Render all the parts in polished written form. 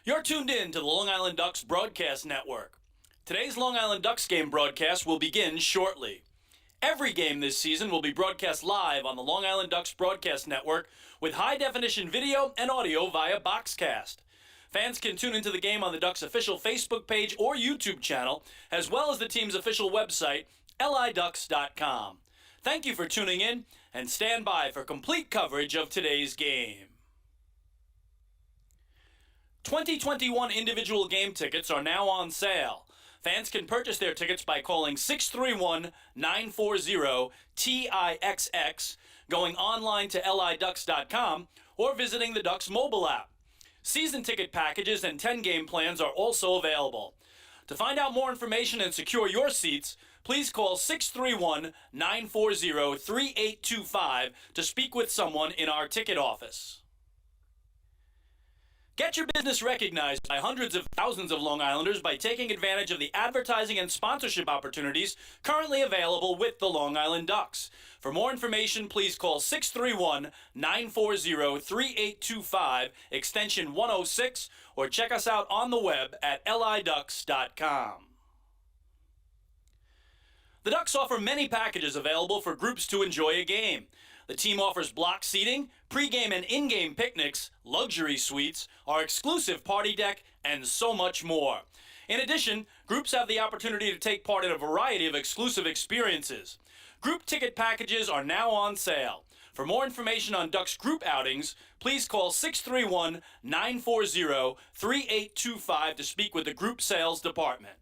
You're tuned in to the Long Island Ducks Broadcast Network. Today's Long Island Ducks game broadcast will begin shortly. Every game this season will be broadcast live on the Long Island Ducks Broadcast Network with high-definition video and audio via Boxcast. Fans can tune into the game on the Ducks' official Facebook page or YouTube channel, as well as the team's official website, liducks.com. Thank you for tuning in, and stand by for complete coverage of today's game. 2021 individual game tickets are now on sale. Fans can purchase their tickets by calling 631-940-TIXX, going online to liducks.com, or visiting the Ducks mobile app. Season ticket packages and 10-game plans are also available. To find out more information and secure your seats, please call 631-940-3825 to speak with someone in our ticket office. Get your business recognized by hundreds of thousands of Long Islanders by taking advantage of the advertising and sponsorship opportunities currently available with the Long Island Ducks. For more information, please call 631-940-3825, extension 106, or check us out on the web at liducks.com. The Ducks offer many packages available for groups to enjoy a game. The team offers block seating, pregame and in-game picnics, luxury suites, our exclusive party deck, and so much more. In addition, groups have the opportunity to take part in a variety of exclusive experiences. Group ticket packages are now on sale. For more information on Ducks group outings, please call 631-940-3825 to speak with the group sales department.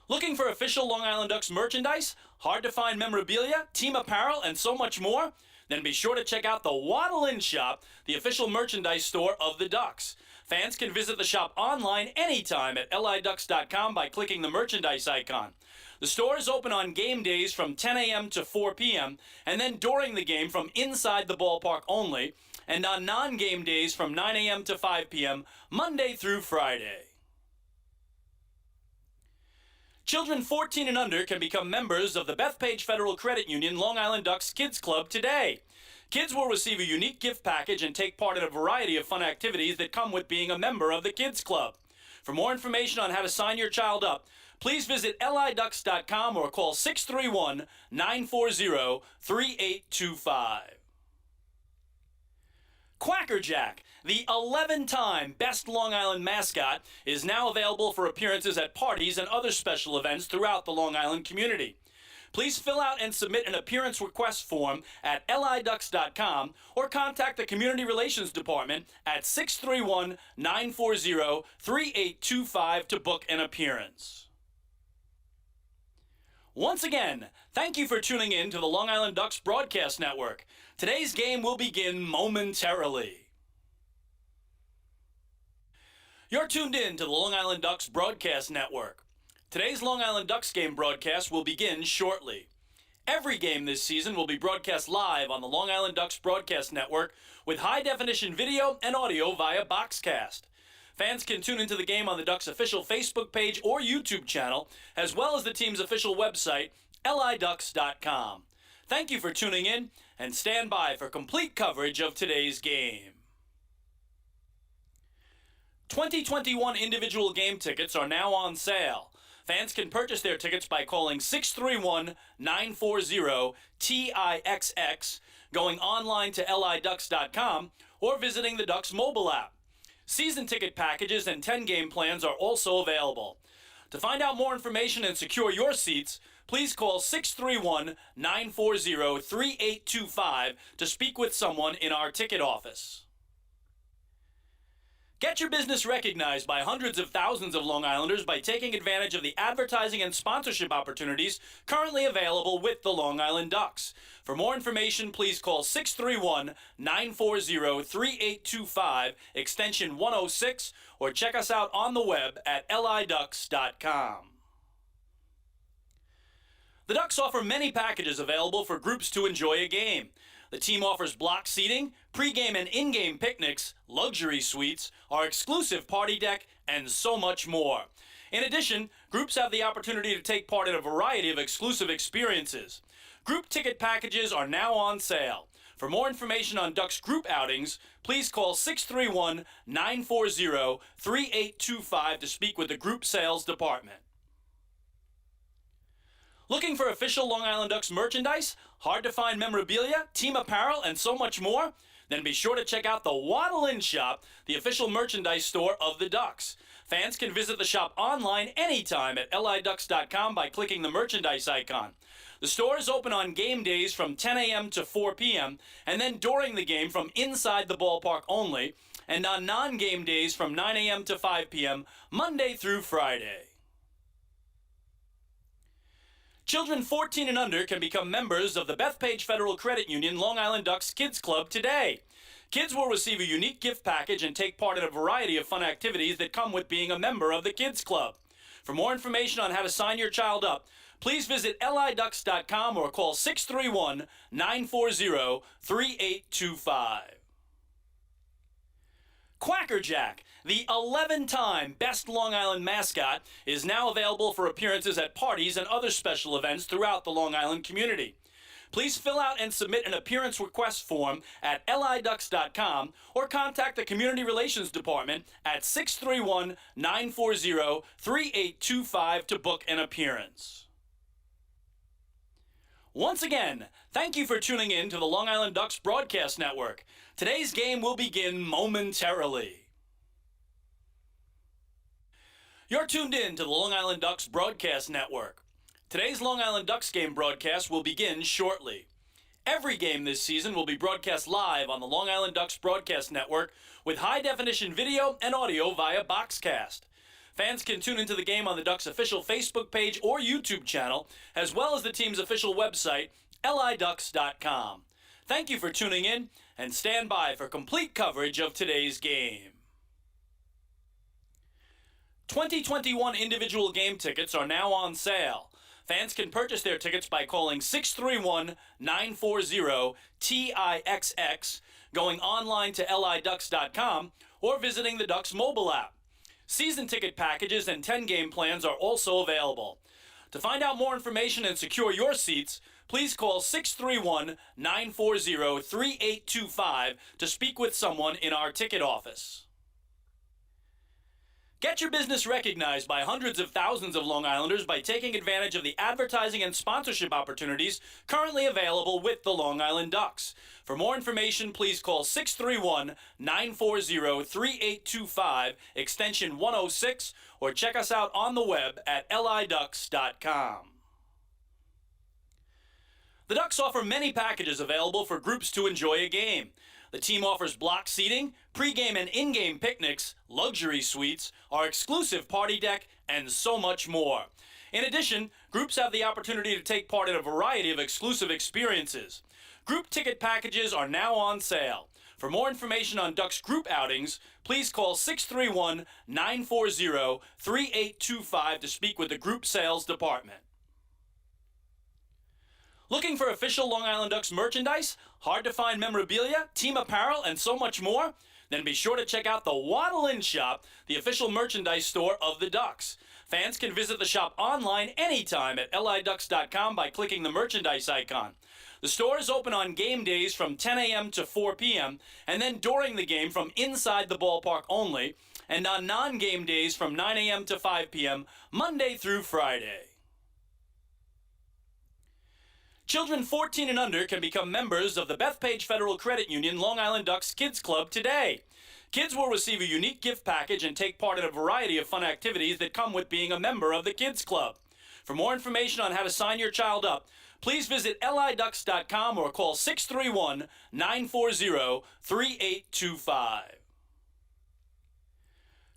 Looking for official Long Island Ducks merchandise, hard-to-find memorabilia, team apparel, and so much more? Then be sure to check out the Waddle Inn Shop, the official merchandise store of the Ducks. Fans can visit the shop online anytime at liducks.com by clicking the merchandise icon. The store is open on game days from 10 a.m. to 4 p.m., and then during the game from inside the ballpark only, and on non-game days from 9 a.m. to 5 p.m., Monday through Friday. Children 14 and under can become members of the Bethpage Federal Credit Union Long Island Ducks Kids Club today. Kids will receive a unique gift package and take part in a variety of fun activities that come with being a member of the Kids Club. For more information on how to sign your child up, please visit liducks.com or call 631-940-3825. Quackerjack, the 11-time Best Long Island mascot, is now available for appearances at parties and other special events throughout the Long Island community. Please fill out and submit an appearance request form at liducks.com or contact the Community Relations Department at 631-940-3825 to book an appearance. Once again, thank you for tuning in to the Long Island Ducks Broadcast Network. Today's game will begin momentarily. You're tuned in to the Long Island Ducks Broadcast Network. Today's Long Island Ducks game broadcast will begin shortly. Every game this season will be broadcast live on the Long Island Ducks Broadcast Network with high-definition video and audio via Boxcast. Fans can tune into the game on the Ducks' official Facebook page or YouTube channel, as well as the team's official website, liducks.com. Thank you for tuning in, and stand by for complete coverage of today's game. 2021 individual game tickets are now on sale. Fans can purchase their tickets by calling 631-940-TIXX, going online to liducks.com, or visiting the Ducks mobile app. Season ticket packages and 10-game plans are also available. To find out more information and secure your seats, please call 631-940-3825 to speak with someone in our ticket office. Get your business recognized by hundreds of thousands of Long Islanders by taking advantage of the advertising and sponsorship opportunities currently available with the Long Island Ducks. For more information, please call 631-940-3825, extension 106, or check us out on the web at liducks.com. The Ducks offer many packages available for groups to enjoy a game. The team offers block seating, pregame and in-game picnics, luxury suites, our exclusive party deck, and so much more. In addition, groups have the opportunity to take part in a variety of exclusive experiences. Group ticket packages are now on sale. For For more information on Ducks group outings, please call 631-940-3825 to speak with the group sales department. Looking for official Long Island Ducks merchandise, hard-to-find memorabilia, team apparel, and so much more? Then be sure to check out the Waddle Inn Shop, the official merchandise store of the Ducks. Fans can visit the shop online anytime at liducks.com by clicking the merchandise icon. The store is open on game days from 10 a.m. to 4 p.m. and then during the game from inside the ballpark only, and on non-game days from 9 a.m. to 5 p.m. Monday through Friday. Children 14 and under can become members of the Bethpage Federal Credit Union Long Island Ducks Kids Club today. Kids will receive a unique gift package and take part in a variety of fun activities that come with being a member of the Kids Club. For more information on how to sign your child up, please visit liducks.com or call 631-940-3825. Quacker Jack, the 11-time Best Long Island mascot, is now available for appearances at parties and other special events throughout the Long Island community. Please fill out and submit an appearance request form at liducks.com or contact the Community Relations Department at 631-940-3825 to book an appearance. Once again, thank you for tuning in to the Long Island Ducks Broadcast Network. Today's game will begin momentarily. You're tuned in to the Long Island Ducks Broadcast Network. Today's Long Island Ducks game broadcast will begin shortly. Every game this season will be broadcast live on the Long Island Ducks Broadcast Network with high-definition video and audio via Boxcast. Fans can tune into the game on the Ducks' official Facebook page or YouTube channel, as well as the team's official website, liducks.com. Thank you for tuning in, and stand by for complete coverage of today's game. 2021 individual game tickets are now on sale. Fans can purchase their tickets by calling 631-940-TIXX, going online to liducks.com, or visiting the Ducks mobile app. Season ticket packages and 10-game plans are also available. To find out more information and secure your seats, please call 631-940-3825 to speak with someone in our ticket office. Get your business recognized by hundreds of thousands of Long Islanders by taking advantage of the advertising and sponsorship opportunities currently available with the Long Island Ducks. For more information, please call 631-940-3825, extension 106, or check us out on the web at liducks.com. The Ducks offer many packages available for groups to enjoy a game. The team offers block seating, pregame and in-game picnics, luxury suites, our exclusive party deck, and so much more. In addition, groups have the opportunity to take part in a variety of exclusive experiences. Group ticket packages are now on sale. For more information on Ducks group outings, please call 631-940-3825 to speak with the group sales department. Looking for official Long Island Ducks merchandise, hard-to-find memorabilia, team apparel, and so much more? Then be sure to check out the Waddle Inn Shop, the official merchandise store of the Ducks. Fans can visit the shop online anytime at liducks.com by clicking the merchandise icon. The store is open on game days from 10 a.m. to 4 p.m. and then during the game from inside the ballpark only, and on non-game days from 9 a.m. to 5 p.m. Monday through Friday. Children 14 and under can become members of the Bethpage Federal Credit Union Long Island Ducks Kids Club today. Kids will receive a unique gift package and take part in a variety of fun activities that come with being a member of the Kids Club. For more information on how to sign your child up, please visit liducks.com or call 631-940-3825.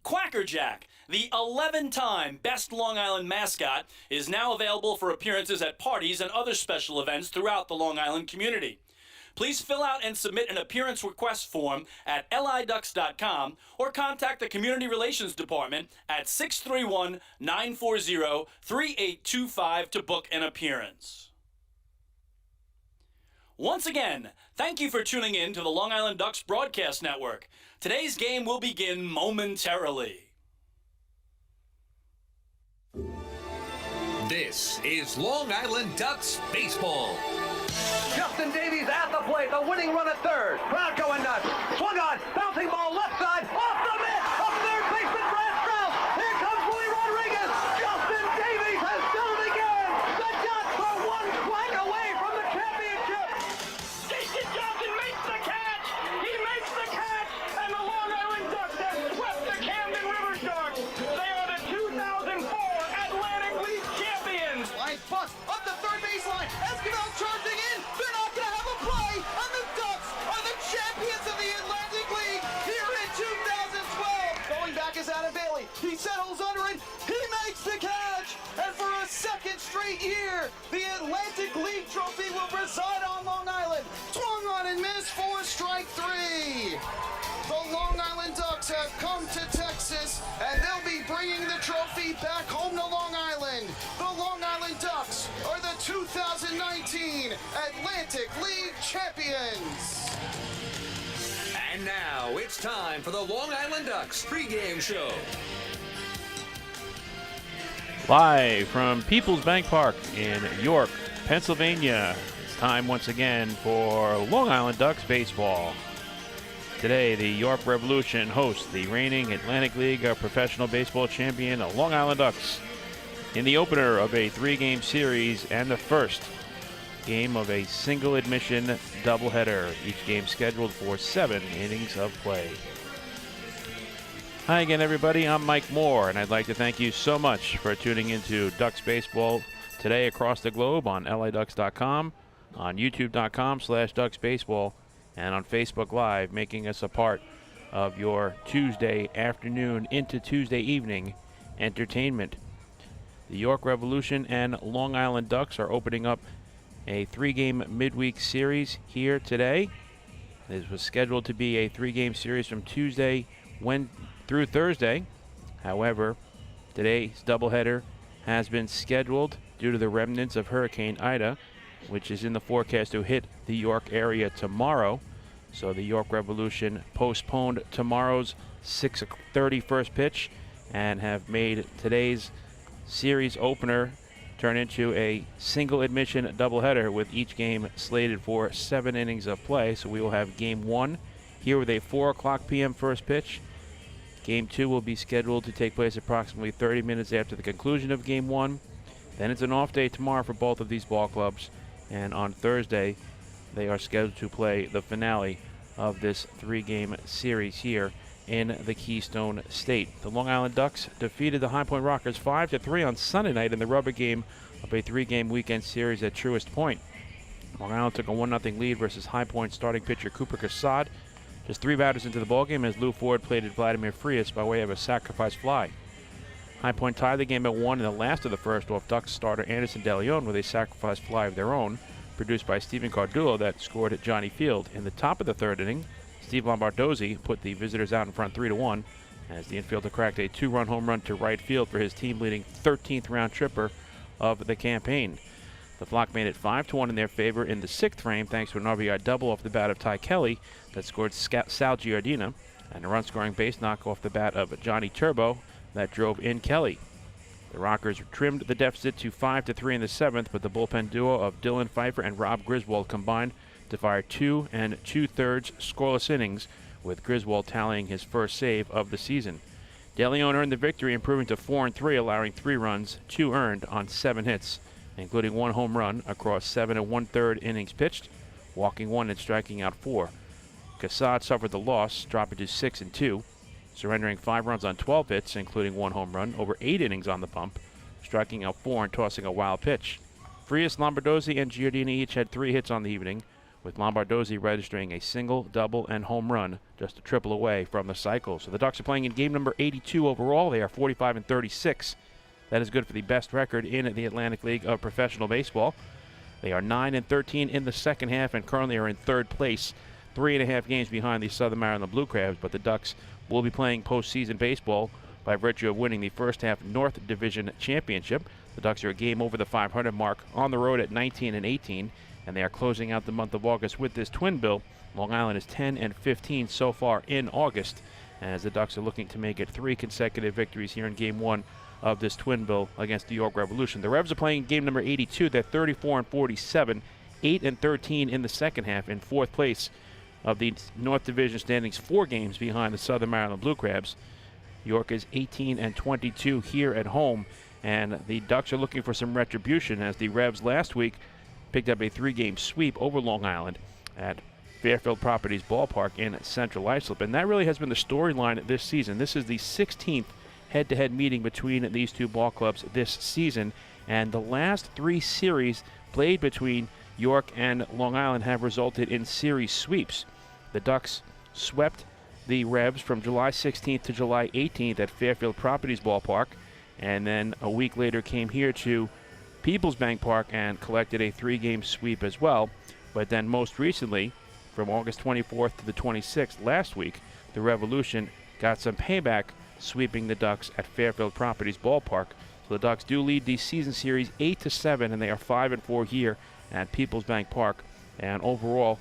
Quacker Jack, the 11-time Best Long Island mascot, is now available for appearances at parties and other special events throughout the Long Island community. Please fill out and submit an appearance request form at liducks.com or contact the Community Relations Department at 631-940-3825 to book an appearance. Once again, thank you for tuning in to the Long Island Ducks Broadcast Network. Today's game will begin momentarily. This is Long Island Ducks baseball. Justin Davies at the plate. plate, the winning run at third. Crowd going nuts. Swung on, bouncing ball left side, off the mitt, up third baseman Brad Strauss. Here comes Willie Rodriguez. Justin Davies has done it again. The Ducks are one strike away from the championship. Jason Johnson makes the catch. He makes the catch, and the Long Island Ducks have swept the Camden River Sharks. They are the 2004 Atlantic League champions. Line bust up the third baseline. Esquivel charging in. They're not going to have a play, and the Ducks are the champions of the Atlantic League here in 2012. Going back is Adam Bailey. He settles under it. He makes the catch, and for a second straight year, the Atlantic League trophy will reside on Long Island. Swung on and missed for strike three. The Long Island Ducks have come to Texas, and they'll be bringing the trophy back home to Long Island. The Long Island Ducks are the 2019 Atlantic League champions. And now it's time for the Long Island Ducks pregame show. Live from PeoplesBank Park in York, Pennsylvania. It's time once again for Long Island Ducks baseball. Today, the York Revolution hosts the reigning Atlantic League Professional Baseball champion Long Island Ducks in the opener of a three-game series and the first game of a single admission doubleheader. Each game scheduled for 7 innings of play. Hi again, everybody. I'm Mike Moore, and I'd like to thank you so much for tuning into Ducks baseball today across the globe on LADucks.com, on YouTube.com/DucksBaseball, and on Facebook Live, making us a part of your Tuesday afternoon into Tuesday evening entertainment. The York Revolution and Long Island Ducks are opening up a 3-game midweek series here today. This was scheduled to be a 3-game series from Tuesday through Thursday. However, today's doubleheader has been scheduled due to the remnants of Hurricane Ida, which is in the forecast to hit the York area tomorrow. So the York Revolution postponed tomorrow's 6:30 first pitch and have made today's series opener turn into a single admission doubleheader, with each game slated for 7 innings of play. So we will have game 1 here with a 4:00 p.m. first pitch. Game 2 will be scheduled to take place approximately 30 minutes after the conclusion of game 1. Then it's an off day tomorrow for both of these ball clubs, and on Thursday they are scheduled to play the finale of this 3-game series here in the Keystone State. The Long Island Ducks defeated the High Point Rockers 5-3 on Sunday night in the rubber game of a 3-game weekend series at Truist Point. Long Island took a 1-0 lead versus High Point starting pitcher Cooper Cassad. Just 3 batters into the ballgame as Lou Ford plated Vladimir Frias by way of a sacrifice fly. High Point tied the game at 1 in the last of the first off Ducks starter Anderson DeLeon with a sacrifice fly of their own, produced by Stephen Cardullo, that scored at Johnny Field. In the top of the third inning, Steve Lombardozzi put the visitors out in front 3-1 as the infielder cracked a 2-run home run to right field for his team-leading 13th round tripper of the campaign. The Flock made it 5-1 in their favor in the 6th frame thanks to an RBI double off the bat of Ty Kelly that scored Sal Giardina, and a run-scoring base knock off the bat of Johnny Turbo that drove in Kelly. The Rockers trimmed the deficit to 5-3 in the 7th, but the bullpen duo of Dylan Pfeiffer and Rob Griswold combined to fire 2 2/3 scoreless innings, with Griswold tallying his first save of the season. DeLeon earned the victory, improving to 4-3, allowing 3 runs, 2 earned on 7 hits, including 1 home run across 7 1/3 innings pitched, walking 1 and striking out 4. Cassad suffered the loss, dropping to 6-2, surrendering 5 runs on 12 hits, including 1 home run, over 8 innings on the bump, striking out 4 and tossing a wild pitch. Frias, Lombardozzi, and Giardini each had 3 hits on the evening, with Lombardozzi registering a single, double, and home run, just a triple away from the cycle. So the Ducks are playing in game number 82 overall. They are 45-36. That is good for the best record in the Atlantic League of Professional Baseball. They are 9-13 in the second half and currently are in 3rd place, 3.5 games behind the Southern Maryland Blue Crabs, but the Ducks will be playing postseason baseball by virtue of winning the first half North Division Championship. The Ducks are a game over the 500 mark on the road at 19-18, and they are closing out the month of August with this twin bill. Long Island is 10-15 so far in August, as the Ducks are looking to make it 3 consecutive victories here in game 1 of this twin bill against the York Revolution. The Revs are playing game number 82. They're 34-47, 8-13 in the second half, in fourth place of the North Division standings, 4 games behind the Southern Maryland Blue Crabs. York is 18-22 here at home, and the Ducks are looking for some retribution as the Revs last week picked up a 3-game sweep over Long Island at Fairfield Properties Ballpark in Central Islip, and that really has been the storyline this season. This is the 16th head-to-head meeting between these two ball clubs this season, and the last 3 series played between York and Long Island have resulted in series sweeps. The Ducks swept the Revs from July 16th to July 18th at Fairfield Properties Ballpark, and then a week later came here to PeoplesBank Park and collected a 3-game sweep as well. But then most recently, from August 24th to the 26th last week, the Revolution got some payback, sweeping the Ducks at Fairfield Properties Ballpark. So the Ducks do lead the season series 8-7, and they are 5-4 here at PeoplesBank Park. And overall,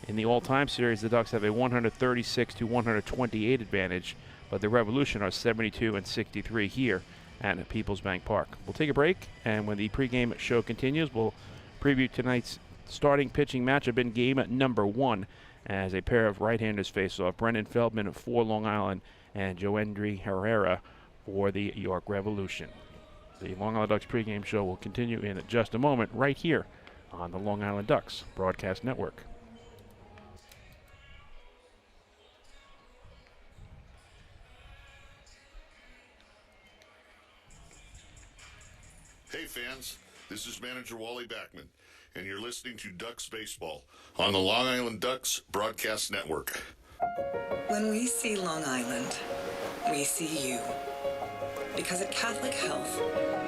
in the all-time series, the Ducks have a 136-128 advantage, but the Revolution are 72-63 here at PeoplesBank Park. We'll take a break, and when the pregame show continues, we'll preview tonight's starting pitching matchup in game number 1 as a pair of right-handers face off. Brendan Feldman for Long Island and Joendry Herrera for the York Revolution. The Long Island Ducks pregame show will continue in just a moment right here on the Long Island Ducks Broadcast Network. Hey fans, this is manager Wally Backman, and you're listening to Ducks Baseball on the Long Island Ducks Broadcast Network. When we see Long Island, we see you. Because at Catholic Health,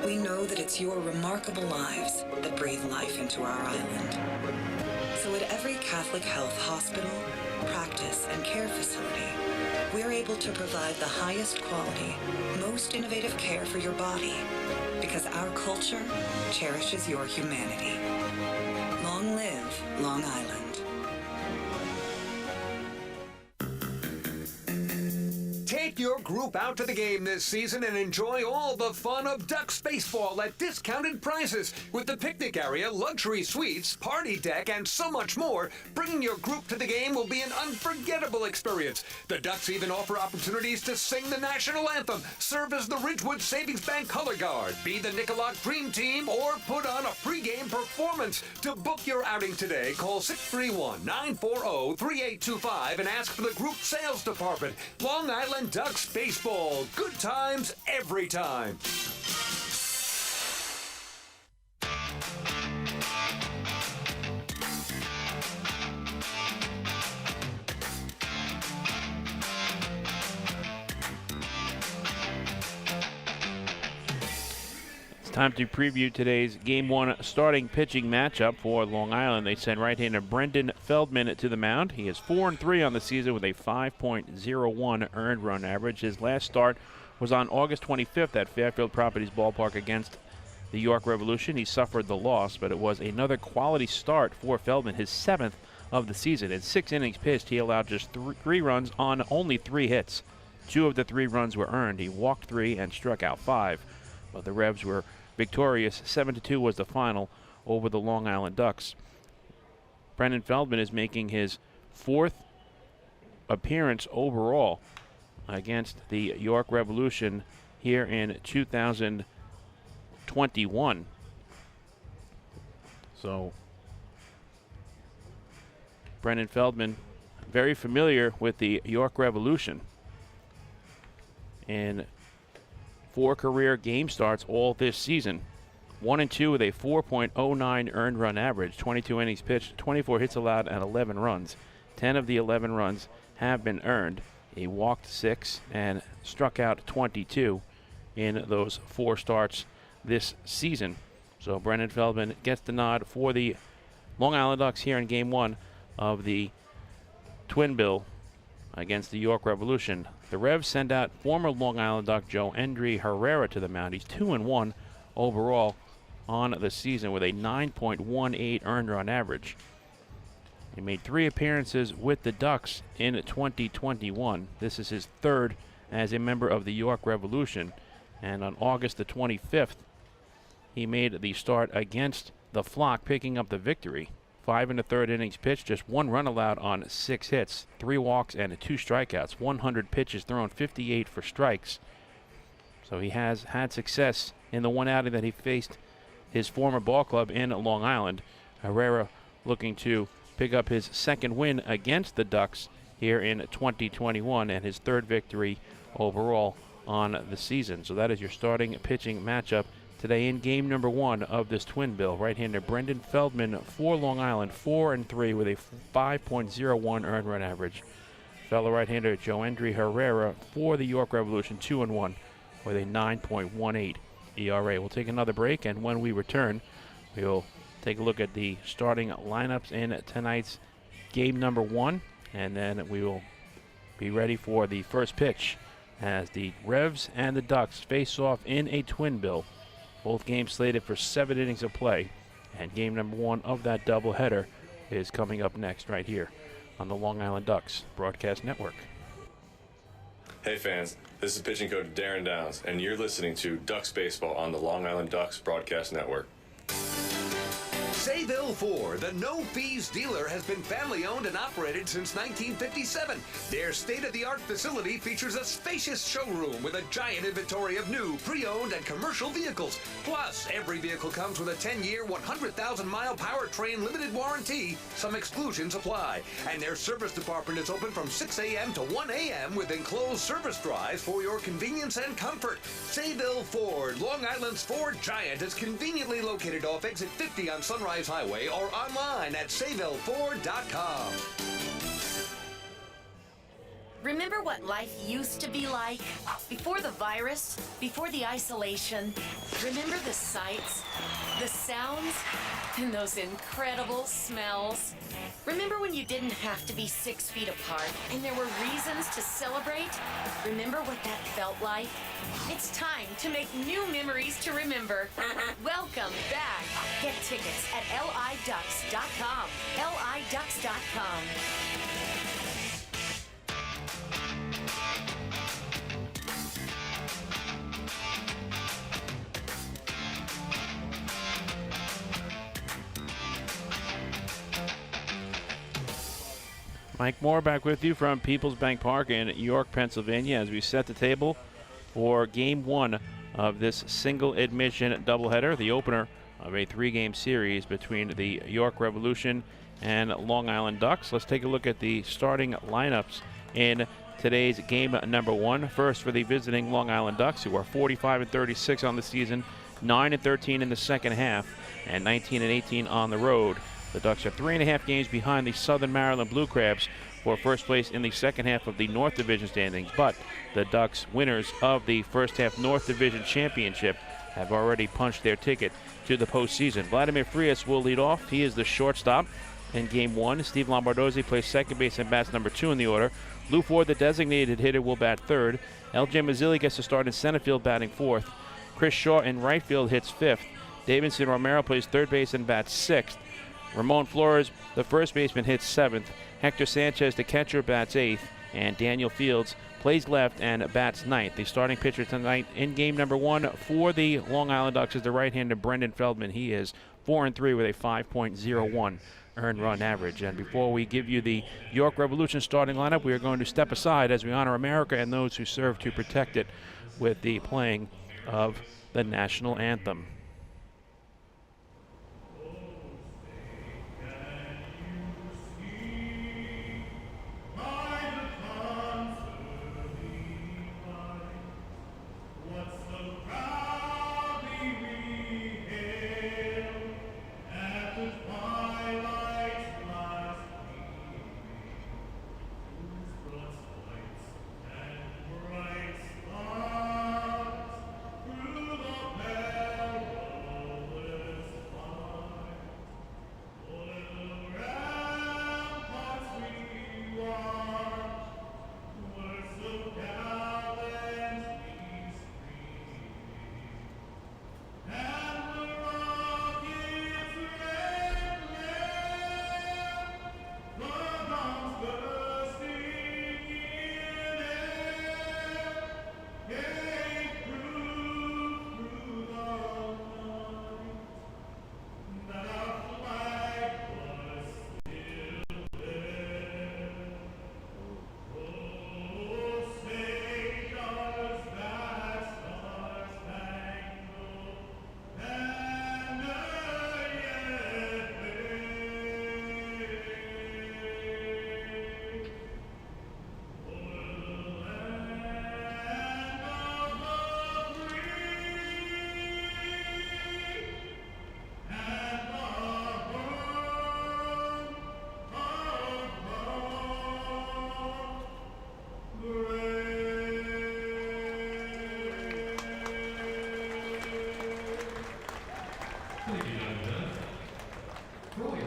we know that it's your remarkable lives that breathe life into our island. So at every Catholic Health hospital, practice, and care facility, we're able to provide the highest quality, most innovative care for your body, because our culture cherishes your humanity. Long live Long Island. Take your group out to the game this season and enjoy all the fun of Ducks baseball at discounted prices with the picnic area, luxury suites, party deck, and so much more. Bringing your group to the game will be an unforgettable experience. The Ducks even offer opportunities to sing the National Anthem, serve as the Ridgewood Savings Bank color guard, be the Nicolak Dream Team, or put on a pregame performance. To book your outing today, call 631-940-3825 and ask for the group sales department. Long Island Ducks baseball. Good times every time. It's time to preview today's Game 1 starting pitching matchup for Long Island. They send right-hander Brendan Feldman to the mound. He is 4-3 on the season with a 5.01 earned run average. His last start was on August 25th at Fairfield Properties Ballpark against the York Revolution. He suffered the loss, but it was another quality start for Feldman, his 7th of the season. In 6 innings pitched, he allowed just 3 runs on only 3 hits. 2 of the 3 runs were earned. He walked 3 and struck out 5. But the Revs were victorious. 7-2 was the final over the Long Island Ducks. Brendan Feldman is making his 4th appearance overall against the York Revolution here in 2021. So Brendan Feldman, very familiar with the York Revolution. In 4 career game starts all this season. 1-2 with a 4.09 earned run average, 22 innings pitched, 24 hits allowed, and 11 runs. 10 of the 11 runs have been earned. He walked 6 and struck out 22 in those 4 starts this season. So Brendan Feldman gets the nod for the Long Island Ducks here in Game 1 of the Twin Bill against the York Revolution. The Revs send out former Long Island Duck Joendry Herrera to the mound. He's 2-1 overall on the season with a 9.18 earned run average. He made 3 appearances with the Ducks in 2021. This is his 3rd as a member of the York Revolution. And on August the 25th, he made the start against the Flock, picking up the victory. 5 in the third innings pitched, just 1 run allowed on 6 hits, 3 walks and 2 strikeouts, 100 pitches thrown, 58 for strikes. So he has had success in the one outing that he faced his former ball club in Long Island. Herrera looking to pick up his second win against the Ducks here in 2021 and his third victory overall on the season. So that is your starting pitching matchup today in game number 1 of this twin bill. Right-hander Brendan Feldman for Long Island, 4-3 with a 5.01 earned run average. Fellow right-hander Joendry Herrera for the York Revolution, 2-1 with a 9.18 ERA. We'll take another break, and when we return, we'll take a look at the starting lineups in tonight's game number 1, and then we will be ready for the first pitch as the Revs and the Ducks face off in a twin bill. Both games slated for 7 innings of play, and game number 1 of that doubleheader is coming up next right here on the Long Island Ducks Broadcast Network. Hey fans, this is pitching coach Darren Downs, and you're listening to Ducks Baseball on the Long Island Ducks Broadcast Network. Sayville Ford, the no-fees dealer, has been family-owned and operated since 1957. Their state-of-the-art facility features a spacious showroom with a giant inventory of new, pre-owned, and commercial vehicles. Plus, every vehicle comes with a 10-year, 100,000-mile powertrain limited warranty. Some exclusions apply. And their service department is open from 6 a.m. to 1 a.m. with enclosed service drives for your convenience and comfort. Sayville Ford, Long Island's Ford giant, is conveniently located off exit 50 on Sunrise Highway or online at SayvilleFord.com. Remember what life used to be like? Before the virus, before the isolation. Remember the sights, the sounds, and those incredible smells? Remember when you didn't have to be 6 feet apart and there were reasons to celebrate? Remember what that felt like? It's time to make new memories to remember. Welcome back. Get tickets at liducks.com. liducks.com. Mike Moore back with you from PeoplesBank Park in York, Pennsylvania, as we set the table for Game 1 of this single admission doubleheader, the opener of a 3-game series between the York Revolution and Long Island Ducks. Let's take a look at the starting lineups in today's game number 1. First, for the visiting Long Island Ducks, who are 45-36 on the season, 9-13 in the second half, and 19-18 on the road. The Ducks are 3.5 games behind the Southern Maryland Blue Crabs for first place in the second half of the North Division standings, but the Ducks, winners of the first half North Division championship, have already punched their ticket to the postseason. Vladimir Frias will lead off. He is the shortstop in Game 1. Steve Lombardozzi plays second base and bats number 2 in the order. Lou Ford, the designated hitter, will bat third. L.J. Mazzilli gets to start in center field, batting fourth. Chris Shaw in right field hits fifth. Davidson Romero plays third base and bats sixth. Ramon Flores, the first baseman, hits seventh. Hector Sanchez, the catcher, bats eighth. And Daniel Fields plays left and bats ninth. The starting pitcher tonight in game number 1 for the Long Island Ducks is the right-hander Brendan Feldman. He is 4-3 with a 5.01 earned run average. And before we give you the York Revolution starting lineup, we are going to step aside as we honor America and those who serve to protect it with the playing of the National Anthem.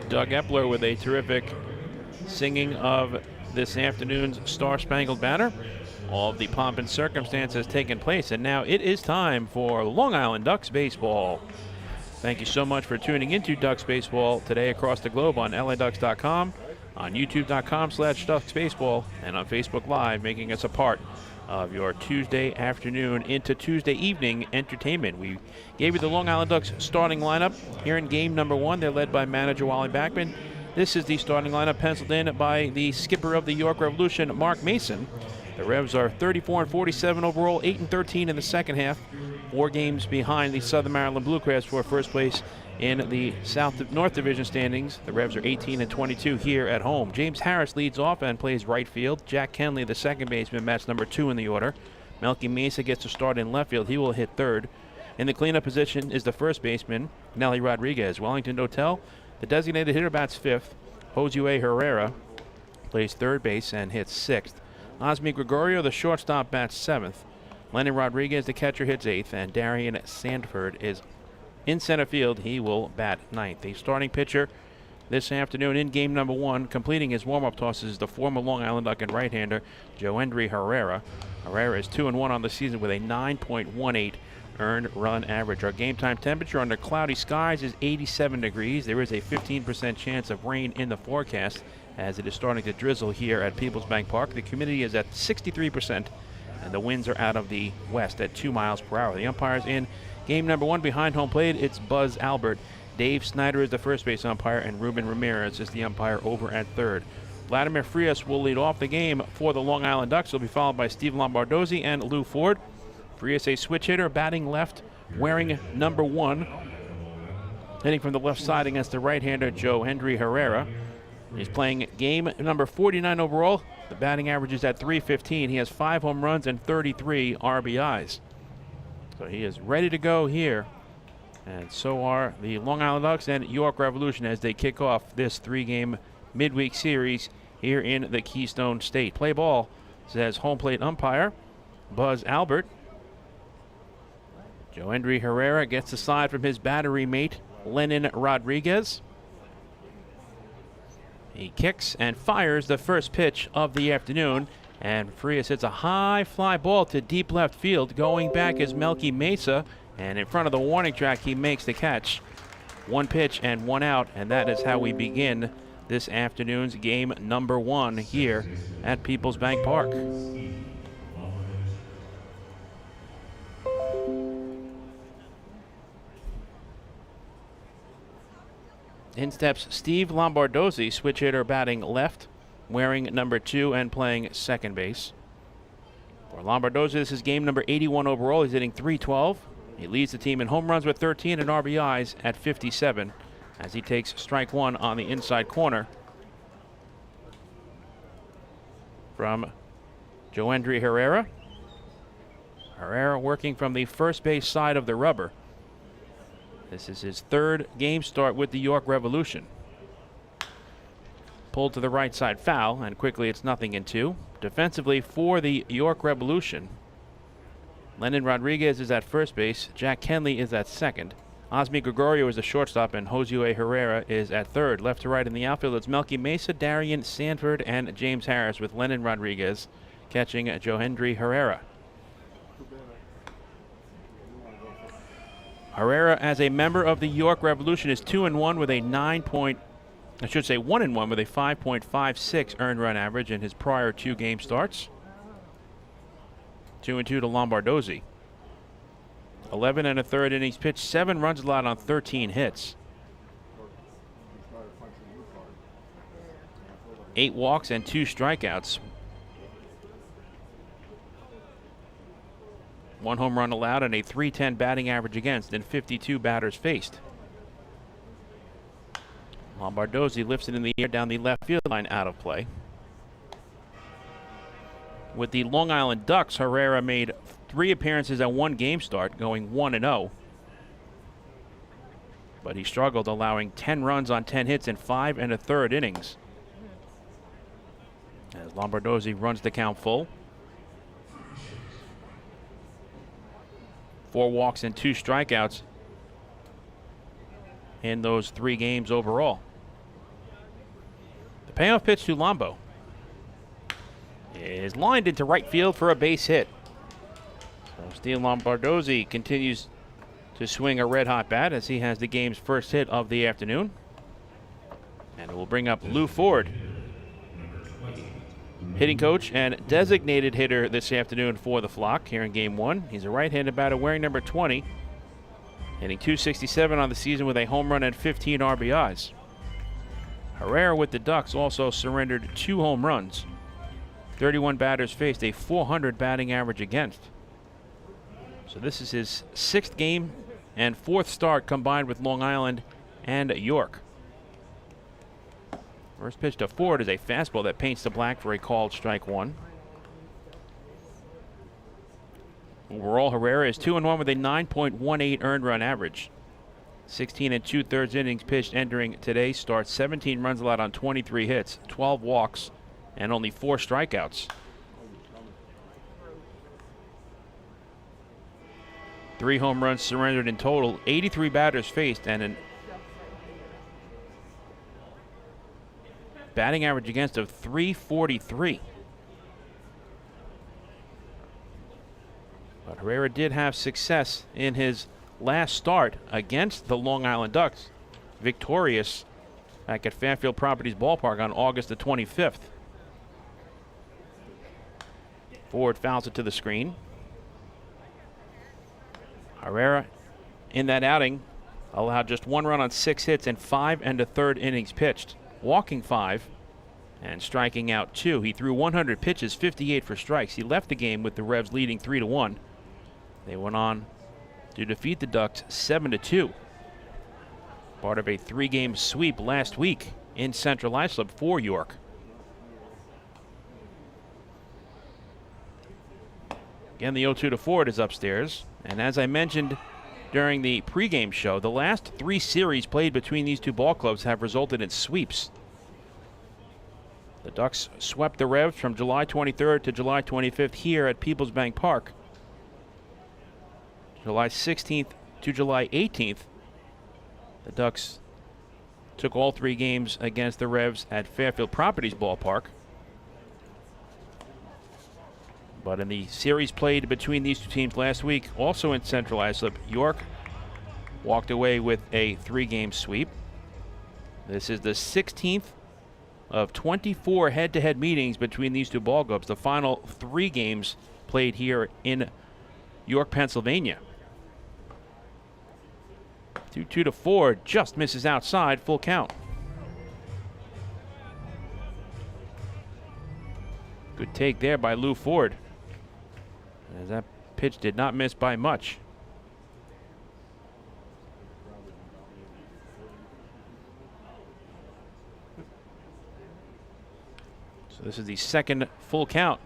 Doug Epler with a terrific singing of this afternoon's Star-Spangled Banner. All of the pomp and circumstance has taken place, and now it is time for Long Island Ducks baseball. Thank you so much for tuning into Ducks baseball today across the globe on LADucks.com, on YouTube.com/DucksBaseball, and on Facebook Live, making us a part of your Tuesday afternoon into Tuesday evening entertainment. We gave you the Long Island Ducks starting lineup here in game number 1. They're led by manager Wally Backman. This is the starting lineup penciled in by the skipper of the York Revolution, Mark Mason. The Revs are 34-47 overall, 8-13 in the second half. 4 games behind the Southern Maryland Bluegrass for first place in the North Division standings. The Revs are 18-22 here at home. James Harris leads off and plays right field. Jack Kenley, the second baseman, bats number 2 in the order. Melky Mesa gets to start in left field. He will hit third. In the cleanup position is the first baseman, Nelly Rodriguez. Wellington Dotel, the designated hitter, bats 5th. Josue Herrera plays third base and hits 6th. Osmi Gregorio, the shortstop, bats 7th. Lennon Rodriguez, the catcher, hits 8th. And Darian Sandford is in center field. He will bat 9th. The starting pitcher this afternoon in game number 1, completing his warm-up tosses, is the former Long Island Duck and right-hander, Joendry Herrera. Herrera is 2-1 on the season with a 9.18 earned run average. Our game time temperature under cloudy skies is 87 degrees. There is a 15% chance of rain in the forecast as it is starting to drizzle here at PeoplesBank Park. The humidity is at 63%, and the winds are out of the west at 2 miles per hour. The umpires in game number 1 behind home plate, it's Buzz Albert. Dave Snyder is the first base umpire, and Ruben Ramirez is the umpire over at third. Vladimir Frias will lead off the game for the Long Island Ducks. He'll be followed by Steve Lombardozzi and Lou Ford. Frias, a switch hitter, batting left, wearing number 1. Hitting from the left side against the right-hander, Joendry Herrera. He's playing game number 49 overall. The batting average is at .315. He has 5 home runs and 33 RBIs. So he is ready to go here. And so are the Long Island Ducks and York Revolution as they kick off this 3-game midweek series here in the Keystone State. Play ball, says home plate umpire Buzz Albert. Joendry Herrera gets the side from his battery mate, Lennon Rodriguez. He kicks and fires the first pitch of the afternoon, and Frias hits a high fly ball to deep left field. Going back is Melky Mesa, and in front of the warning track, he makes the catch. 1 pitch and 1 out, and that is how we begin this afternoon's game number 1 here at PeoplesBank Park. In steps Steve Lombardozzi, switch hitter, batting left, wearing number 2 and playing second base. For Lombardozzi, this is game number 81 overall. He's hitting .312. He leads the team in home runs with 13 and RBIs at 57 as he takes strike 1 on the inside corner from Joendry Herrera. Herrera working from the first base side of the rubber. This is his 3rd game start with the York Revolution. Pulled to the right side, foul, and quickly it's 0-2. Defensively for the York Revolution, Lennon Rodriguez is at first base, Jack Kenley is at second, Osmi Gregorio is the shortstop, and Josue Herrera is at third. Left to right in the outfield, it's Melky Mesa, Darian Sandford, and James Harris, with Lennon Rodriguez catching Joendry Herrera. Herrera, as a member of the York Revolution, is 2-1 with a 1-1 with a 5.56 earned run average in his prior 2 game starts. 2-2 to Lombardozzi. 11 1/3 innings pitched, 7 runs allowed on 13 hits. 8 walks and 2 strikeouts. 1 home run allowed and a .310 batting average against in 52 batters faced. Lombardozzi lifts it in the air down the left field line, out of play. With the Long Island Ducks, Herrera made 3 appearances at 1 game start, going 1-0. But he struggled, allowing 10 runs on 10 hits in 5 1/3 innings. As Lombardozzi runs the count full. 4 walks and 2 strikeouts in those 3 games overall. payoff pitch to Lombo is lined into right field for a base hit. So Steve Lombardozzi continues to swing a red-hot bat as he has the game's first hit of the afternoon. And it will bring up Lou Ford, hitting coach and designated hitter this afternoon for the Flock here in Game 1. He's a right-handed batter wearing number 20, hitting .267 on the season with a home run and 15 RBIs. Herrera with the Ducks also surrendered 2 home runs. 31 batters faced, a .400 batting average against. So this is his 6th game and 4th start combined with Long Island and York. First pitch to Ford is a fastball that paints the black for a called strike 1. Overall, Herrera is 2-1 with a 9.18 earned run average. 16 2/3 innings pitched entering today's start. 17 runs allowed on 23 hits, 12 walks, and only 4 strikeouts. 3 home runs surrendered in total, 83 batters faced, and an batting average against of .343. But Herrera did have success in his last start against the Long Island Ducks, victorious back at Fairfield Properties Ballpark on August the 25th. Ford fouls it to the screen. Herrera in that outing allowed just 1 run on 6 hits and 5 1/3 innings pitched, walking 5 and striking out 2. He threw 100 pitches, 58 for strikes. He left the game with the Revs leading 3-1. They went on to defeat the Ducks 7-2. Part of a 3-game sweep last week in Central Islip for York. Again, the 0-2 to Ford is upstairs. And as I mentioned during the pregame show, the last 3 series played between these 2 ball clubs have resulted in sweeps. The Ducks swept the Revs from July 23rd to July 25th here at PeoplesBank Park. July 16th to July 18th, the Ducks took all 3 games against the Revs at Fairfield Properties Ballpark. But in the series played between these 2 teams last week, also in Central Islip, York walked away with a 3-game sweep. This is the 16th of 24 head-to-head meetings between these 2 ball clubs. The final 3 games played here in York, Pennsylvania. 2-2 to Ford, just misses outside, full count. Good take there by Lou Ford, as that pitch did not miss by much. So this is the 2nd full count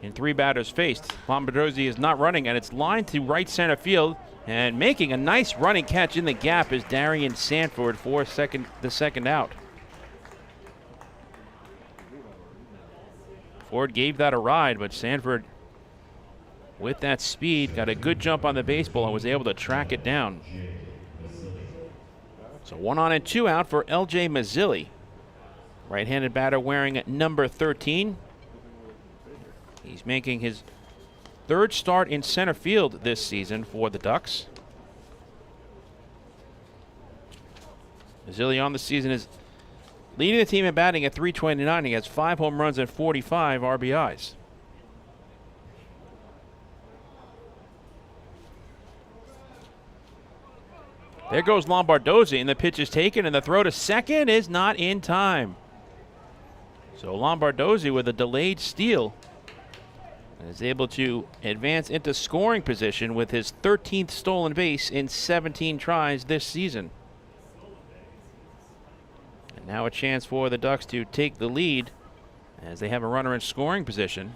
in 3 batters faced. Lombardozzi is not running, and it's lined to right center field, and making a nice running catch in the gap is Darian Sanford for the second out. Ford gave that a ride, but Sanford, with that speed, got a good jump on the baseball and was able to track it down. So 1 on and 2 out for L.J. Mazzilli. Right-handed batter wearing number 13. He's making his 3rd start in center field this season for the Ducks. Mazzilli on the season is leading the team in batting at .329. He has 5 home runs and 45 RBIs. There goes Lombardozzi, and the pitch is taken, and the throw to second is not in time. So Lombardozzi with a delayed steal is able to advance into scoring position with his 13th stolen base in 17 tries this season. And now a chance for the Ducks to take the lead as they have a runner in scoring position.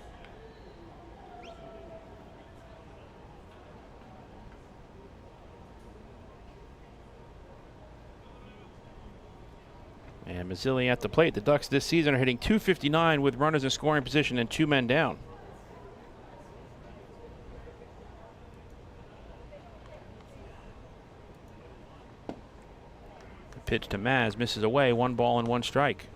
And Mazzilli at the plate. The Ducks this season are hitting .259 with runners in scoring position and 2 men down. The pitch to Maz misses away, 1 ball and 1 strike.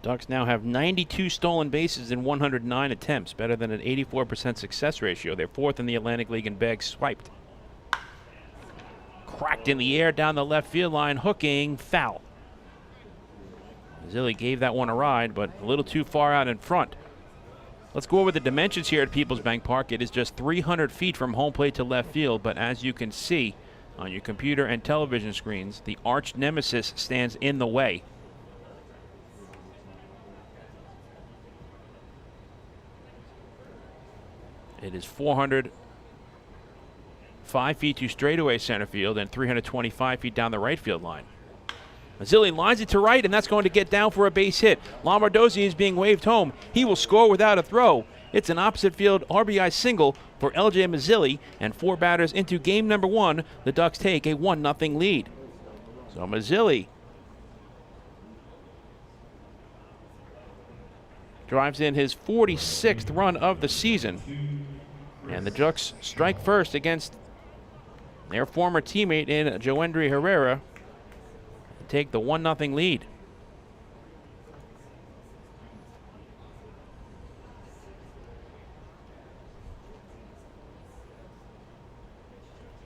Ducks now have 92 stolen bases in 109 attempts, better than an 84% success ratio. They're fourth in the Atlantic League in bags swiped. Cracked in the air down the left field line, hooking, foul. Mazzilli gave that one a ride, but a little too far out in front. Let's go over the dimensions here at PeoplesBank Park. It is just 300 feet from home plate to left field, but as you can see on your computer and television screens, the arch nemesis stands in the way. It is 405 feet to straightaway center field and 325 feet down the right field line. Mazzilli lines it to right, and that's going to get down for a base hit. Lombardozzi is being waved home. He will score without a throw. It's an opposite field RBI single for LJ Mazzilli, and 4 batters into game number 1. The Ducks take a 1-0 lead. So Mazzilli drives in his 46th run of the season. And the Ducks strike first against their former teammate in Joendry Herrera to take the 1-0 lead.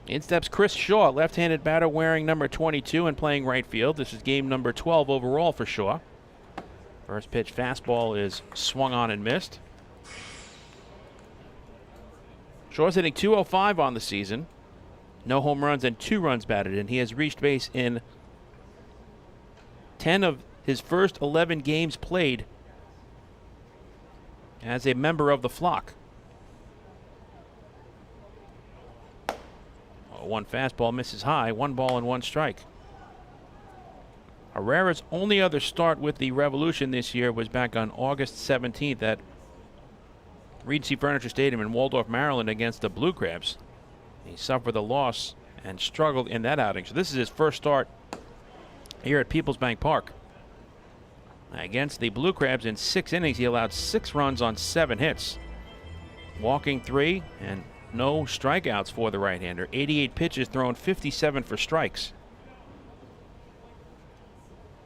In steps Chris Shaw, left-handed batter wearing number 22 and playing right field. This is game number 12 overall for Shaw. First pitch fastball is swung on and missed. Shaw's hitting .205 on the season. No home runs and 2 runs batted in. He has reached base in 10 of his first 11 games played as a member of the flock. One fastball misses high, 1 ball and 1 strike. Herrera's only other start with the Revolution this year was back on August 17th at Regency Furniture Stadium in Waldorf, Maryland against the Blue Crabs. He suffered a loss and struggled in that outing. So this is his first start here at PeoplesBank Park. Against the Blue Crabs in 6 innings, he allowed 6 runs on 7 hits. Walking 3 and no strikeouts for the right-hander. 88 pitches thrown, 57 for strikes.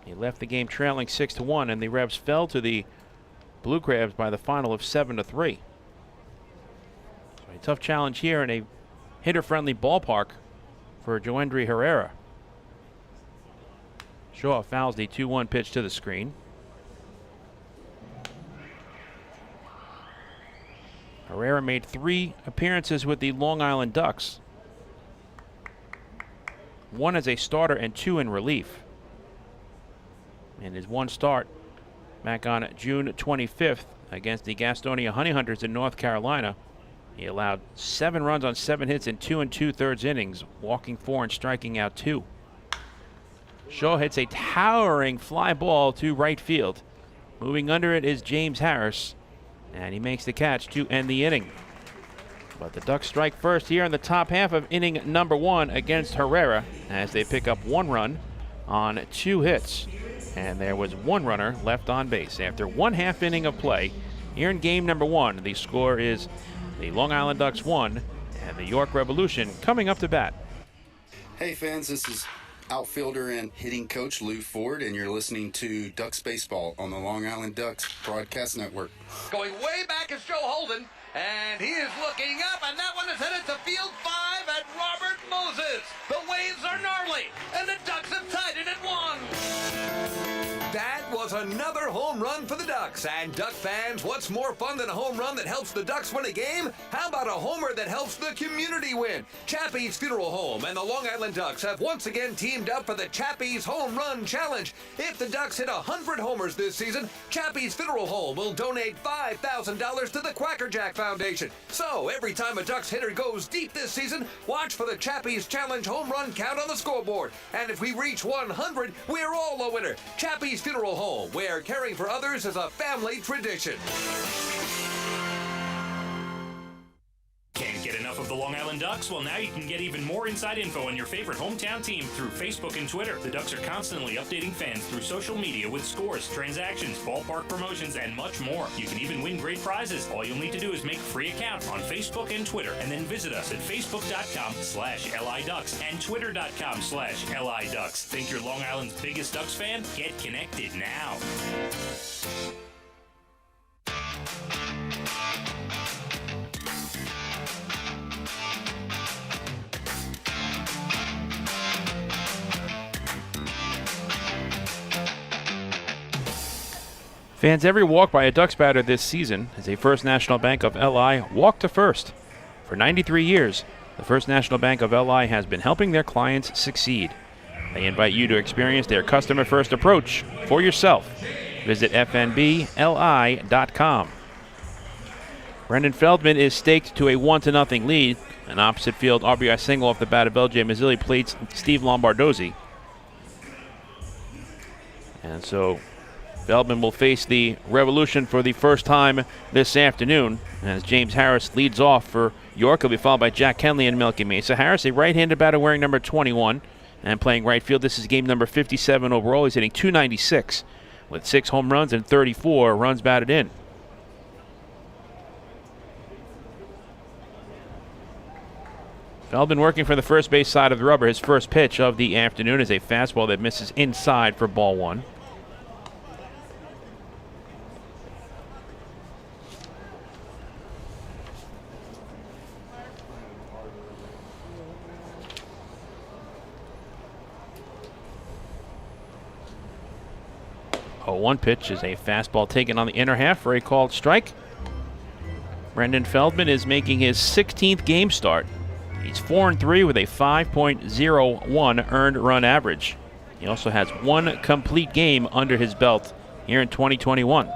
He left the game trailing 6-1, and the Rebs fell to the Blue Crabs by the final of 7-3. So a tough challenge here in a hitter-friendly ballpark for Joendry Herrera. Shaw fouls the 2-1 pitch to the screen. Herrera made 3 appearances with the Long Island Ducks. 1 as a starter and 2 in relief. In his 1 start back on June 25th against the Gastonia Honey Hunters in North Carolina, he allowed 7 runs on 7 hits in 2 2/3 innings, walking 4 and striking out 2. Shaw hits a towering fly ball to right field. Moving under it is James Harris, and he makes the catch to end the inning. But the Ducks strike first here in the top half of inning number 1 against Herrera as they pick up 1 run on 2 hits. And there was 1 runner left on base. After 1/2 inning of play, here in game number 1, the score is the Long Island Ducks 1 and the York Revolution coming up to bat. Hey fans, this is outfielder and hitting coach Lou Ford, and you're listening to Ducks Baseball on the Long Island Ducks Broadcast Network. Going way back is Joe Holden, and he is looking up, and that one is headed to field 5 at Robert Moses. The waves are gnarly, and the Ducks have tied it at 1. That was another home run for the Ducks. And Duck fans, what's more fun than a home run that helps the Ducks win a game? How about a homer that helps the community win? Chappie's Funeral Home and the Long Island Ducks have once again teamed up for the Chappie's Home Run Challenge. If the Ducks hit 100 homers this season, Chappie's Funeral Home will donate $5,000 to the Quackerjack Foundation. So every time a Ducks hitter goes deep this season, watch for the Chappie's Challenge home run count on the scoreboard. And if we reach 100, we're all a winner. Chappie's Funeral Home, where caring for others is a family tradition. Can't get enough Enough of the Long Island Ducks? Well, now you can get even more inside info on your favorite hometown team through Facebook and Twitter. The Ducks are constantly updating fans through social media with scores, transactions, ballpark promotions, and much more. You can even win great prizes. All you'll need to do is make a free account on Facebook and Twitter, and then visit us at facebook.com/LIDucks and twitter.com/LIDucks. Think you're Long Island's biggest Ducks fan? Get connected now. Fans, every walk by a Ducks batter this season is a First National Bank of LI walk to first. For 93 years, the First National Bank of LI has been helping their clients succeed. They invite you to experience their customer-first approach for yourself. Visit fnbli.com. Brendan Feldman is staked to a 1-0 lead. An opposite field RBI single off the bat of LJ Mazzilli plates Steve Lombardozzi. And so Feldman will face the Revolution for the first time this afternoon as James Harris leads off for York. He'll be followed by Jack Kenley and Melky Mesa. Harris, a right-handed batter wearing number 21 and playing right field. This is game number 57 overall. He's hitting .296 with 6 home runs and 34 runs batted in. Feldman working for the first base side of the rubber. His first pitch of the afternoon is a fastball that misses inside for ball 1. One pitch is a fastball taken on the inner half for a called strike. Brendan Feldman is making his 16th game start. He's 4-3 with a 5.01 earned run average. He also has 1 complete game under his belt here in 2021.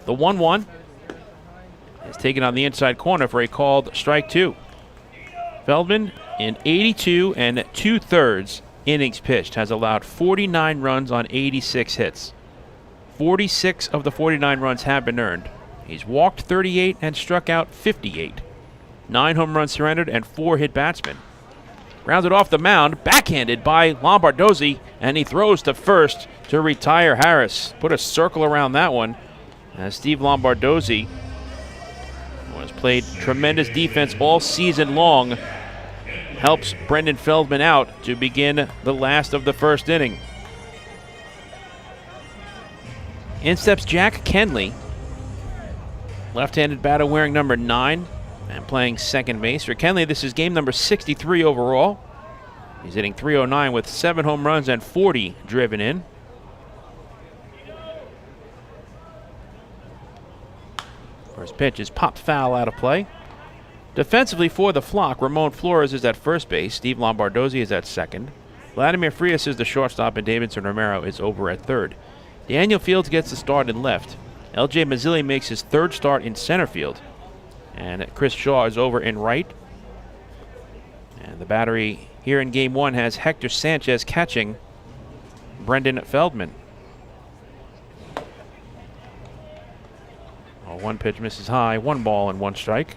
The 1-1 is taken on the inside corner for a called strike 2. Feldman in 82 2/3 innings pitched has allowed 49 runs on 86 hits. 46 of the 49 runs have been earned. He's walked 38 and struck out 58. 9 home runs surrendered and 4 hit batsmen. Grounded off the mound, backhanded by Lombardozzi, and he throws to first to retire Harris. Put a circle around that one as Steve Lombardozzi, who has played tremendous defense all season long, helps Brendan Feldman out to begin the last of the first inning. In steps Jack Kenley, left-handed batter wearing number 9 and playing second base. For Kenley, this is game number 63 overall. He's hitting .309 with 7 home runs and 40 driven in. First pitch is popped foul out of play. Defensively for the Flock, Ramon Flores is at first base. Steve Lombardozzi is at second. Vladimir Frias is the shortstop, and Davidson Romero is over at third. Daniel Fields gets the start in left. LJ Mazzilli makes his 3rd start in center field. And Chris Shaw is over in right. And the battery here in game 1 has Hector Sanchez catching Brendan Feldman. One pitch misses high, 1 ball and 1 strike.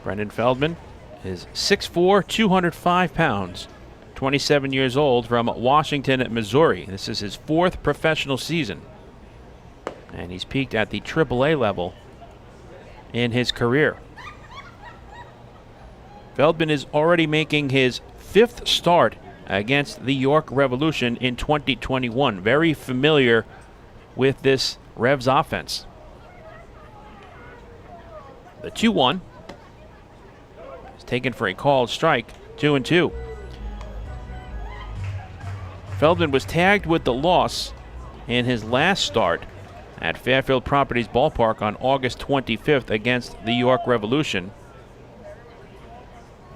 Brendan Feldman is 6'4", 205 pounds, 27 years old, from Washington, Missouri. This is his 4th professional season, and he's peaked at the AAA level in his career. Feldman is already making his 5th start against the York Revolution in 2021. Very familiar with this Revs offense. The 2-1 is taken for a called strike, 2-2. Feldman was tagged with the loss in his last start at Fairfield Properties Ballpark on August 25th against the York Revolution,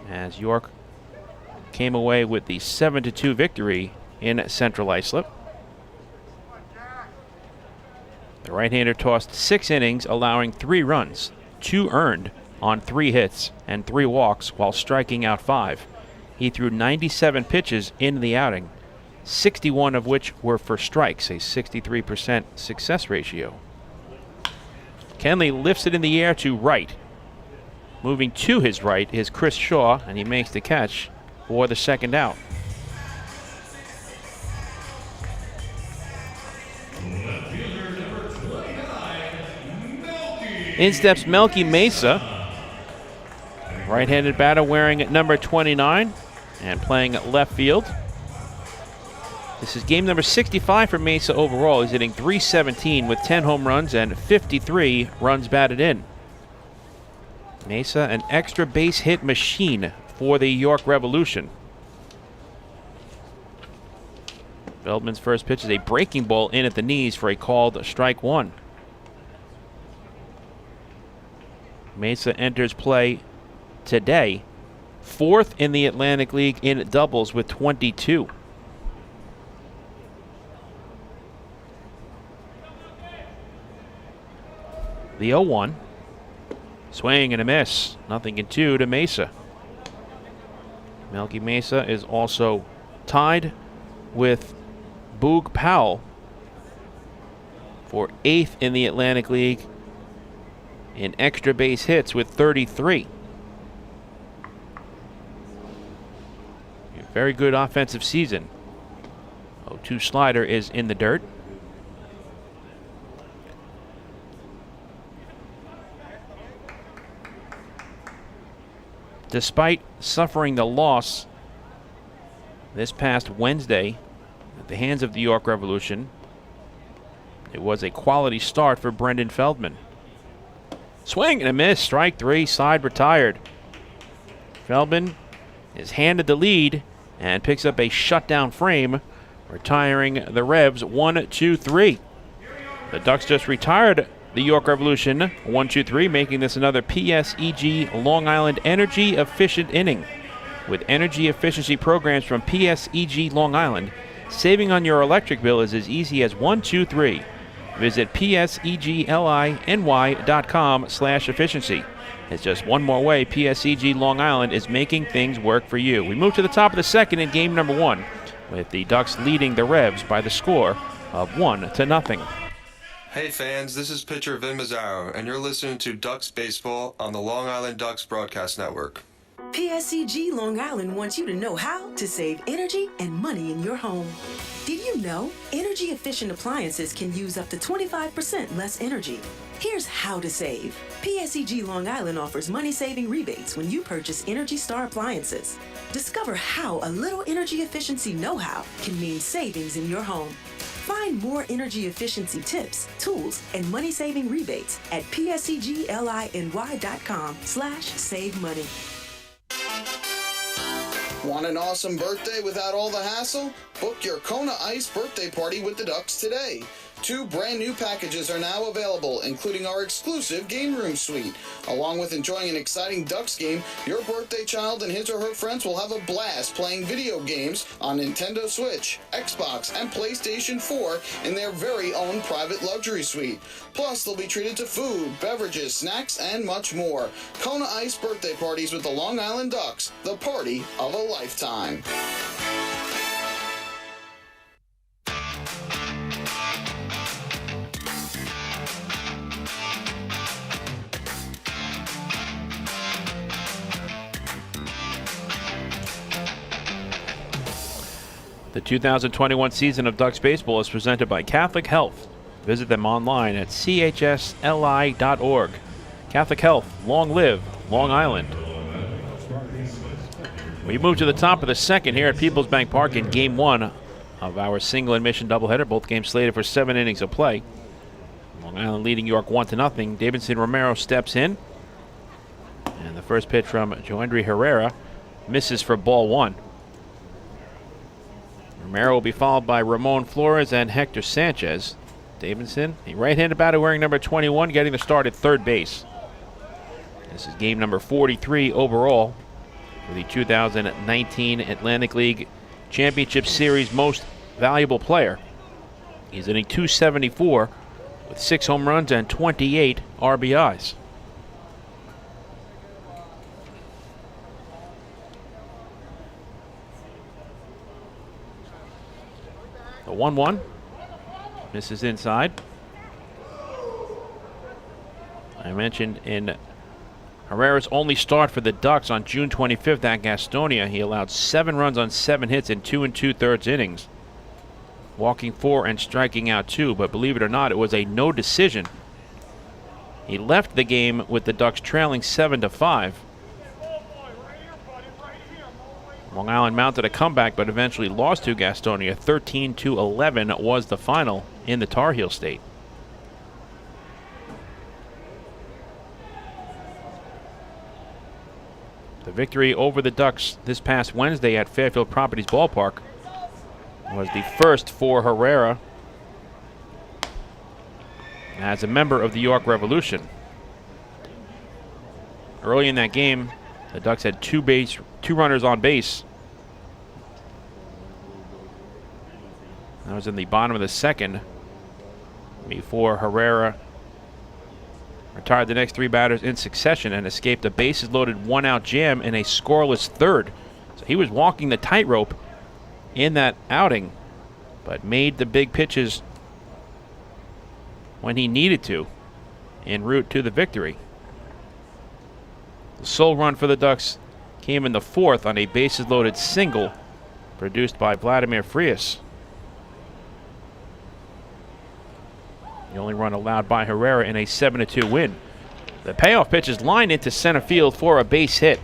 as York came away with the 7-2 victory in Central Islip. The right-hander tossed 6 innings, allowing 3 runs, 2 earned on 3 hits and 3 walks while striking out 5. He threw 97 pitches in the outing 61 of which were for strikes, a 63% success ratio. Kenley lifts it in the air to right. Moving to his right is Chris Shaw, and he makes the catch for the second out. In steps Melky Mesa, right-handed batter wearing number 29 and playing left field. This is game number 65 for Mesa overall. He's hitting .317 with 10 home runs and 53 runs batted in. Mesa, an extra base hit machine for the York Revolution. Feldman's first pitch is a breaking ball in at the knees for a called strike one. Mesa enters play today, 4th in the Atlantic League in doubles with 22. The 0-1. Swing and a miss. 0-2 to Mesa. Melky Mesa is also tied with Boog Powell for 8th in the Atlantic League in extra base hits with 33. A very good offensive season. 0-2 slider is in the dirt. Despite suffering the loss this past Wednesday at the hands of the York Revolution, it was a quality start for Brendan Feldman. Swing and a miss, strike three, side retired. Feldman is handed the lead and picks up a shutdown frame, retiring the Revs 1-2-3. The Ducks just retired the York Revolution 1-2-3, making this another PSEG Long Island energy efficient inning. With energy efficiency programs from PSEG Long Island, saving on your electric bill is as easy as 1-2-3. Visit pseglyny.com/efficiency. It's just one more way PSEG Long Island is making things work for you. We move to the top of the second in game number 1, with the Ducks leading the Revs by the score of 1-0. Hey fans, this is pitcher Vin Mazzaro, and you're listening to Ducks Baseball on the Long Island Ducks Broadcast Network. PSEG Long Island wants you to know how to save energy and money in your home. Did you know energy-efficient appliances can use up to 25% less energy? Here's how to save. PSEG Long Island offers money-saving rebates when you purchase Energy Star appliances. Discover how a little energy efficiency know-how can mean savings in your home. Find more energy efficiency tips, tools, and money-saving rebates at pseglyny.com/save money. Want an awesome birthday without all the hassle? Book your Kona Ice birthday party with the Ducks today. 2 brand new packages are now available, including our exclusive game room suite. Along with enjoying an exciting Ducks game, your birthday child and his or her friends will have a blast playing video games on Nintendo Switch, Xbox, and PlayStation 4 in their very own private luxury suite. Plus, they'll be treated to food, beverages, snacks, and much more. Kona Ice birthday parties with the Long Island Ducks, the party of a lifetime. The 2021 season of Ducks Baseball is presented by Catholic Health. Visit them online at chsli.org. Catholic Health, long live Long Island. We move to the top of the second here at PeoplesBank Park in Game 1 of our single admission doubleheader. Both games slated for 7 innings of play. Long Island leading York 1-0. Davidson Romero steps in. And the first pitch from Joendry Herrera misses for ball 1. Romero will be followed by Ramon Flores and Hector Sanchez. Davidson, a right-handed batter wearing number 21, getting the start at third base. This is game number 43 overall for the 2019 Atlantic League Championship Series Most Valuable Player. He's hitting .274 with 6 home runs and 28 RBIs. The 1-1. Misses inside. I mentioned in Herrera's only start for the Ducks on June 25th at Gastonia, he allowed 7 runs on 7 hits in 2 2/3 innings, walking 4 and striking out 2. But believe it or not, it was a no decision. He left the game with the Ducks trailing 7-5. Long Island mounted a comeback, but eventually lost to Gastonia. 13-11 was the final in the Tar Heel State. The victory over the Ducks this past Wednesday at Fairfield Properties Ballpark was the first for Herrera as a member of the York Revolution. Early in that game, the Ducks had two runners on base. That was in the bottom of the second before Herrera retired the next 3 batters in succession and escaped a bases-loaded 1-out jam in a scoreless third. So he was walking the tightrope in that outing, but made the big pitches when he needed to en route to the victory. The sole run for the Ducks came in the 4th on a bases-loaded single produced by Vladimir Frias. The only run allowed by Herrera in a 7-2 win. The payoff pitch is lined into center field for a base hit.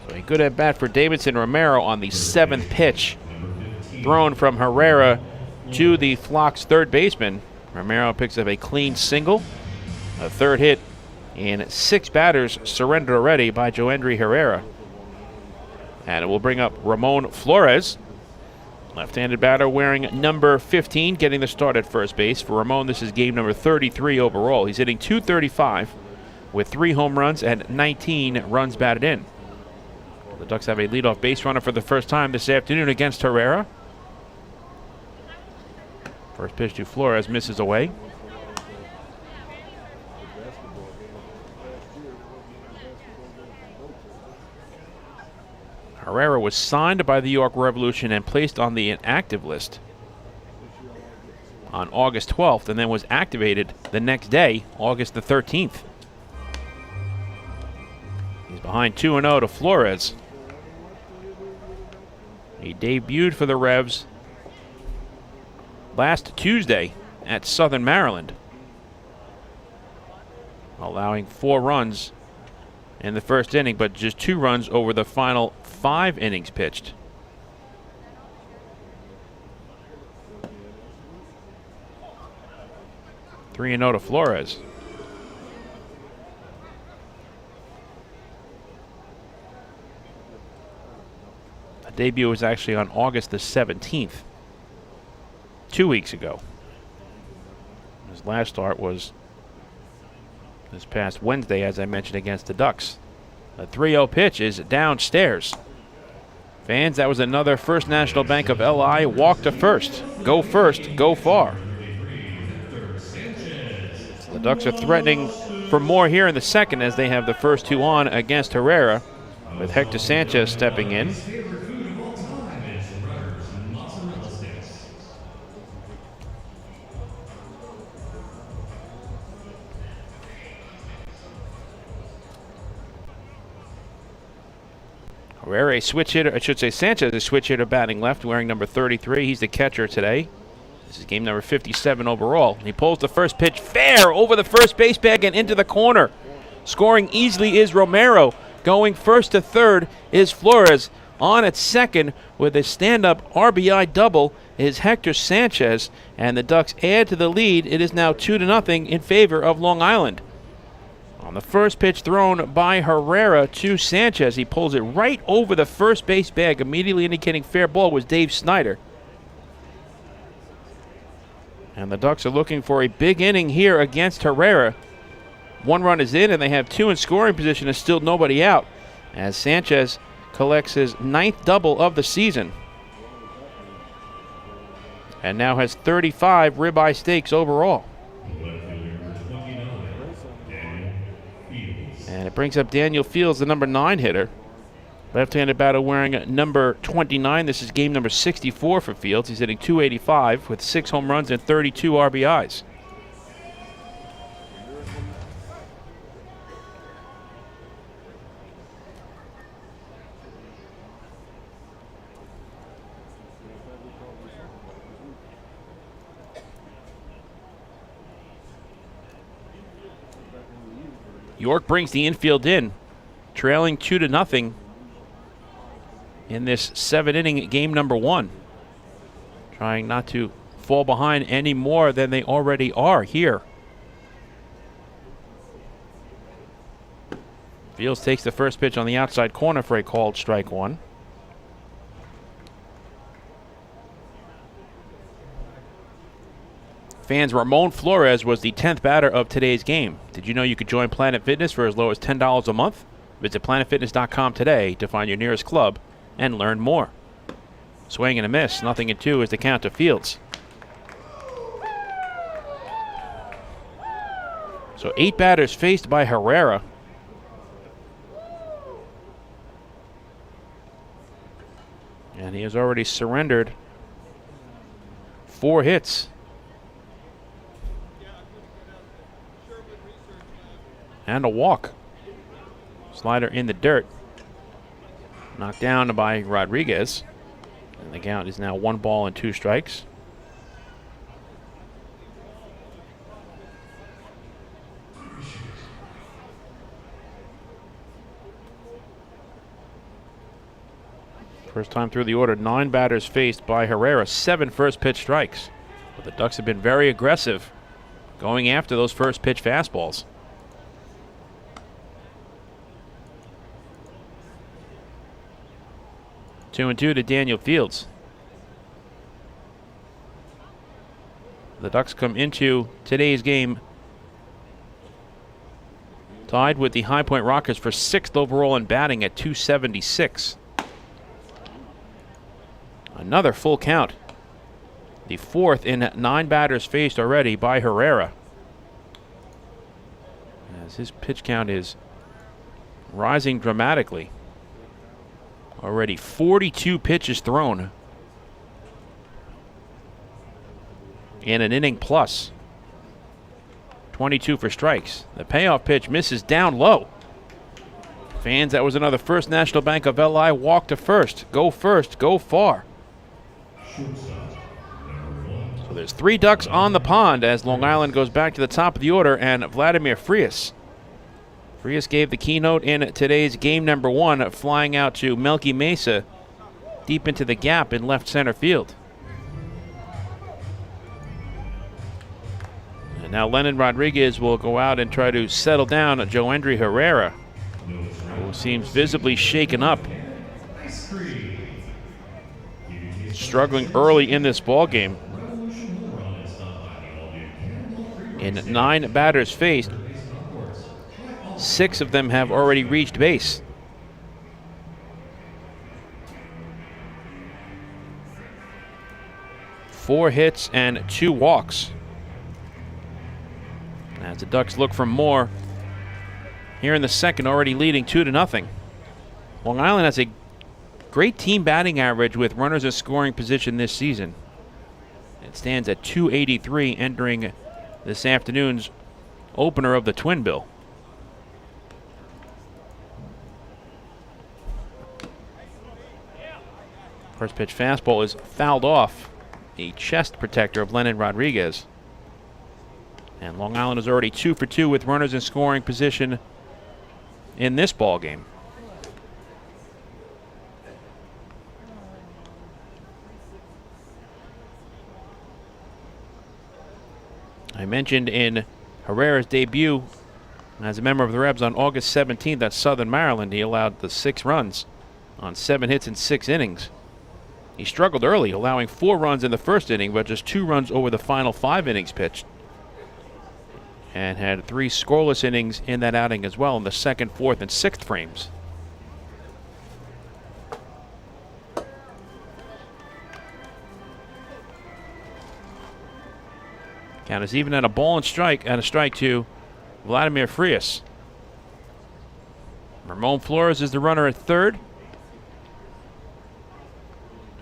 So a good at bat for Davidson Romero on the 7th pitch, thrown from Herrera to the Flock's third baseman. Romero picks up a clean single, a third hit in 6 batters surrendered already by Joendry Herrera. And it will bring up Ramon Flores, left-handed batter wearing number 15, getting the start at first base. For Ramon, this is game number 33 overall. He's hitting .235 with 3 home runs and 19 runs batted in. The Ducks have a leadoff base runner for the first time this afternoon against Herrera. First pitch to Flores misses away. Herrera was signed by the York Revolution and placed on the inactive list on August 12th and then was activated the next day, August the 13th. He's behind 2-0 to Flores. He debuted for the Revs last Tuesday at Southern Maryland, allowing 4 runs in the first inning, but just 2 runs over the final 5 innings pitched. Three 3-0 to Flores. The debut was actually on August the 17th, 2 weeks ago. His last start was this past Wednesday, as I mentioned, against the Ducks. The 3-0 pitch is downstairs. Fans, that was another First National Bank of LI walk to first. Go first, go far. The Ducks are threatening for more here in the second as they have the first 2 on against Herrera, with Hector Sanchez stepping in. Herrera, a switch hitter, I should say Sanchez, a switch hitter batting left, wearing number 33. He's the catcher today. This is game number 57 overall. He pulls the first pitch fair over the first base bag and into the corner. Scoring easily is Romero. Going first to third is Flores. On at second with a stand-up RBI double is Hector Sanchez. And the Ducks add to the lead. It is now 2-0 in favor of Long Island. On the first pitch thrown by Herrera to Sanchez, he pulls it right over the first base bag, immediately indicating fair ball was Dave Snyder. And the Ducks are looking for a big inning here against Herrera. 1 run is in, and they have 2 in scoring position and still nobody out, as Sanchez collects his 9th double of the season and now has 35 ribeye steaks overall. And it brings up Daniel Fields, the number 9 hitter. Left-handed batter wearing number 29. This is game number 64 for Fields. He's hitting .285 with 6 home runs and 32 RBIs. York brings the infield in, trailing 2-0 in this 7-inning game number 1. Trying not to fall behind any more than they already are here. Fields takes the first pitch on the outside corner for a called strike 1. Fans, Ramon Flores was the 10th batter of today's game. Did you know you could join Planet Fitness for as low as $10 a month? Visit planetfitness.com today to find your nearest club and learn more. Swing and a miss, 0-2 is the count to Fields. So 8 batters faced by Herrera. And he has already surrendered 4 hits. And a walk. Slider in the dirt. Knocked down by Rodriguez. And the count is now 1 ball and 2 strikes. First time through the order, 9 batters faced by Herrera, 7 first pitch strikes. But the Ducks have been very aggressive going after those first pitch fastballs. 2-2 to Daniel Fields. The Ducks come into today's game tied with the High Point Rockets for 6th overall in batting at .276. Another full count. The 4th in 9 batters faced already by Herrera. As his pitch count is rising dramatically. Already 42 pitches thrown in an inning plus. 22 for strikes. The payoff pitch misses down low. Fans, that was another First National Bank of LI walk to first. Go far. So there's 3 Ducks on the pond as Long Island goes back to the top of the order, and Vladimir Frias. Frias gave the keynote in today's game number 1, flying out to Melky Mesa deep into the gap in left center field. And now Lennon Rodriguez will go out and try to settle down Joendry Herrera, who seems visibly shaken up. Struggling early in this ball game. In 9 batters faced, 6 of them have already reached base. Four hits and 2 walks. As the Ducks look for more here in the second, already leading 2-0. Long Island has a great team batting average with runners in scoring position this season. It stands at .283 entering this afternoon's opener of the Twin Bill. First pitch fastball is fouled off the chest protector of Lennon Rodriguez. And Long Island is already 2 for 2 with runners in scoring position in this ball game. I mentioned in Herrera's debut as a member of the Rebs on August 17th at Southern Maryland, he allowed the 6 runs on 7 hits in 6 innings. He struggled early, allowing 4 runs in the first inning, but just 2 runs over the final 5 innings pitched. And had 3 scoreless innings in that outing as well in the 2nd, 4th, and 6th frames. Count is even at a ball and strike, and a strike to Vladimir Frias. Ramon Flores is the runner at third.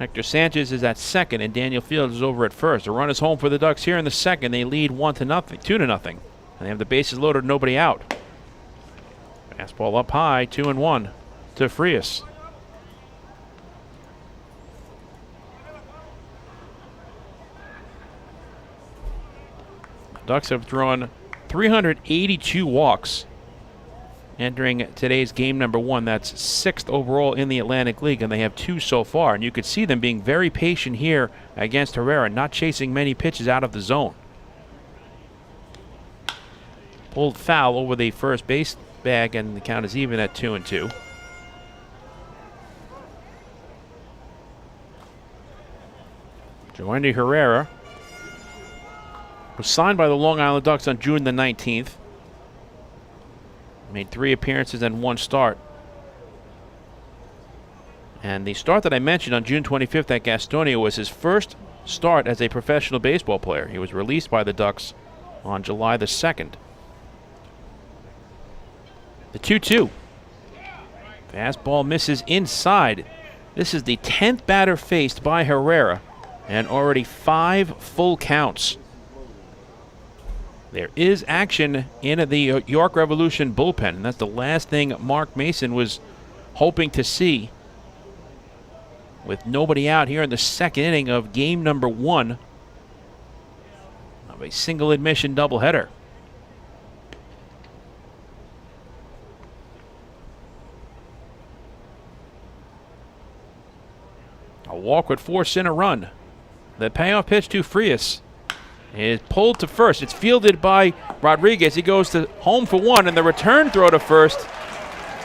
Hector Sanchez is at second, and Daniel Fields is over at first. A run is home for the Ducks here in the second. They lead 2-0, and they have the bases loaded, nobody out. Fastball up high, 2-1 to Frias. Ducks have thrown 382 walks entering today's game number 1. That's 6th overall in the Atlantic League, and they have 2 so far. And you could see them being very patient here against Herrera, not chasing many pitches out of the zone. Pulled foul over the first base bag, and the count is even at 2-2. Joendy Herrera was signed by the Long Island Ducks on June the 19th. Made 3 appearances and 1 start. And the start that I mentioned on June 25th at Gastonia was his first start as a professional baseball player. He was released by the Ducks on July the 2nd. The 2-2. Fastball misses inside. This is the 10th batter faced by Herrera, and already 5 full counts. There is action in the York Revolution bullpen, and that's the last thing Mark Mason was hoping to see. With nobody out here in the second inning of game number 1 of a single admission doubleheader. A walk would force in a run. The payoff pitch to Frias is pulled to first. It's fielded by Rodriguez. He goes to home for 1, and the return throw to first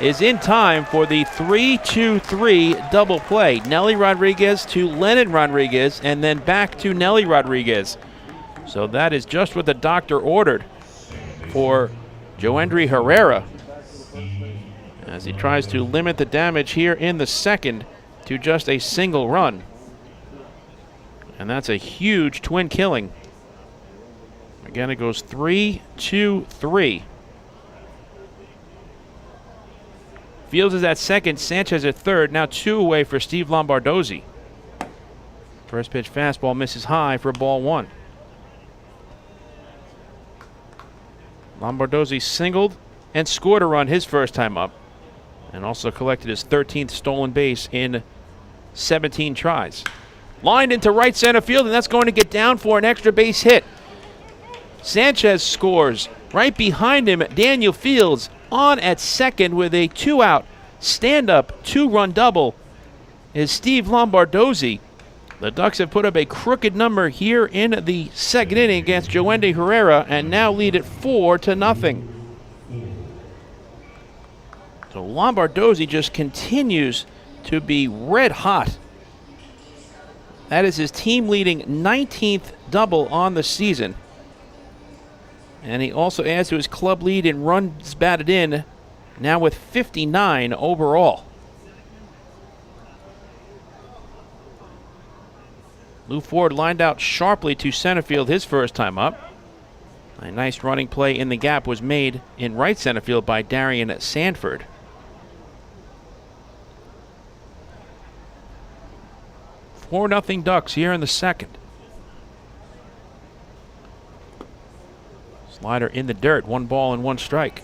is in time for the 3-2-3 double play. Nelly Rodriguez to Lennon Rodriguez, and then back to Nelly Rodriguez. So that is just what the doctor ordered for Joendy Herrera, as he tries to limit the damage here in the second to just a single run. And that's a huge twin killing. Again, it goes 3-2-3. Fields is at second, Sanchez at third. Now 2 away for Steve Lombardozzi. First pitch fastball misses high for ball 1. Lombardozzi singled and scored a run his first time up, and also collected his 13th stolen base in 17 tries. Lined into right center field, and that's going to get down for an extra base hit. Sanchez scores. Right behind him, Daniel Fields on at second with a 2-out stand-up 2-run double is Steve Lombardozzi. The Ducks have put up a crooked number here in the second inning against Joendy Herrera, and now lead it 4-0. So Lombardozzi just continues to be red hot. That is his team-leading 19th double on the season. And he also adds to his club lead in runs batted in, now with 59 overall. Lou Ford lined out sharply to center field his first time up. A nice running play in the gap was made in right center field by Darian Sanford. Four 4-0 Ducks here in the second. Slider in the dirt, 1 ball and 1 strike.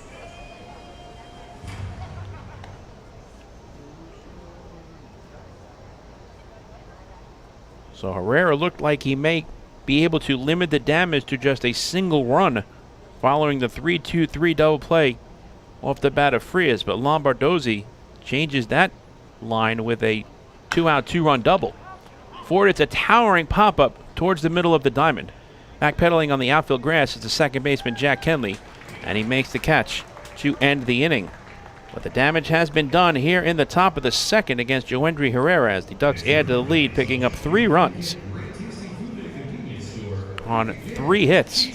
So Herrera looked like he may be able to limit the damage to just a single run following the 3-2-3 double play off the bat of Frias, but Lombardozzi changes that line with a 2-out 2-run double. Ford, it's a towering pop-up towards the middle of the diamond. Backpedaling on the outfield grass is the second baseman Jack Kenley, and he makes the catch to end the inning. But the damage has been done here in the top of the second against Joendy Herrera as the Ducks add to the lead, picking up 3 runs on 3 hits.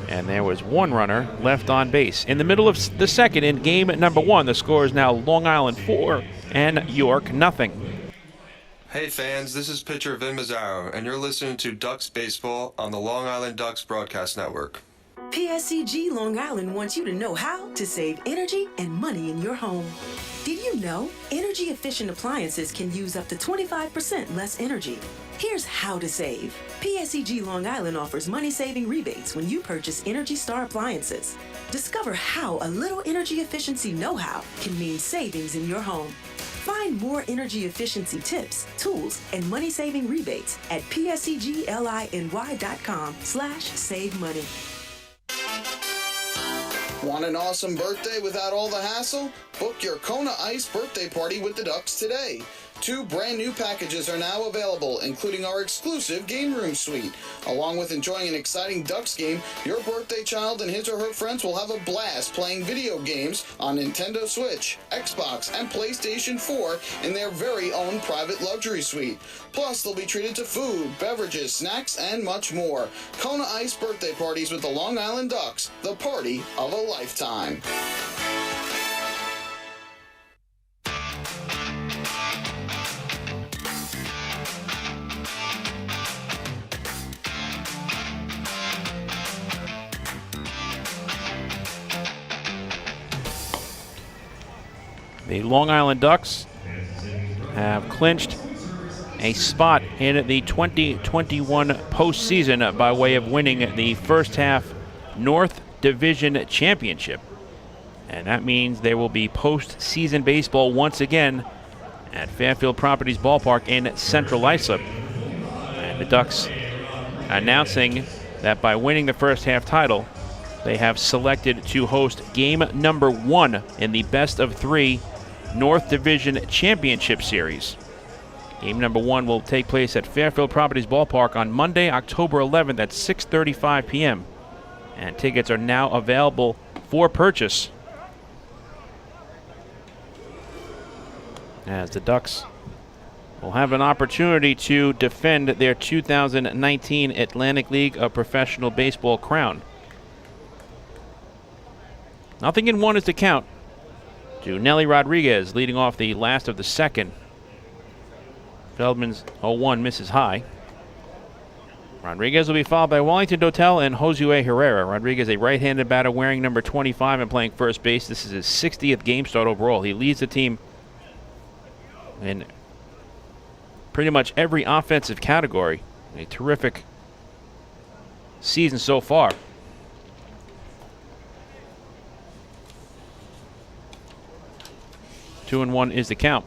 And there was 1 runner left on base. In the middle of the second in game number 1, the score is now Long Island 4 and York 0. Hey fans, this is pitcher Vin Mazzaro, and you're listening to Ducks Baseball on the Long Island Ducks Broadcast Network. PSCG Long Island wants you to know how to save energy and money in your home. Did you know energy-efficient appliances can use up to 25% less energy? Here's how to save. PSCG Long Island offers money-saving rebates when you purchase Energy Star appliances. Discover how a little energy efficiency know-how can mean savings in your home. Find more energy efficiency tips, tools, and money-saving rebates at pscgliny.com/save money. Want an awesome birthday without all the hassle? Book your Kona Ice birthday party with the Ducks today. 2 brand new packages are now available, including our exclusive game room suite. Along with enjoying an exciting Ducks game, your birthday child and his or her friends will have a blast playing video games on Nintendo Switch, Xbox, and PlayStation 4 in their very own private luxury suite. Plus, they'll be treated to food, beverages, snacks, and much more. Kona Ice birthday parties with the Long Island Ducks, the party of a lifetime. The Long Island Ducks have clinched a spot in the 2021 postseason by way of winning the first half North Division Championship. And that means there will be postseason baseball once again at Fairfield Properties Ballpark in Central Islip. And the Ducks announcing that by winning the first half title, they have selected to host game number 1 in the best of 3 North Division Championship Series. Game number 1 will take place at Fairfield Properties Ballpark on Monday, October 11th at 6:35 p.m. And tickets are now available for purchase. As the Ducks will have an opportunity to defend their 2019 Atlantic League of Professional Baseball crown. Nothing in 1 is to count to Nelly Rodriguez leading off the last of the second. Feldman's 0-1 misses high. Rodriguez will be followed by Wellington Dotel and Josue Herrera. Rodriguez, a right-handed batter wearing number 25 and playing first base. This is his 60th game start overall. He leads the team in pretty much every offensive category. A terrific season so far. Two and 1 is the count.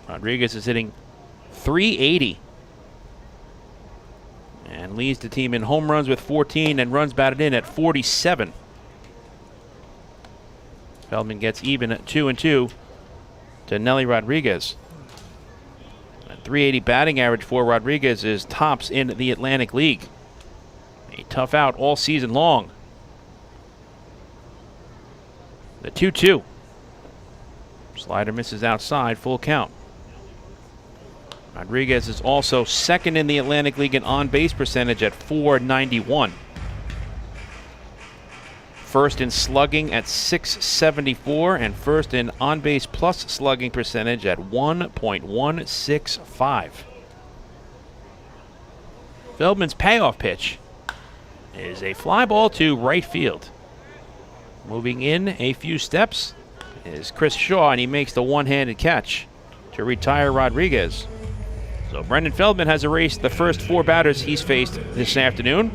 Rodriguez is hitting .380 and leads the team in home runs with 14 and runs batted in at 47. Feldman gets even at 2-2 to Nelly Rodriguez. A .380 batting average for Rodriguez is tops in the Atlantic League. A tough out all season long. The 2-2. Slider misses outside, full count. Rodriguez is also second in the Atlantic League in on-base percentage at .491. First in slugging at .674 and first in on-base plus slugging percentage at 1.165. Feldman's payoff pitch is a fly ball to right field. Moving in a few steps is Chris Shaw, and he makes the one-handed catch to retire Rodriguez. So Brendan Feldman has erased the first 4 batters he's faced this afternoon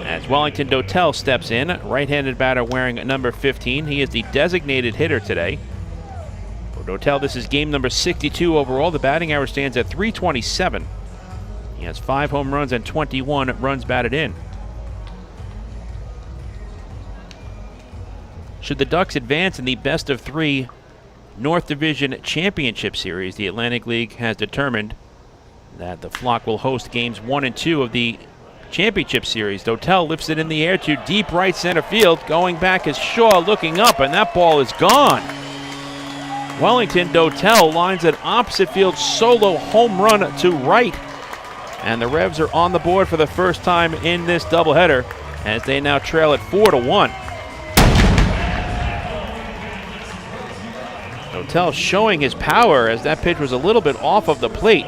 as Wellington Dotel steps in, right-handed batter wearing number 15. He is the designated hitter today. For Dotel, this is game number 62 overall. The batting average stands at .327. He has 5 home runs and 21 runs batted in. Should the Ducks advance in the best of 3 North Division Championship Series, the Atlantic League has determined that the Flock will host games 1 and 2 of the Championship Series. Dotel lifts it in the air to deep right center field. Going back is Shaw looking up, and that ball is gone. Wellington Dotel lines an opposite field solo home run to right. And the Revs are on the board for the first time in this doubleheader as they now trail at 4-1. Dotel showing his power as that pitch was a little bit off of the plate.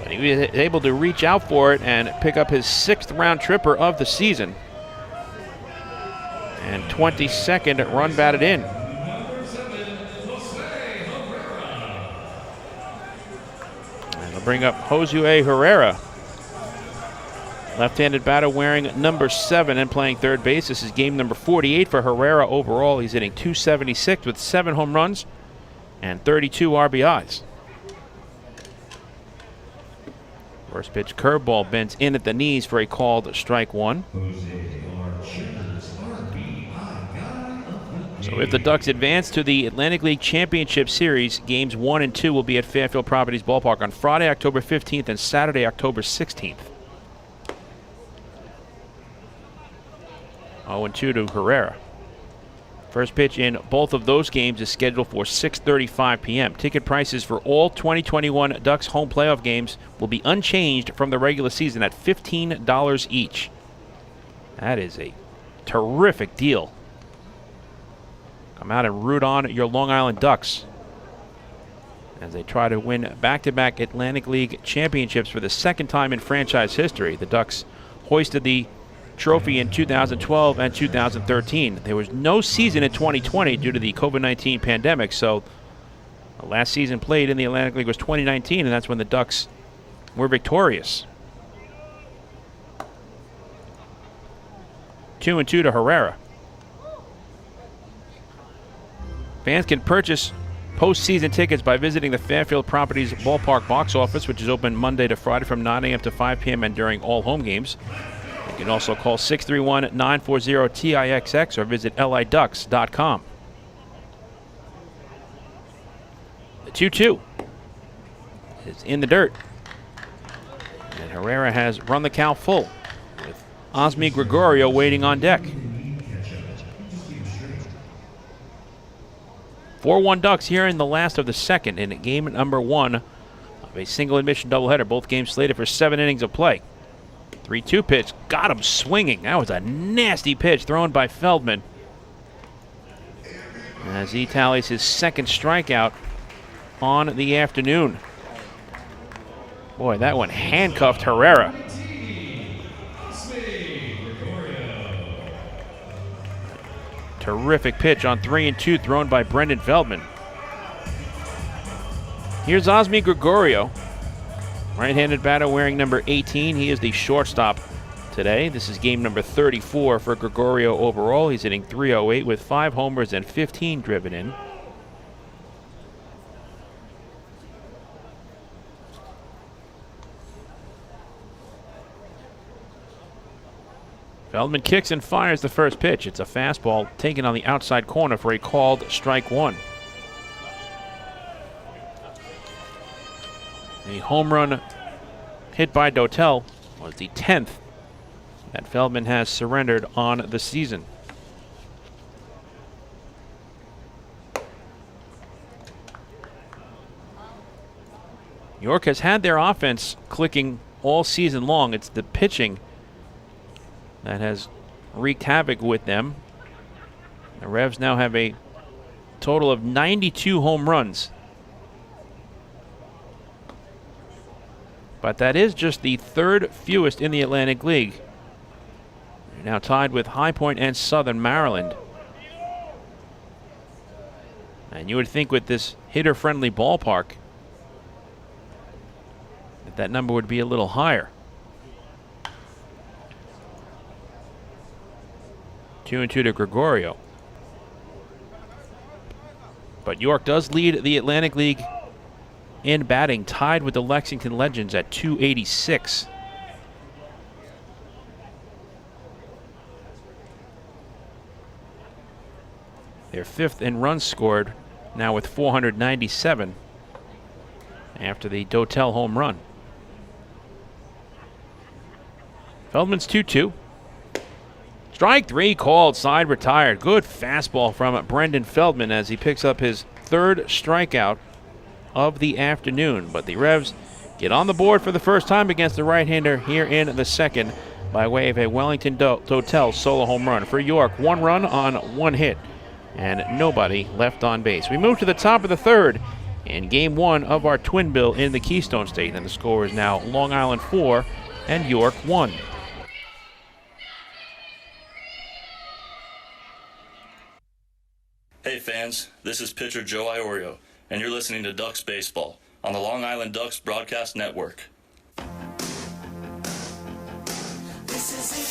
But he was able to reach out for it and pick up his 6th round tripper of the season. And 22nd run batted in. And they'll bring up Josue Herrera. Left-handed batter wearing number 7 and playing third base. This is game number 48 for Herrera overall. He's hitting .276 with 7 home runs and 32 RBIs. First pitch curveball bends in at the knees for a called strike 1. So if the Ducks advance to the Atlantic League Championship Series, games 1 and 2 will be at Fairfield Properties Ballpark on Friday, October 15th and Saturday, October 16th. 0-2 to Herrera. First pitch in both of those games is scheduled for 6:35 p.m. Ticket prices for all 2021 Ducks home playoff games will be unchanged from the regular season at $15 each. That is a terrific deal. Come out and root on your Long Island Ducks as they try to win back-to-back Atlantic League championships for the 2nd time in franchise history. The Ducks hoisted the trophy in 2012 and 2013. There was no season in 2020 due to the COVID-19 pandemic, so the last season played in the Atlantic League was 2019, and that's when the Ducks were victorious. 2-2 to Herrera. Fans can purchase postseason tickets by visiting the Fairfield Properties Ballpark box office, which is open Monday to Friday from 9 a.m. to 5 p.m. and during all home games. You can also call 631-940-TIXX or visit liducks.com. The 2-2 is in the dirt. And Herrera has run the count full with Osmi Gregorio waiting on deck. 4-1 Ducks here in the last of the second in game number 1 of a single admission doubleheader. Both games slated for 7 innings of play. 3-2 pitch, got him swinging. That was a nasty pitch thrown by Feldman as he tallies his 2nd strikeout on the afternoon. Boy, that one handcuffed Herrera. Terrific pitch on 3-2 thrown by Brendan Feldman. Here's Osmi Gregorio. Right-handed batter wearing number 18. He is the shortstop today. This is game number 34 for Gregorio overall. He's hitting .308 with 5 homers and 15 driven in. Feldman kicks and fires the first pitch. It's a fastball taken on the outside corner for a called strike 1. A home run hit by Dotel was the 10th that Feldman has surrendered on the season. York has had their offense clicking all season long. It's the pitching that has wreaked havoc with them. The Revs now have a total of 92 home runs. But that is just the 3rd fewest in the Atlantic League. They're now tied with High Point and Southern Maryland. And you would think with this hitter-friendly ballpark that number would be a little higher. 2-2 to Gregorio. But York does lead the Atlantic League in batting, tied with the Lexington Legends at .286. They're 5th in runs scored, now with 497 after the Dotel home run. Feldman's 2-2. Strike 3 called, side retired. Good fastball from Brendan Feldman as he picks up his 3rd strikeout of the afternoon. But the Revs get on the board for the first time against the right-hander here in the 2nd by way of a Wellington Dotel solo home run. For York, 1 run on 1 hit and nobody left on base. We move to the top of the 3rd in Game 1 of our twin bill in the Keystone State. And the score is now Long Island 4 and York 1. Hey fans, this is pitcher Joe Iorio, and you're listening to Ducks Baseball on the Long Island Ducks Broadcast Network. This is it.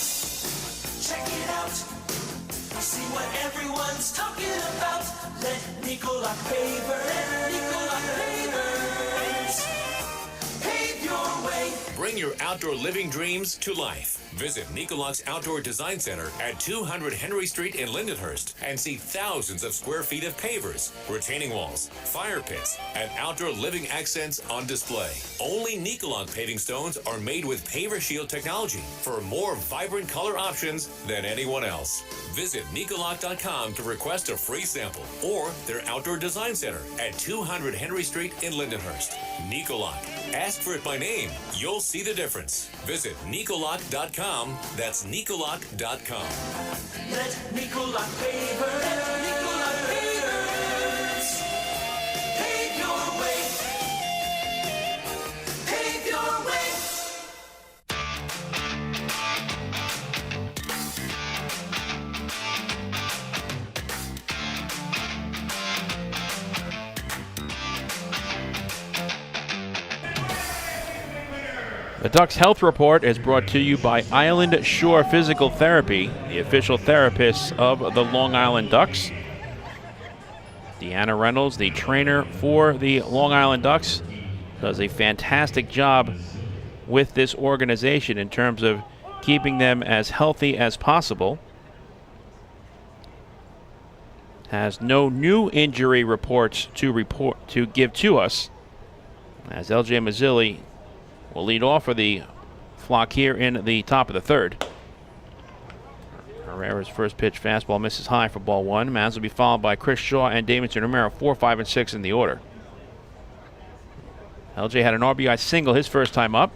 Check it out. See what everyone's talking about. Let Nicolak Pavers pave your way. Bring your outdoor living dreams to life. Visit Nicolak's Outdoor Design Center at 200 Henry Street in Lindenhurst and see thousands of square feet of pavers, retaining walls, fire pits, and outdoor living accents on display. Only Nicolak paving stones are made with Paver Shield technology for more vibrant color options than anyone else. Visit Nicolak.com to request a free sample or their Outdoor Design Center at 200 Henry Street in Lindenhurst. Nicolak. Ask for it by name. You'll see the difference. Visit Nicolak.com. That's Nicolak.com. Let Nicolak Pavers pave your way. Pave your way. The Ducks Health Report is brought to you by Island Shore Physical Therapy, the official therapists of the Long Island Ducks. Deanna Reynolds, the trainer for the Long Island Ducks, does a fantastic job with this organization in terms of keeping them as healthy as possible. Has no new injury reports to give to us, as LJ Mazzilli will lead off for the Flock here in the top of the third. Herrera's first pitch fastball misses high for ball one. Maz will be followed by Chris Shaw and Davidson Romero, 4, 5, and 6 in the order. LJ had an RBI single his first time up.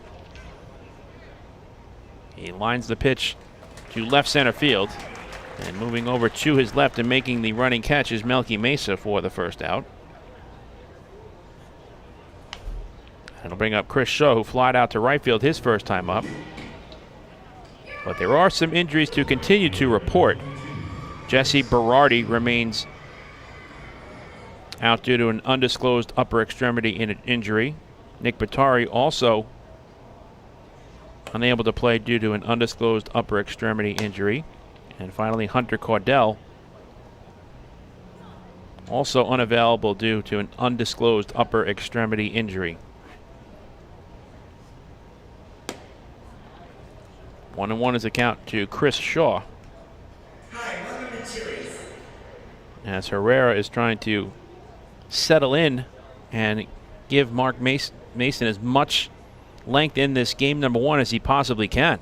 He lines the pitch to left center field. And moving over to his left and making the running catch is Melky Mesa for the first out. That'll bring up Chris Shaw, who flied out to right field his first time up. But there are some injuries to continue to report. Jesse Berardi remains out due to an undisclosed upper extremity injury. Nick Batari also unable to play due to an undisclosed upper extremity injury. And finally, Hunter Caudell also unavailable due to an undisclosed upper extremity injury. 1-1 is the count to Chris Shaw. As Herrera is trying to settle in and give Mark Mason as much length in this game number one as he possibly can.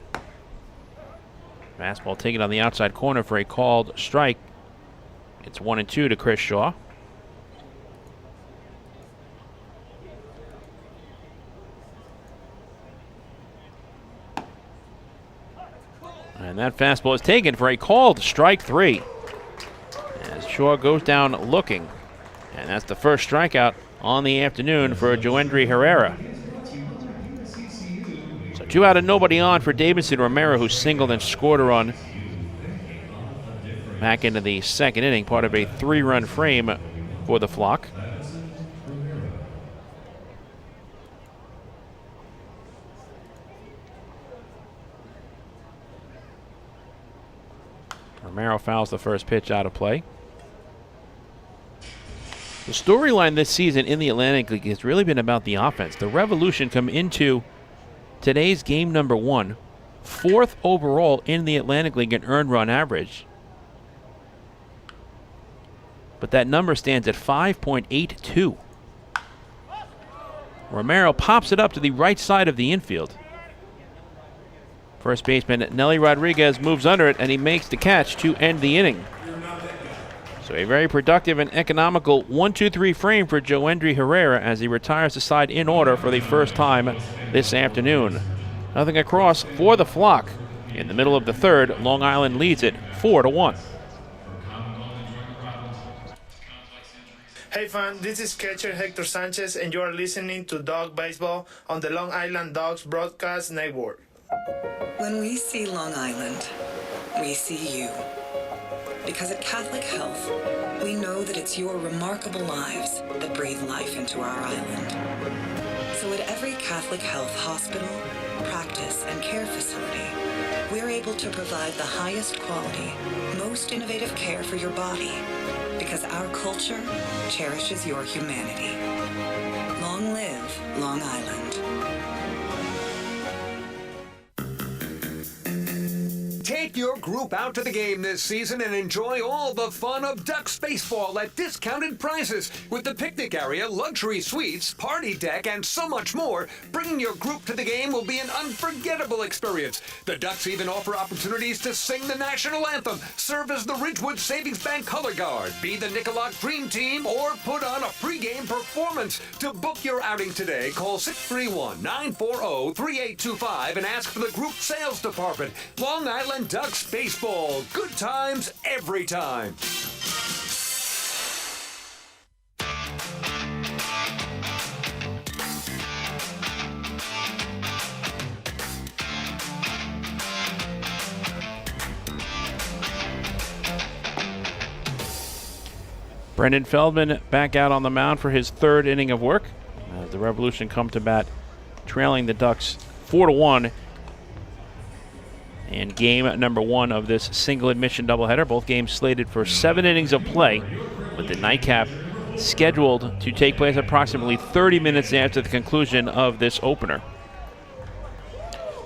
Fastball taken on the outside corner for a called strike. It's 1-2 to Chris Shaw. And that fastball is taken for a called strike three. As Shaw goes down looking. And that's the first strikeout on the afternoon for Joendry Herrera. So 2 out and nobody on for Davidson Romero, who singled and scored a run back into the second inning, part of a 3-run frame for the Flock. Romero fouls the first pitch out of play. The storyline this season in the Atlantic League has really been about the offense. The Revolution come into today's game number one, 4th overall in the Atlantic League in earned run average. But that number stands at 5.82. Romero pops it up to the right side of the infield. First baseman Nelly Rodriguez moves under it, and he makes the catch to end the inning. So a very productive and economical 1-2-3 frame for Joendry Herrera as he retires the side in order for the first time this afternoon. Nothing across for the Flock. In the middle of the third, Long Island leads it 4-1. Hey fam, this is catcher Hector Sanchez and you are listening to Dog Baseball on the Long Island Dogs Broadcast Network. When we see Long Island, we see you. Because at Catholic Health, we know that it's your remarkable lives that breathe life into our island. So at every Catholic Health hospital, practice, and care facility, we're able to provide the highest quality, most innovative care for your body, because our culture cherishes your humanity. Long live Long Island. Take your group out to the game this season and enjoy all the fun of Ducks baseball at discounted prices with the picnic area, luxury suites, party deck, and so much more. Bringing your group to the game will be an unforgettable experience. The Ducks even offer opportunities to sing the National Anthem, serve as the Ridgewood Savings Bank color guard, be the Nicolak Dream Team, or put on a pregame performance. To book your outing today, call 631-940-3825 and ask for the group sales department. Long Island Ducks baseball. Good times every time. Brendan Feldman back out on the mound for his third inning of work as the Revolution come to bat, trailing the Ducks 4-1 in game number one of this single admission doubleheader. Both games slated for 7 innings of play, with the nightcap scheduled to take place approximately 30 minutes after the conclusion of this opener.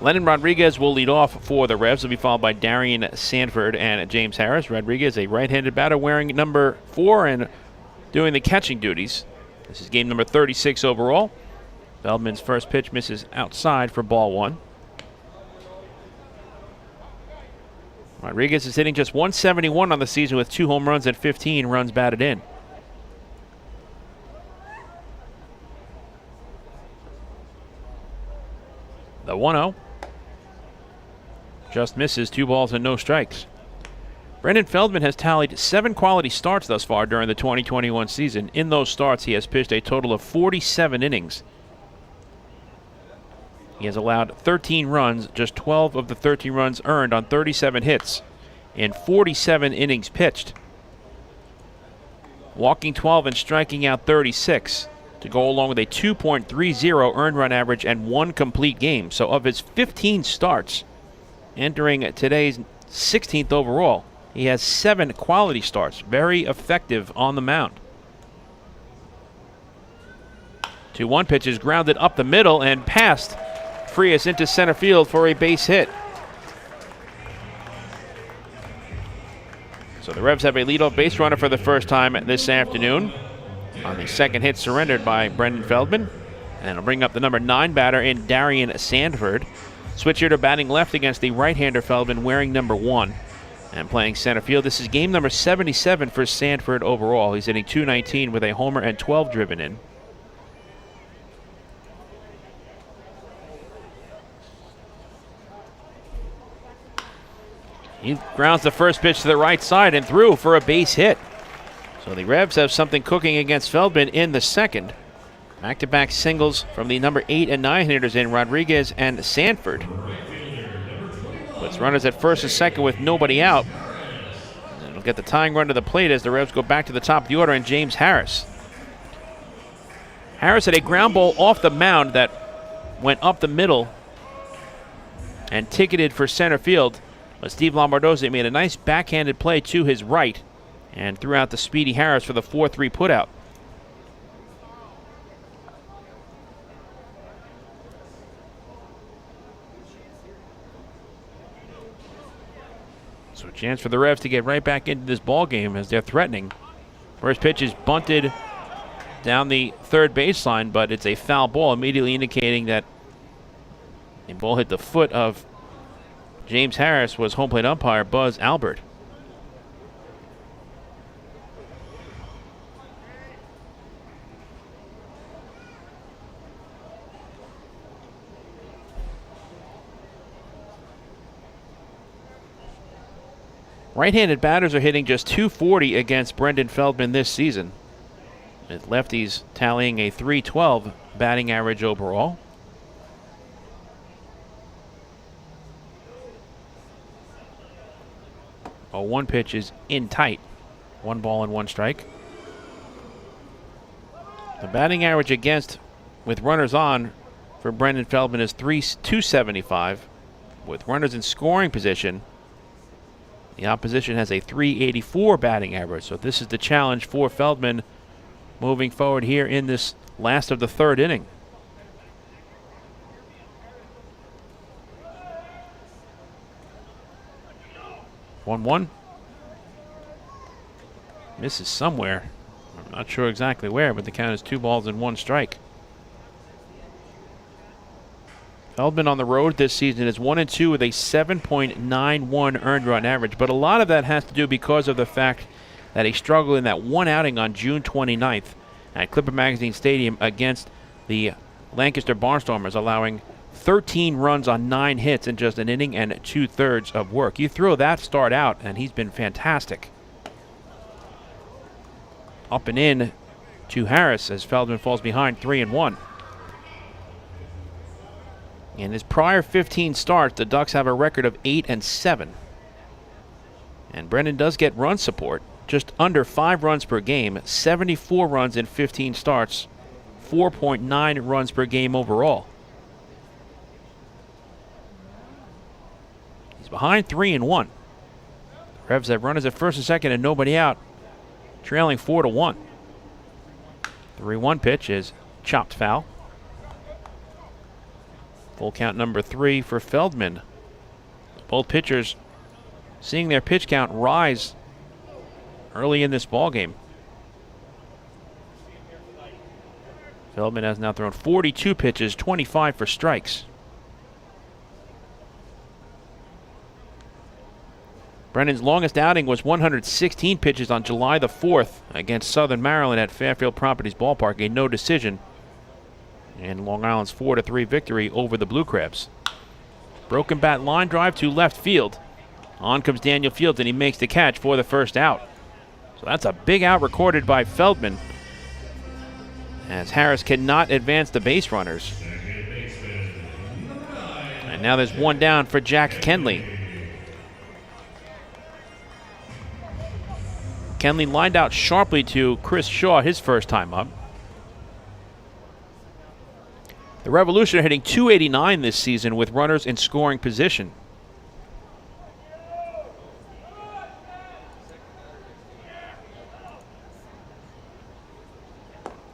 Lennon Rodriguez will lead off for the Revs. Will be followed by Darian Sanford and James Harris. Rodriguez, a right-handed batter, wearing number 4 and doing the catching duties. This is game number 36 overall. Feldman's first pitch misses outside for ball 1. Rodriguez is hitting just .171 on the season with 2 home runs and 15 runs batted in. The 1-0 just misses, 2 balls and no strikes. Brendan Feldman has tallied 7 quality starts thus far during the 2021 season. In those starts, he has pitched a total of 47 innings. He has allowed 13 runs, just 12 of the 13 runs earned on 37 hits in 47 innings pitched. Walking 12 and striking out 36 to go along with a 2.30 earned run average and 1 complete game. So of his 15 starts, entering today's 16th overall, he has 7 quality starts. Very effective on the mound. 2-1 pitch is grounded up the middle and past Frias into center field for a base hit. So the Revs have a leadoff base runner for the first time this afternoon on the second hit surrendered by Brendan Feldman. And it'll bring up the number 9 batter in Darian Sandford. Switch hitter batting left against the right-hander Feldman, wearing number 1 and playing center field. This is game number 77 for Sandford overall. He's hitting .219 with a homer and 12 driven in. He grounds the first pitch to the right side and through for a base hit. So the Revs have something cooking against Feldman in the second. Back-to-back singles from the number 8 and 9 hitters in Rodriguez and Sanford. Puts runners at first and second with nobody out. And it'll get the tying run to the plate as the Revs go back to the top of the order and James Harris. Harris had a ground ball off the mound that went up the middle and ticketed for center field. But Steve Lombardozzi made a nice backhanded play to his right and threw out the speedy Harris for the 4-3 putout. So a chance for the Revs to get right back into this ball game as they're threatening. First pitch is bunted down the third baseline, but it's a foul ball, immediately indicating that the ball hit the foot of James Harris, was home plate umpire Buzz Albert. Right-handed batters are hitting just .240 against Brendan Feldman this season. with lefties tallying a .312 batting average overall. A 1 pitch is in tight. 1 ball and 1 strike. The batting average against with runners on for Brendan Feldman is .275. With runners in scoring position, the opposition has a .384 batting average. So this is the challenge for Feldman moving forward here in this last of the 3rd inning. One. Misses somewhere. I'm not sure exactly where, but the count is 2 balls and 1 strike. Feldman on the road this season is 1-2 with a 7.91 earned run average, but a lot of that has to do because of the fact that he struggled in that one outing on June 29th at Clipper Magazine Stadium against the Lancaster Barnstormers, allowing 13 runs on 9 hits in just an inning and 2/3 of work. You throw that start out, and he's been fantastic. Up and in to Harris as Feldman falls behind 3-1. In his prior 15 starts, the Ducks have a record of 8-7. And Brendan does get run support, just under 5 runs per game, 74 runs in 15 starts, 4.9 runs per game overall. He's behind 3-1. The Revs have runners at first and second and nobody out, trailing 4-1. 3-1 pitch is chopped foul. Full count number 3 for Feldman. Both pitchers seeing their pitch count rise early in this ballgame. Feldman has now thrown 42 pitches, 25 for strikes. Brennan's longest outing was 116 pitches on July the 4th against Southern Maryland at Fairfield Properties Ballpark, a no decision. And Long Island's 4-3 victory over the Blue Crabs. Broken bat line drive to left field. On comes Daniel Fields, and he makes the catch for the first out. So that's a big out recorded by Feldman, as Harris cannot advance the base runners. And now there's one down for Jack Kenley. Kenley lined out sharply to Chris Shaw his first time up. The Revolution are hitting .289 this season with runners in scoring position.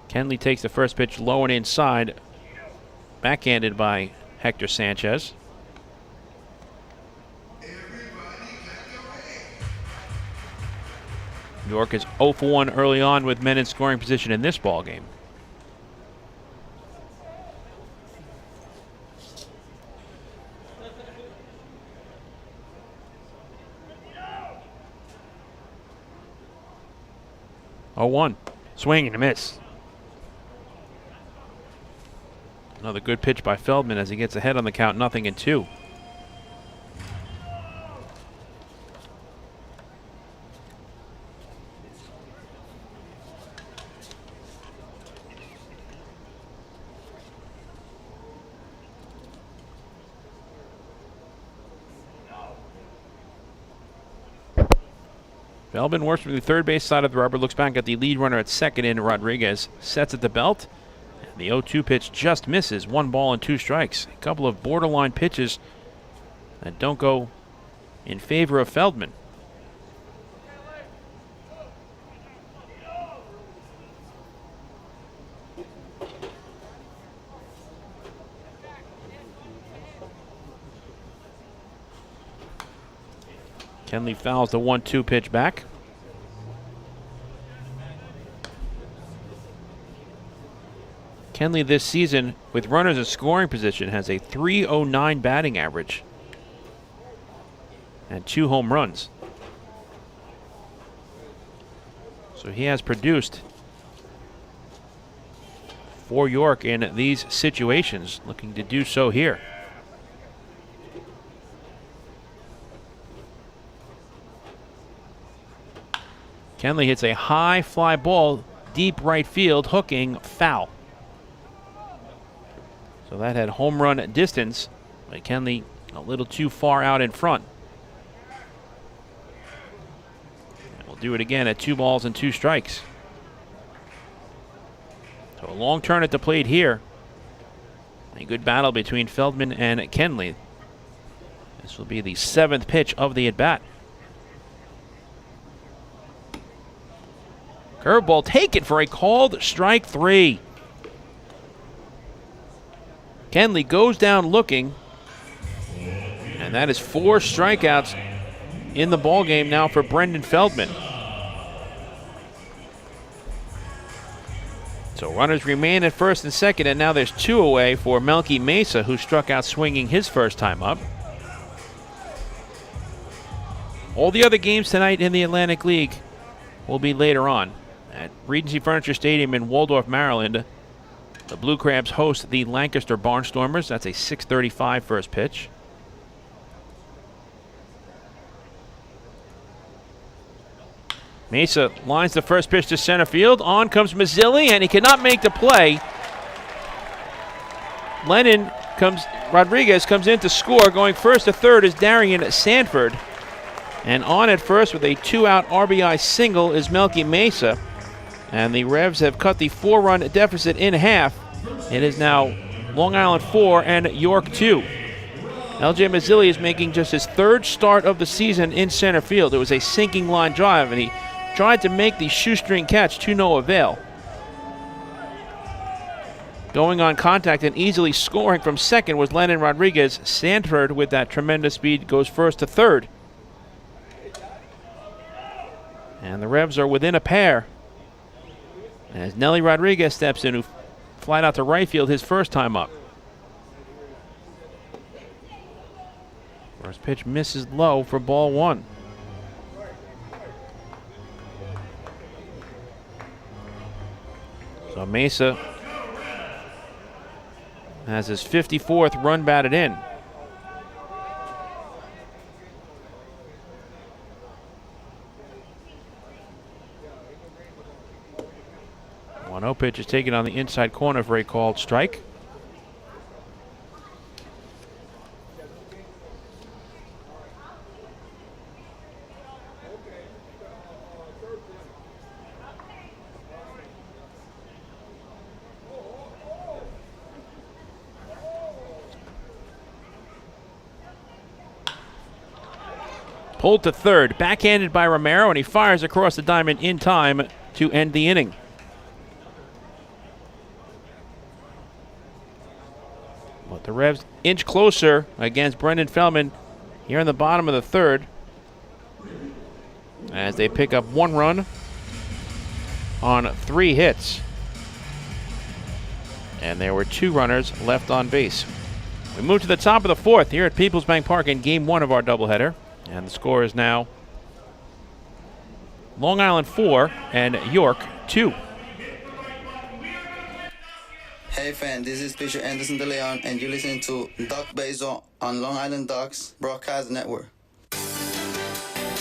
Kenley takes the first pitch low and inside, backhanded by Hector Sanchez. York is 0 for 1 early on with men in scoring position in this ballgame. Oh, 1. Swing and a miss. Another good pitch by Feldman as he gets ahead on the count, 0-2. Feldman works from the third base side of the rubber, looks back at the lead runner at second in Rodriguez, sets at the belt. And the 0-2 pitch just misses, 1 ball and 2 strikes. A couple of borderline pitches that don't go in favor of Feldman. Kenley fouls the 1-2 pitch back. Kenley this season, with runners in scoring position, has a .309 batting average and 2 home runs. So he has produced for York in these situations, looking to do so here. Kenley hits a high fly ball deep right field, hooking, foul. So that had home run distance, but Kenley a little too far out in front. And we'll do it again at 2 balls and 2 strikes. So a long turn at the plate here. A good battle between Feldman and Kenley. This will be the 7th pitch of the at-bat. Curveball taken for a called strike 3. Kenley goes down looking, and that is 4 strikeouts in the ballgame now for Brendan Feldman. So runners remain at first and second, and now there's 2 away for Melky Mesa, who struck out swinging his first time up. All the other games tonight in the Atlantic League will be later on. At Regency Furniture Stadium in Waldorf, Maryland, the Blue Crabs host the Lancaster Barnstormers. That's a 6:35 first pitch. Mesa lines the first pitch to center field. On comes Mazzilli, and he cannot make the play. Rodriguez comes in to score. Going first to third is Darian Sanford. And on at first with a 2-out RBI single is Melky Mesa. And the Revs have cut the 4-run deficit in half. It is now Long Island 4 and York 2. L.J. Mazzilli is making just his 3rd start of the season in center field. It was a sinking line drive, and he tried to make the shoestring catch to no avail. Going on contact and easily scoring from second was Lennon Rodriguez. Sanford, with that tremendous speed, goes first to third. And the Revs are within a pair as Nelly Rodriguez steps in, who flied out to right field his first time up. First pitch misses low for ball 1. So Mesa has his 54th run batted in. 1-0 pitch is taken on the inside corner for a called strike. Pulled to third, backhanded by Romero, and he fires across the diamond in time to end the inning. But the Revs inch closer against Brendan Feldman here in the bottom of the 3rd as they pick up 1 run on 3 hits. And there were 2 runners left on base. We move to the top of the 4th here at PeoplesBank Park in Game 1 of our doubleheader. And the score is now Long Island 4 and York 2. Hey fan, this is pitcher Anderson De Leon, and you're listening to Duck Baseball on Long Island Ducks Broadcast Network.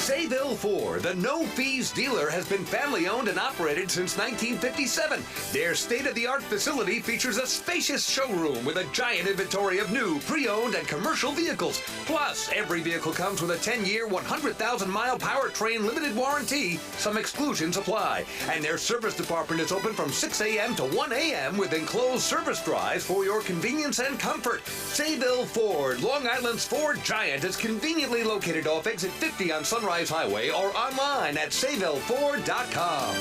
Sayville Ford, the no-fees dealer, has been family-owned and operated since 1957. Their state-of-the-art facility features a spacious showroom with a giant inventory of new, pre-owned, and commercial vehicles. Plus, every vehicle comes with a 10-year, 100,000-mile powertrain limited warranty. Some exclusions apply. And their service department is open from 6 a.m. to 1 a.m. with enclosed service drives for your convenience and comfort. Sayville Ford, Long Island's Ford giant, is conveniently located off exit 50 on Sunrise Highway or online at SayvilleFord.com.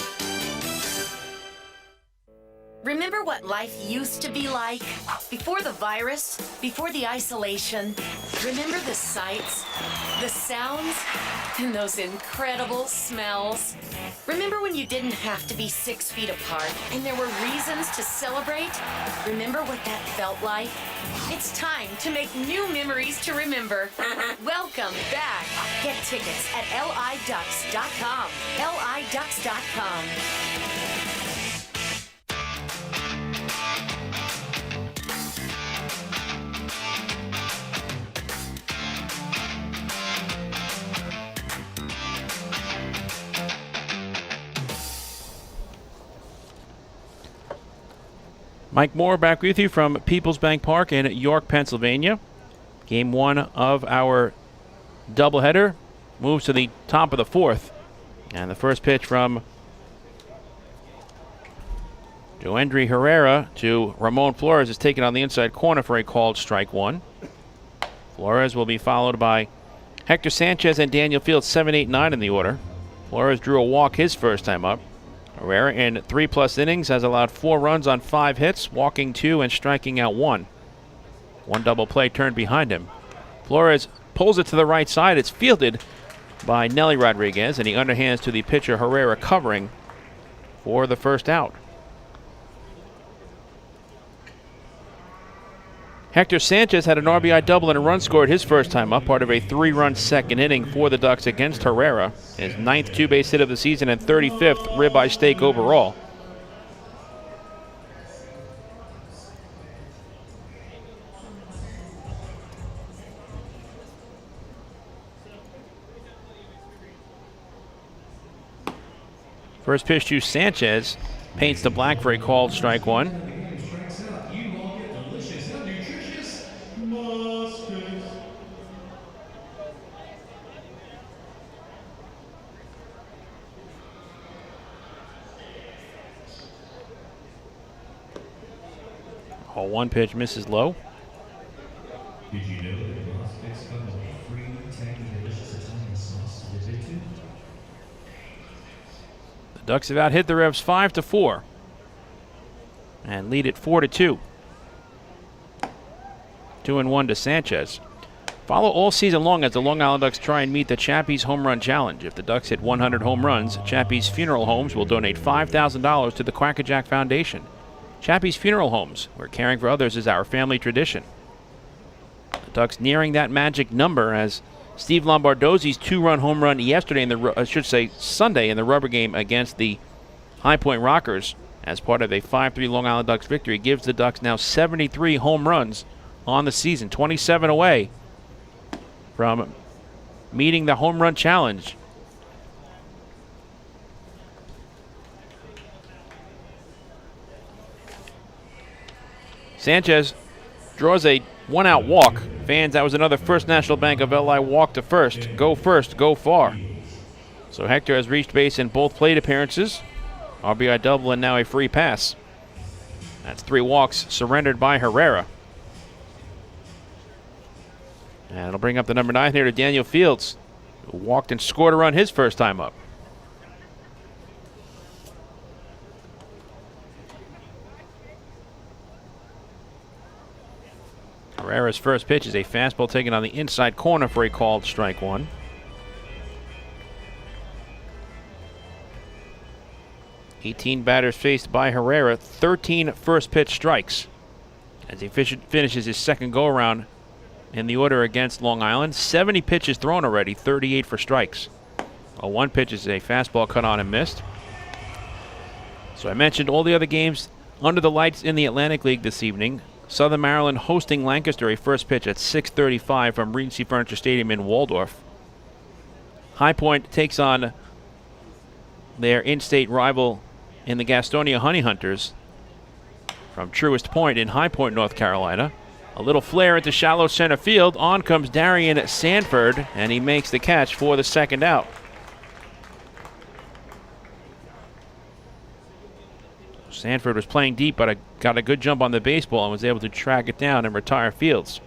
Remember what life used to be like? Before the virus, before the isolation. Remember the sights, the sounds, and those incredible smells? Remember when you didn't have to be 6 feet apart and there were reasons to celebrate? Remember what that felt like? It's time to make new memories to remember. Welcome back. Get tickets at liducks.com. liducks.com. Mike Moore back with you from PeoplesBank Park in York, Pennsylvania. Game 1 of our doubleheader moves to the top of the 4th. And the first pitch from Joendry Herrera to Ramon Flores is taken on the inside corner for a called strike 1. Flores will be followed by Hector Sanchez and Daniel Fields, 7, 8, 9 in the order. Flores drew a walk his first time up. Herrera in 3+ innings has allowed 4 runs on 5 hits, walking 2 and striking out 1. One double play turned behind him. Flores pulls it to the right side. It's fielded by Nelly Rodriguez, and he underhands to the pitcher Herrera, covering for the first out. Hector Sanchez had an RBI double and a run scored his first time up, part of a 3-run second inning for the Ducks against Herrera. His 9th two-base hit of the season and 35th ribeye steak overall. First pitch to Sanchez paints the black for a called strike 1. 1 pitch misses low. Did you know that Prospects come with free tangy delicious Italian sauce to dip into? The Ducks have out hit the Revs 5-4 and lead it 4-2. 2-1 to Sanchez. Follow all season long as the Long Island Ducks try and meet the Chappie's Home Run Challenge. If the Ducks hit 100 home runs, Chappie's Funeral Homes will donate $5,000 to the Quackerjack Foundation. Chappie's Funeral Homes, where caring for others is our family tradition. The Ducks nearing that magic number as Steve Lombardozzi's 2-run home run yesterday Sunday in the rubber game against the High Point Rockers as part of a 5-3 Long Island Ducks victory gives the Ducks now 73 home runs on the season, 27 away from meeting the home run challenge. Sanchez draws a 1-out walk. Fans, that was another First National Bank of LI walk to first. Go first, go far. So Hector has reached base in both plate appearances. RBI double and now a free pass. That's 3 walks surrendered by Herrera. And it'll bring up the number 9 here to Daniel Fields, who walked and scored a run his first time up. Herrera's first pitch is a fastball taken on the inside corner for a called strike 1. (18 batters faced by Herrera, 13 first pitch strikes as he finishes his second go-around in the order against Long Island. 70 pitches thrown already, 38 for strikes. A 1 pitch is a fastball cut on and missed. So I mentioned all the other games under the lights in the Atlantic League this evening. Southern Maryland hosting Lancaster, a first pitch at 6:35 from Regency Furniture Stadium in Waldorf. High Point takes on their in-state rival in the Gastonia Honey Hunters from Truist Point in High Point, North Carolina. A little flare into shallow center field. On comes Darian Sanford, and he makes the catch for the second out. Sanford was playing deep, but got a good jump on the baseball and was able to track it down and retire Fields.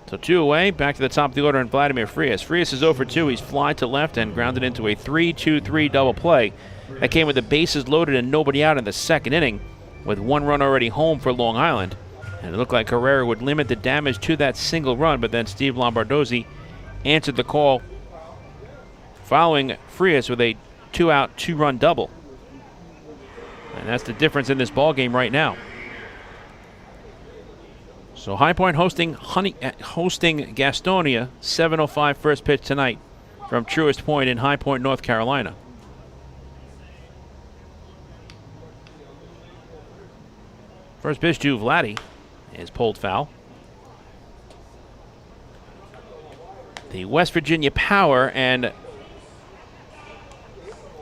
So 2 away, back to the top of the order in Vladimir Frias. Frias is 0 for 2. He's fly to left and grounded into a 3-2-3 double play. That came with the bases loaded and nobody out in the second inning, with 1 run already home for Long Island. And it looked like Herrera would limit the damage to that single run, but then Steve Lombardozzi answered the call following Frias with a 2-out, 2-run double. And that's the difference in this ball game right now. So High Point hosting Gastonia, 7:05 first pitch tonight from Truist Point in High Point, North Carolina. First pitch to Vladdy is pulled foul. The West Virginia Power and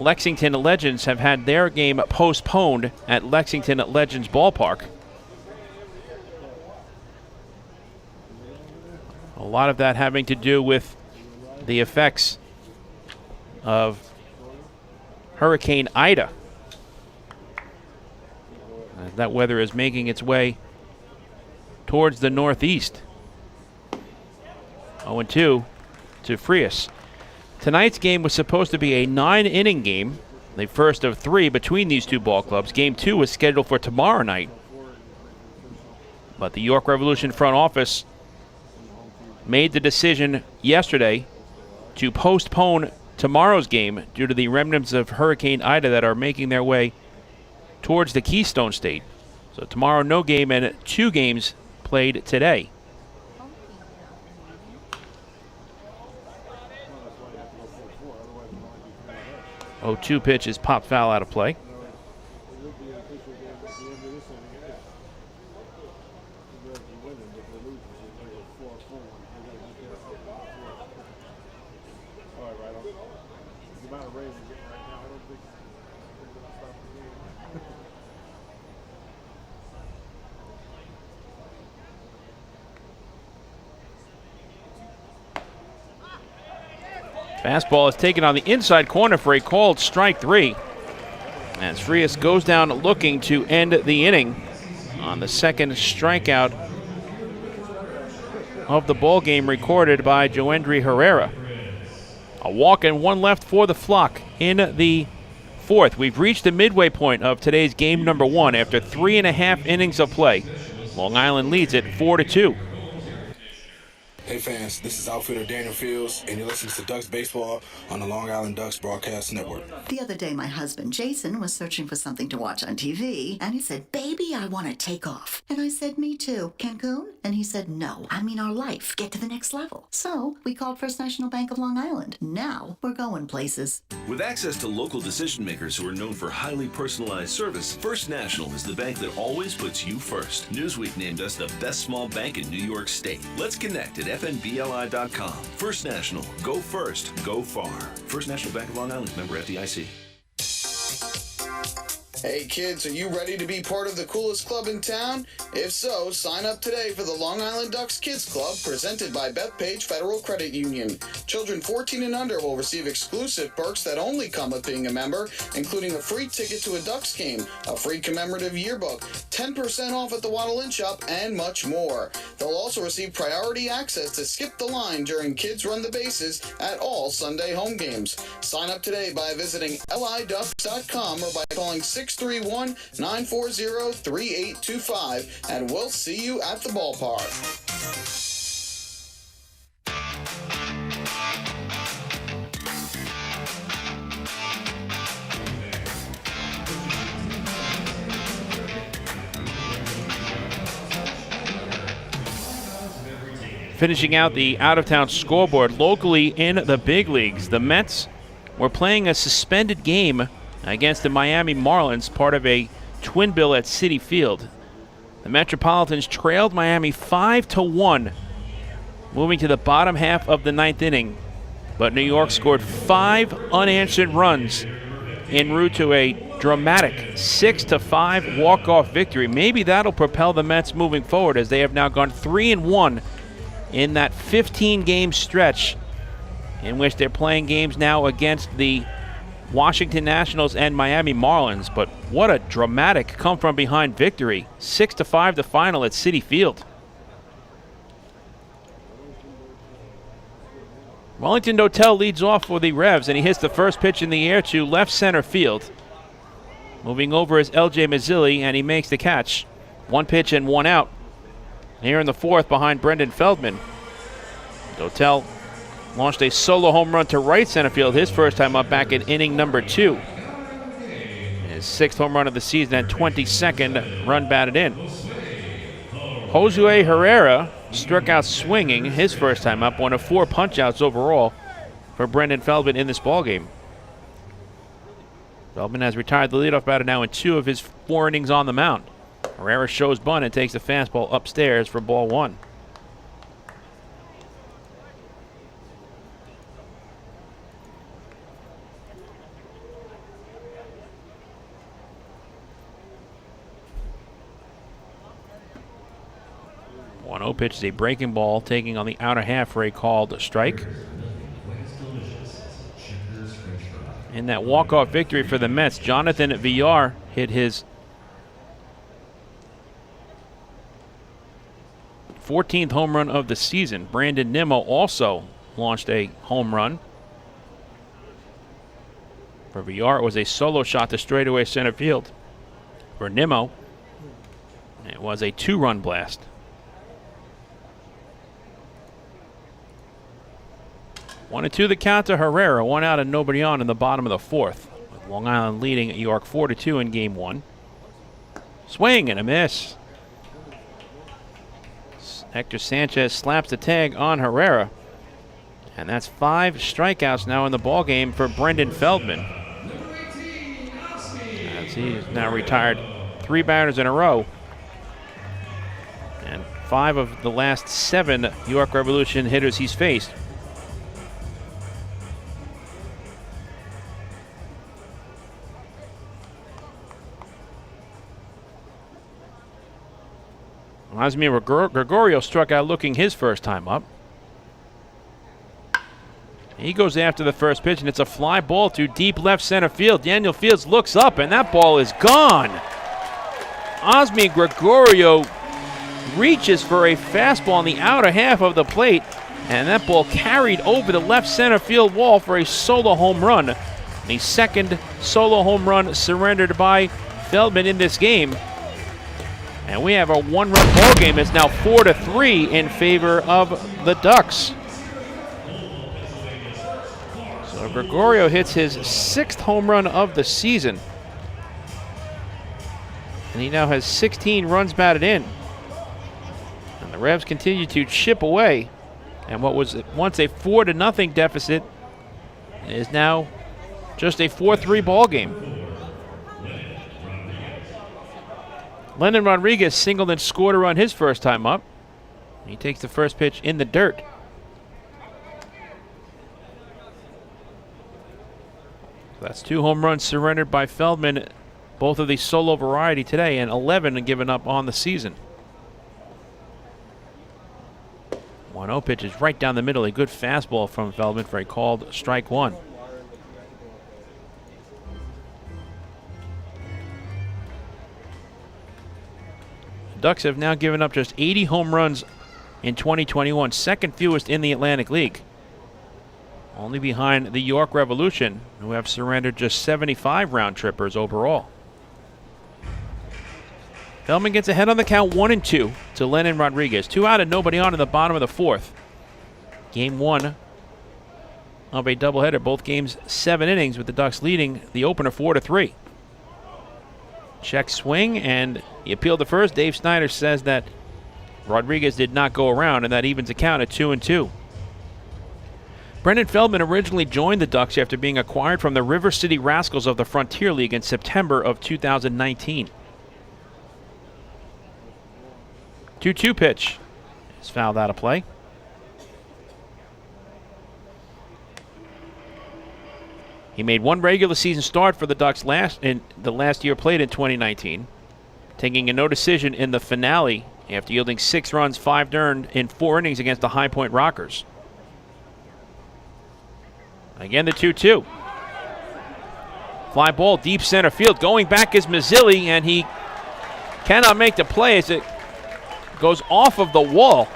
Lexington Legends have had their game postponed at Lexington Legends Ballpark. A lot of that having to do with the effects of Hurricane Ida. That weather is making its way towards the northeast. 0-2 to Frias. Tonight's game was supposed to be a 9-inning game, the first of 3 between these two ball clubs. Game 2 was scheduled for tomorrow night. But the York Revolution front office made the decision yesterday to postpone tomorrow's game due to the remnants of Hurricane Ida that are making their way towards the Keystone State. So tomorrow, no game, and 2 games played today. Oh, 2 pitch is pop foul out of play. Fastball is taken on the inside corner for a called strike 3. As Frias goes down looking to end the inning on the second strikeout of the ball game recorded by Joendry Herrera. A walk and 1 left for the Flock in the 4th. We've reached the midway point of today's game number 1 after 3.5 innings of play. Long Island leads it 4-2. Hey fans, this is outfielder Daniel Fields, and you're listening to Ducks Baseball on the Long Island Ducks Broadcast Network. The other day, my husband Jason was searching for something to watch on TV, and he said, "Baby, I want to take off." And I said, "Me too. Cancun?" And he said, "No, I mean our life. Get to the next level." So we called First National Bank of Long Island. Now we're going places. With access to local decision makers who are known for highly personalized service, First National is the bank that always puts you first. Newsweek named us the best small bank in New York State. Let's connect at FNBLI.com. First National. Go first. Go far. First National Bank of Long Island. Member FDIC. Hey kids, are you ready to be part of the coolest club in town? If so, sign up today for the Long Island Ducks Kids Club presented by Bethpage Federal Credit Union. Children 14 and under will receive exclusive perks that only come with being a member, including a free ticket to a Ducks game, a free commemorative yearbook, 10% off at the Waddle Inn Shop, and much more. They'll also receive priority access to skip the line during Kids Run the Bases at all Sunday home games. Sign up today by visiting liducks.com or by calling 631-940-3825, and we'll see you at the ballpark. Finishing out the out-of-town scoreboard locally in the big leagues, the Mets were playing a suspended game against the Miami Marlins, part of a twin bill at Citi Field. The Metropolitans trailed Miami 5-1, moving to the bottom half of the 9th inning. But New York scored 5 unanswered runs en route to a dramatic 6-5 walk-off victory. Maybe that'll propel the Mets moving forward, as they have now gone 3-1 in that 15-game stretch in which they're playing games now against the Washington Nationals and Miami Marlins. But what a dramatic come-from-behind victory. 6-5 the final at Citi Field. Wellington Dotel leads off for the Revs, and he hits the first pitch in the air to left center field. Moving over is L.J. Mazzilli, and he makes the catch. 1 pitch and 1 out. Here in the 4th behind Brendan Feldman. Dotel launched a solo home run to right center field his first time up back in inning number 2. His 6th home run of the season and 22nd run batted in. Josue Herrera struck out swinging his first time up, one of 4 punch-outs overall for Brendan Feldman in this ballgame. Feldman has retired the leadoff batter now in 2 of his 4 innings on the mound. Herrera shows bunt and takes the fastball upstairs for ball 1. 1-0 pitch is a breaking ball taking on the outer half for a called strike. In that walk-off victory for the Mets, Jonathan Villar hit his 14th home run of the season. Brandon Nimmo also launched a home run. For Villar, it was a solo shot to straightaway center field. For Nimmo, it was a 2-run blast. 1-2 the count to Herrera, 1 out and nobody on in the bottom of the 4th. With Long Island leading York 4-2 in game 1. Swing and a miss. Hector Sanchez slaps the tag on Herrera. And that's 5 strikeouts now in the ballgame for Brendan Feldman. As he has now retired 3 batters in a row. And 5 of the last 7 York Revolution hitters he's faced. Osmir Gregorio struck out looking his first time up. He goes after the first pitch, and it's a fly ball to deep left center field. Daniel Fields looks up, and that ball is gone. Osmir Gregorio reaches for a fastball on the outer half of the plate, and that ball carried over the left center field wall for a solo home run. The second solo home run surrendered by Feldman in this game. And we have a 1-run ball game. It's now 4-3 in favor of the Ducks. So Gregorio hits his 6th home run of the season. And he now has 16 runs batted in. And the Revs continue to chip away. And what was once a 4-0 deficit is now just a 4-3 ball game. Lennon Rodriguez singled and scored a run his first time up. He takes the first pitch in the dirt. So that's 2 home runs surrendered by Feldman, both of the solo variety today, and 11 given up on the season. 1-0 pitch is right down the middle. A good fastball from Feldman for a called strike 1. Ducks have now given up just 80 home runs in 2021, second fewest in the Atlantic League. Only behind the York Revolution, who have surrendered just 75 round-trippers overall. Feldman gets ahead on the count 1-2 to Lennon Rodriguez. 2 out and nobody on in the bottom of the 4th. Game 1 of a doubleheader. Both games 7 innings, with the Ducks leading the opener 4-3. Check swing, and he appealed to first. Dave Snyder says that Rodriguez did not go around, and that evens the count at 2-2. Brendan Feldman originally joined the Ducks after being acquired from the River City Rascals of the Frontier League in September of 2019. 2-2 pitch is fouled out of play. He made 1 regular season start for the Ducks in the last year played in 2019, taking a no decision in the finale after yielding 6 runs, 5 earned in 4 innings against the High Point Rockers. Again, the 2-2. Fly ball deep center field. Going back is Mazzilli, and he cannot make the play as it goes off of the wall.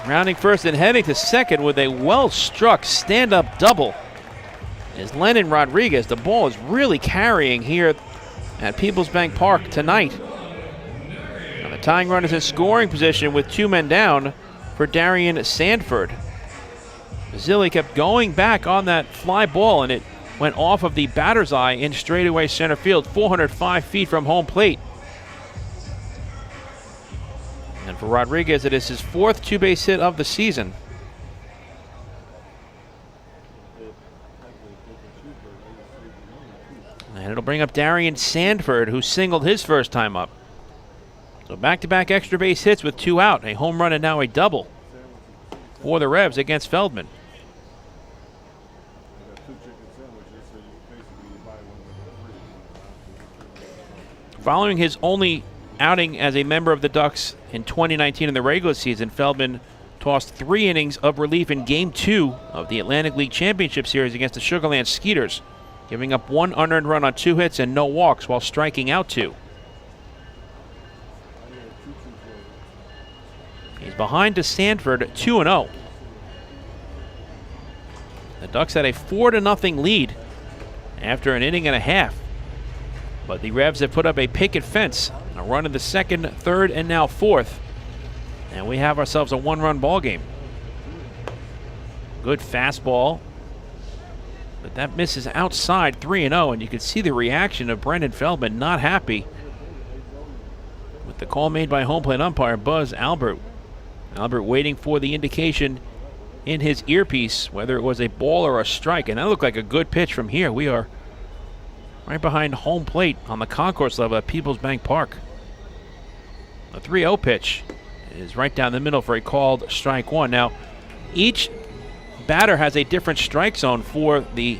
Rounding first and heading to second with a well-struck stand-up double is Lennon Rodriguez. The ball is really carrying here at PeoplesBank Park tonight. Now the tying run is in scoring position with 2 men down for Darian Sandford. Mazzilli kept going back on that fly ball, and it went off of the batter's eye in straightaway center field, 405 feet from home plate. And for Rodriguez, it is his 4th 2-base hit of the season. And it'll bring up Darian Sandford, who singled his first time up. So back-to-back extra base hits with 2 out, a home run and now a double for the Revs against Feldman. Following his only outing as a member of the Ducks in 2019 in the regular season, Feldman tossed 3 innings of relief in Game 2 of the Atlantic League Championship Series against the Sugar Land Skeeters, giving up 1 unearned run on 2 hits and no walks while striking out 2. He's behind to Sanford 2-0. The Ducks had a 4-0 lead after an inning and a half. But the Revs have put up a picket fence, a run in the 2nd, 3rd, and now 4th. And we have ourselves a 1-run ball game. Good fastball. But that misses outside 3-0, and you can see the reaction of Brendan Feldman, not happy with the call made by home plate umpire Buzz Albert. Albert waiting for the indication in his earpiece, whether it was a ball or a strike. And that looked like a good pitch from here. We are right behind home plate on the concourse level at PeoplesBank Park. The 3-0 pitch is right down the middle for a called strike 1. Now, each batter has a different strike zone for the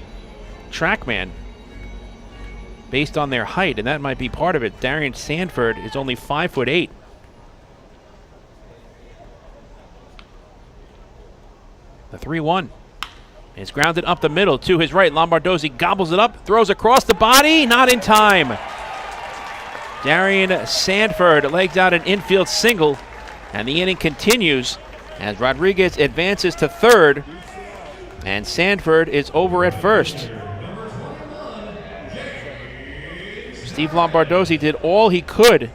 TrackMan based on their height, and that might be part of it. Darian Sanford is only 5'8". The 3-1 is grounded up the middle to his right. Lombardozzi gobbles it up, throws across the body, not in time. Darian Sanford legs out an infield single, and the inning continues as Rodriguez advances to 3rd, and Sanford is over at 1st. Steve Lombardozzi did all he could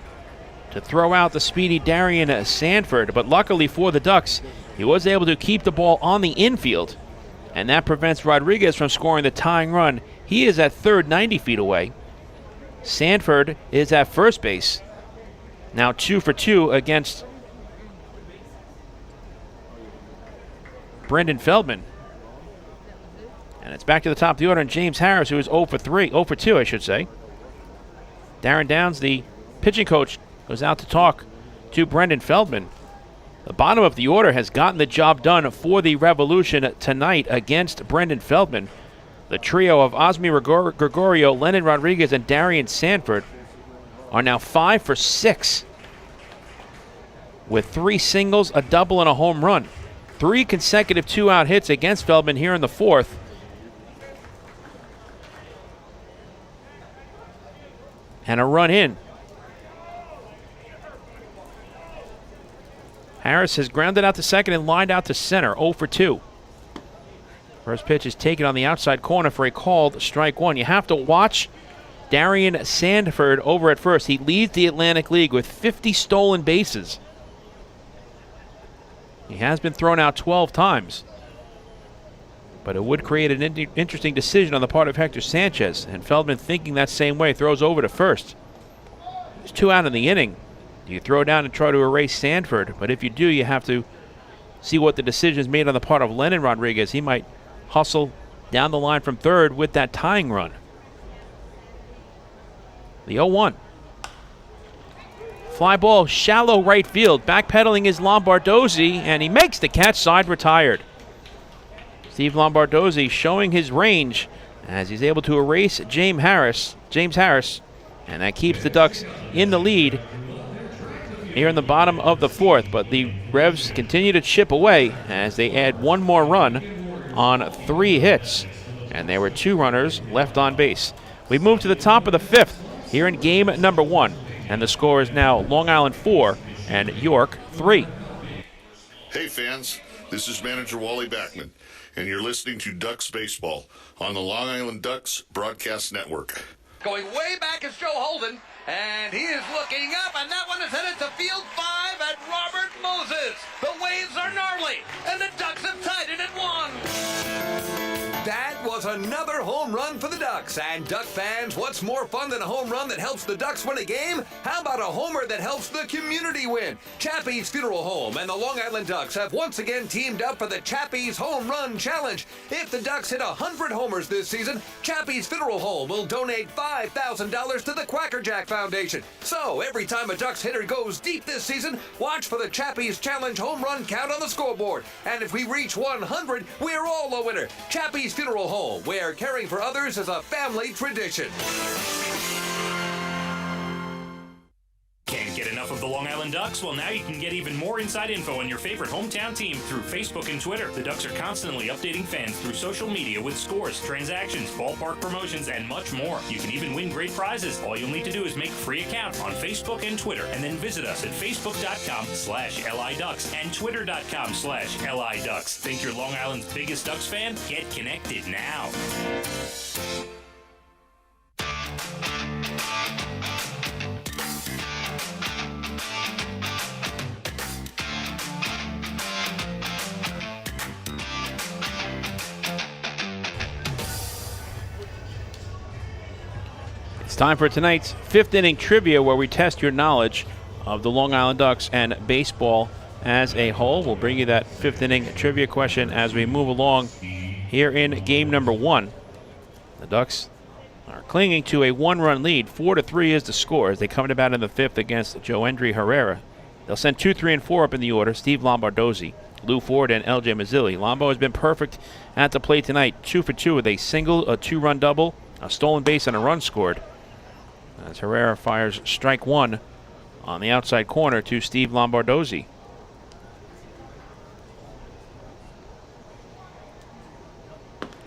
to throw out the speedy Darian Sanford, but luckily for the Ducks, he was able to keep the ball on the infield, and that prevents Rodriguez from scoring the tying run. He is at 3rd, 90 feet away. Sanford is at first base. Now 2 for 2 against Brendan Feldman. And it's back to the top of the order, and James Harris, who is 0 for 2, I should say. Darren Downs, the pitching coach, goes out to talk to Brendan Feldman. The bottom of the order has gotten the job done for the Revolution tonight against Brendan Feldman. The trio of Osmi Gregorio, Lennon Rodriguez, and Darian Sanford are now 5 for 6 with 3 singles, a double, and a home run. 3 consecutive 2-out hits against Feldman here in the 4th. And a run in. Harris has grounded out to 2nd and lined out to center, 0 for 2. First pitch is taken on the outside corner for a called strike 1. You have to watch Darian Sanford over at 1st. He leads the Atlantic League with 50 stolen bases. He has been thrown out 12 times. But it would create an interesting decision on the part of Hector Sanchez. And Feldman, thinking that same way, throws over to 1st. There's 2 out in the inning. Do you throw down and try to erase Sanford? But if you do, you have to see what the decision is made on the part of Lennon Rodriguez. He might hustle down the line from 3rd with that tying run. The 0-1. Fly ball, shallow right field. Backpedaling is Lombardozzi, and he makes the catch, side retired. Steve Lombardozzi showing his range as he's able to erase James Harris, and that keeps the Ducks in the lead here in the bottom of the 4th. But the Revs continue to chip away as they add 1 more run on 3 hits, and there were 2 runners left on base. We move to the top of the 5th here in game number 1, and the score is now Long Island 4 and York 3. Hey fans, this is manager Wally Backman, and you're listening to Ducks Baseball on the Long Island Ducks Broadcast Network. Going way back is Joe Holden, and he is looking up, and that one is headed to field 5 at Robert Moses. The waves are gnarly, and the Ducks have tied it at 1. That was another home run for the Ducks. And Duck fans, what's more fun than a home run that helps the Ducks win a game? How about a homer that helps the community win? Chappie's Funeral Home and the Long Island Ducks have once again teamed up for the Chappie's Home Run Challenge. If the Ducks hit 100 homers this season, Chappie's Funeral Home will donate $5,000 to the Quackerjack Foundation. So every time a Ducks hitter goes deep this season, watch for the Chappie's Challenge home run count on the scoreboard. And if we reach 100, we're all a winner. Chappie's Funeral Home, where caring for others is a family tradition. Can't get Enough of the Long Island Ducks? Well, now you can get even more inside info on your favorite hometown team through Facebook and Twitter. The Ducks are constantly updating fans through social media with scores, transactions, ballpark promotions, and much more. You can even win great prizes. All you'll need to do is make a free account on Facebook and Twitter, and then visit us at facebook.com/LIDucks and twitter.com/LIDucks. Think you're Long Island's biggest Ducks fan? Get connected now. It's time for tonight's fifth inning trivia, where we test your knowledge of the Long Island Ducks and baseball as a whole. We'll bring you that fifth inning trivia question as we move along here in game number 1. The Ducks are clinging to a 1-run lead. 4-3 is the score as they come to bat in the 5th against Joendry Herrera. They'll send 2, 3, and 4 up in the order. Steve Lombardozzi, Lou Ford, and L.J. Mazzilli. Lombo has been perfect at the plate tonight. 2 for 2 with a single, a 2-run double, a stolen base, and a run scored, as Herrera fires strike 1 on the outside corner to Steve Lombardozzi.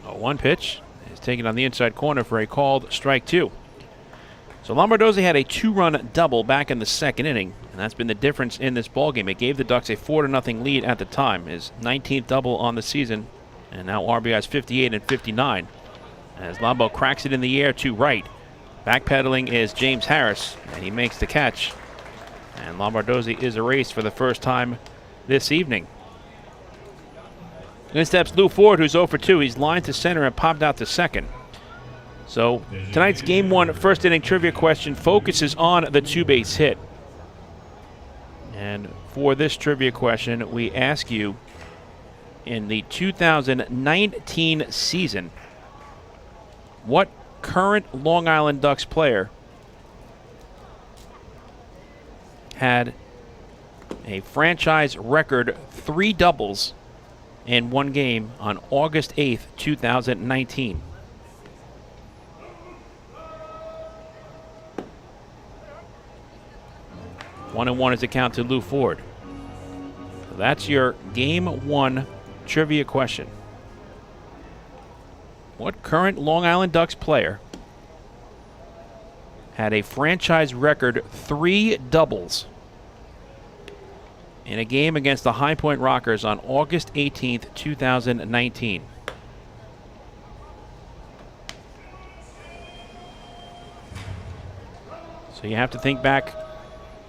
A 1 pitch is taken on the inside corner for a called strike 2. So Lombardozzi had a 2-run double back in the 2nd inning, and that's been the difference in this ballgame. It gave the Ducks a 4-0 lead at the time, his 19th double on the season, and now RBIs 58 and 59. As Lombo cracks it in the air to right. Backpedaling is James Harris, and he makes the catch. And Lombardozzi is erased for the first time this evening. In steps Lou Ford, who's 0 for 2. He's lined to center and popped out to second. So tonight's Game 1 first inning trivia question focuses on the 2-base hit. And for this trivia question, we ask you, in the 2019 season, what current Long Island Ducks player had a franchise record 3 doubles in one game on August 8th, 2019? One and one is the count to Lou Ford. So that's your Game 1 trivia question. What current Long Island Ducks player had a franchise record 3 doubles in a game against the High Point Rockers on August 18th, 2019? So you have to think back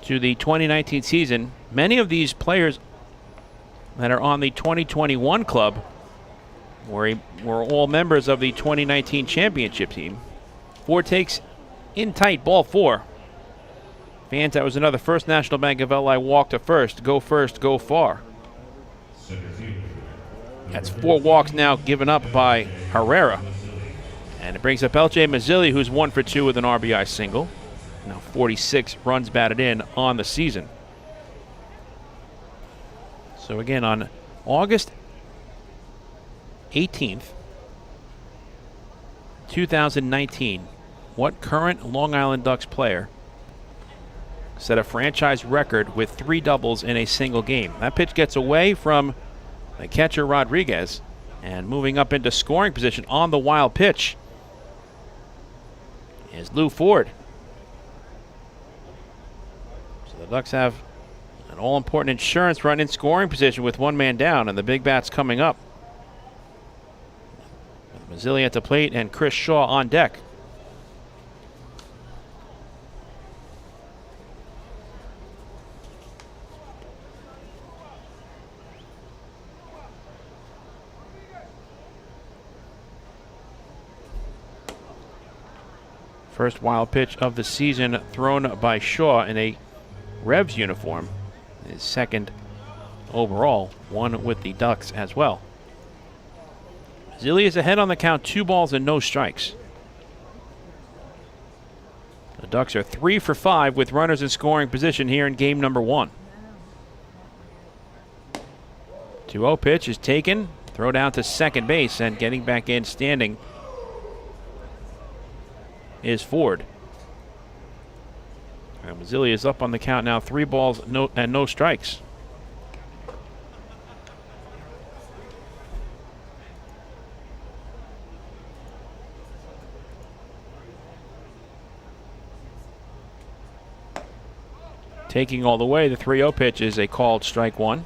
to the 2019 season. Many of these players that are on the 2021 club were all members of the 2019 championship team. Ford takes in tight, ball 4. Fans, that was another First National Bank of LI walk to first, go far. That's 4 walks now given up by Herrera. And it brings up L.J. Mazzilli, who's 1 for 2 with an RBI single. Now 46 runs batted in on the season. So again, on August 18th, 2019, what current Long Island Ducks player set a franchise record with 3 doubles in a single game? That pitch gets away from the catcher Rodriguez, and moving up into scoring position on the wild pitch is Lou Ford. So the Ducks have an all-important insurance run in scoring position with 1 man down, and the big bats coming up. Mazzilli at the plate and Chris Shaw on deck. First wild pitch of the season thrown by Shaw in a Revs uniform. His second overall, 1 with the Ducks as well. Mazzilli is ahead on the count, 2 balls and no strikes. The Ducks are 3 for 5 with runners in scoring position here in game number 1. 2-0 pitch is taken, throw down to second base, and getting back in standing is Ford. And Mazzilli is up on the count now, 3 balls and no strikes. Taking all the way, the 3-0 pitch is a called strike 1.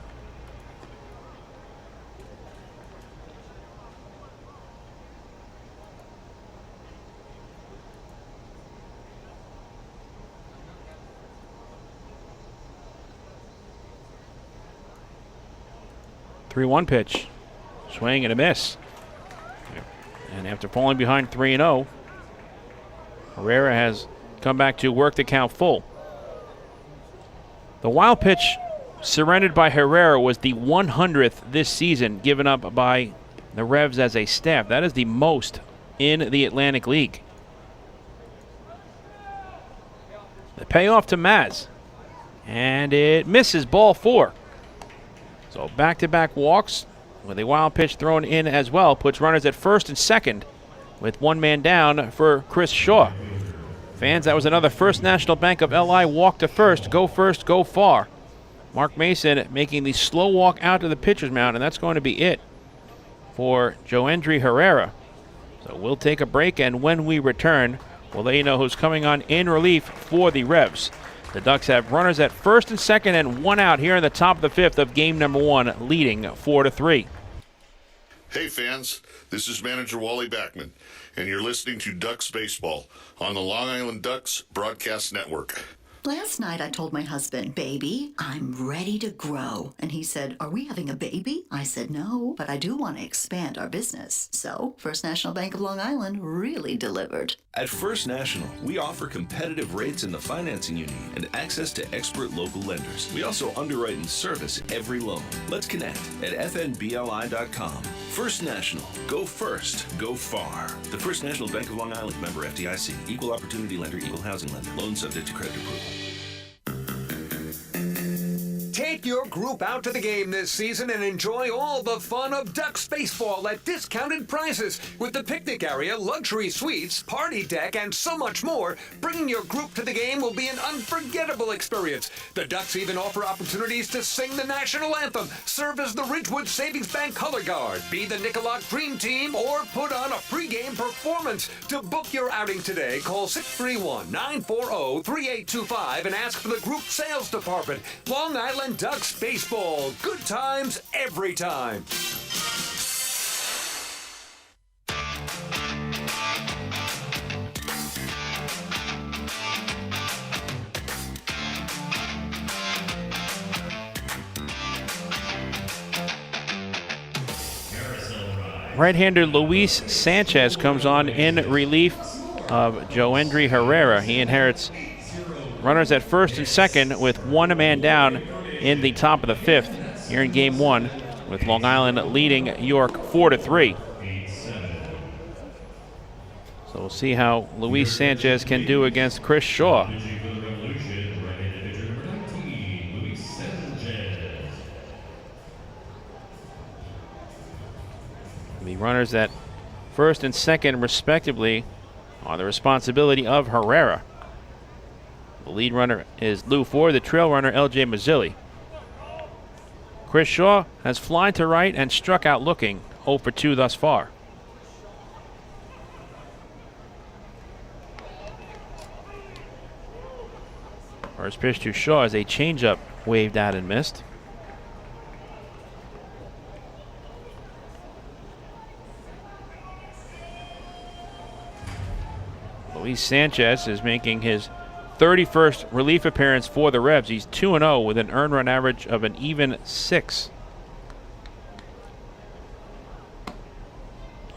The 3-1 pitch, swing and a miss. And after falling behind 3-0, Herrera has come back to work the count full. The wild pitch surrendered by Herrera was the 100th this season given up by the Revs as a staff. That is the most in the Atlantic League. The payoff to Maz. And it misses, ball 4. So back-to-back walks with a wild pitch thrown in as well. Puts runners at first and second with 1 man down for Chris Shaw. Fans, that was another First National Bank of LI walk to first, go far. Mark Mason making the slow walk out to the pitcher's mound, and that's going to be it for Joendry Herrera. So we'll take a break, and when we return, we'll let you know who's coming on in relief for the Revs. The Ducks have runners at first and second and 1 out here in the top of the 5th of game number 1, leading 4-3. Hey fans, this is manager Wally Backman, and you're listening to Ducks Baseball on the Long Island Ducks Broadcast Network. Last night I told my husband, baby, I'm ready to grow. And he said, are we having a baby? I said, no, but I do want to expand our business. So First National Bank of Long Island really delivered. At First National, we offer competitive rates in the financing you need and access to expert local lenders. We also underwrite and service every loan. Let's connect at fnbli.com. First National. Go first. Go far. The First National Bank of Long Island, member FDIC. Equal opportunity lender, equal housing lender. Loan subject to credit approval. Take your group out to the game this season and enjoy all the fun of Ducks baseball at discounted prices with the picnic area, luxury suites, party deck, and so much more. Bringing your group to the game will be an unforgettable experience. The Ducks even offer opportunities to sing the National Anthem, serve as the Ridgewood Savings Bank color guard, be the Nickolock Dream Team, or put on a pregame performance. To book your outing today, call 631-940-3825 and ask for the group sales department. Long Island Ducks baseball. Good times every time. Right-hander Luis Sanchez comes on in relief of Joendry Herrera. He inherits runners at first and second with 1 man down in the top of the 5th here in game 1, with Long Island leading York 4-3. So we'll see how Luis Sanchez can do against Chris Shaw. The runners at first and second respectively are the responsibility of Herrera. The lead runner is Lou Ford, the trail runner LJ Mazzilli. Chris Shaw has flied to right and struck out looking, 0 for 2 thus far. First pitch to Shaw is a changeup waved out and missed. Luis Sanchez is making his 31st relief appearance for the Revs. He's 2-0 with an earned run average of an even 6.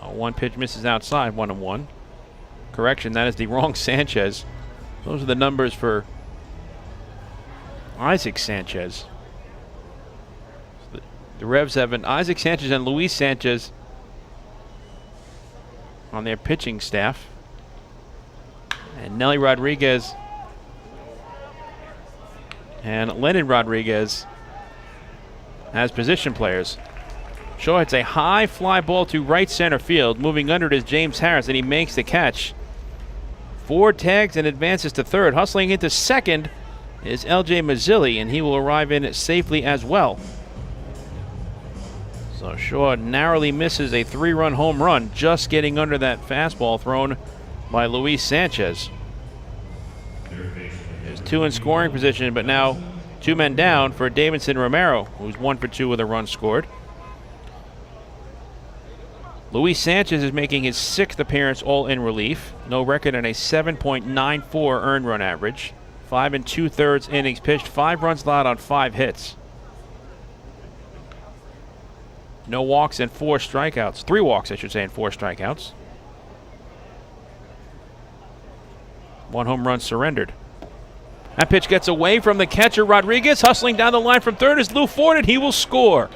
One pitch misses outside, 1-1. Correction, that is the wrong Sanchez. Those are the numbers for Isaac Sanchez. The Revs have an Isaac Sanchez and Luis Sanchez on their pitching staff. And Nelly Rodriguez and Lennon Rodriguez as position players. Shaw hits a high fly ball to right center field. Moving under it is James Harris, and he makes the catch 4 tags and advances to third. Hustling into second is L.J. Mazzilli, and he will arrive in safely as well. So Shaw narrowly misses a 3-run home run, just getting under that fastball thrown by Luis Sanchez. There's 2 in scoring position, but now 2 men down for Davidson Romero, who's 1 for 2 with a run scored. Luis Sanchez is making his 6th appearance all in relief. No record and a 7.94 earned run average. 5 2/3 innings pitched, 5 runs allowed on 5 hits. No walks and 4 strikeouts. 3 walks, I should say, and 4 strikeouts. 1 home run surrendered. That pitch gets away from the catcher, Rodriguez. Hustling down the line from third is Lou Ford, and he will score.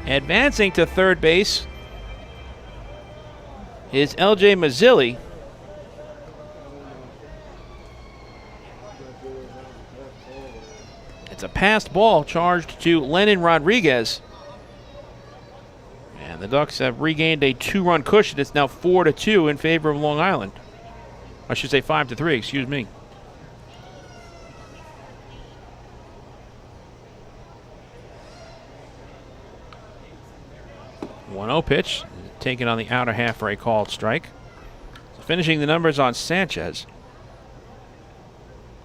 Advancing to third base is L.J. Mazzilli. It's a passed ball charged to Lennon Rodriguez. And the Ducks have regained a 2-run cushion. It's now 4-2 in favor of Long Island. I should say 5-3, excuse me. One-0 pitch, taken on the outer half for a called strike. So finishing the numbers on Sanchez.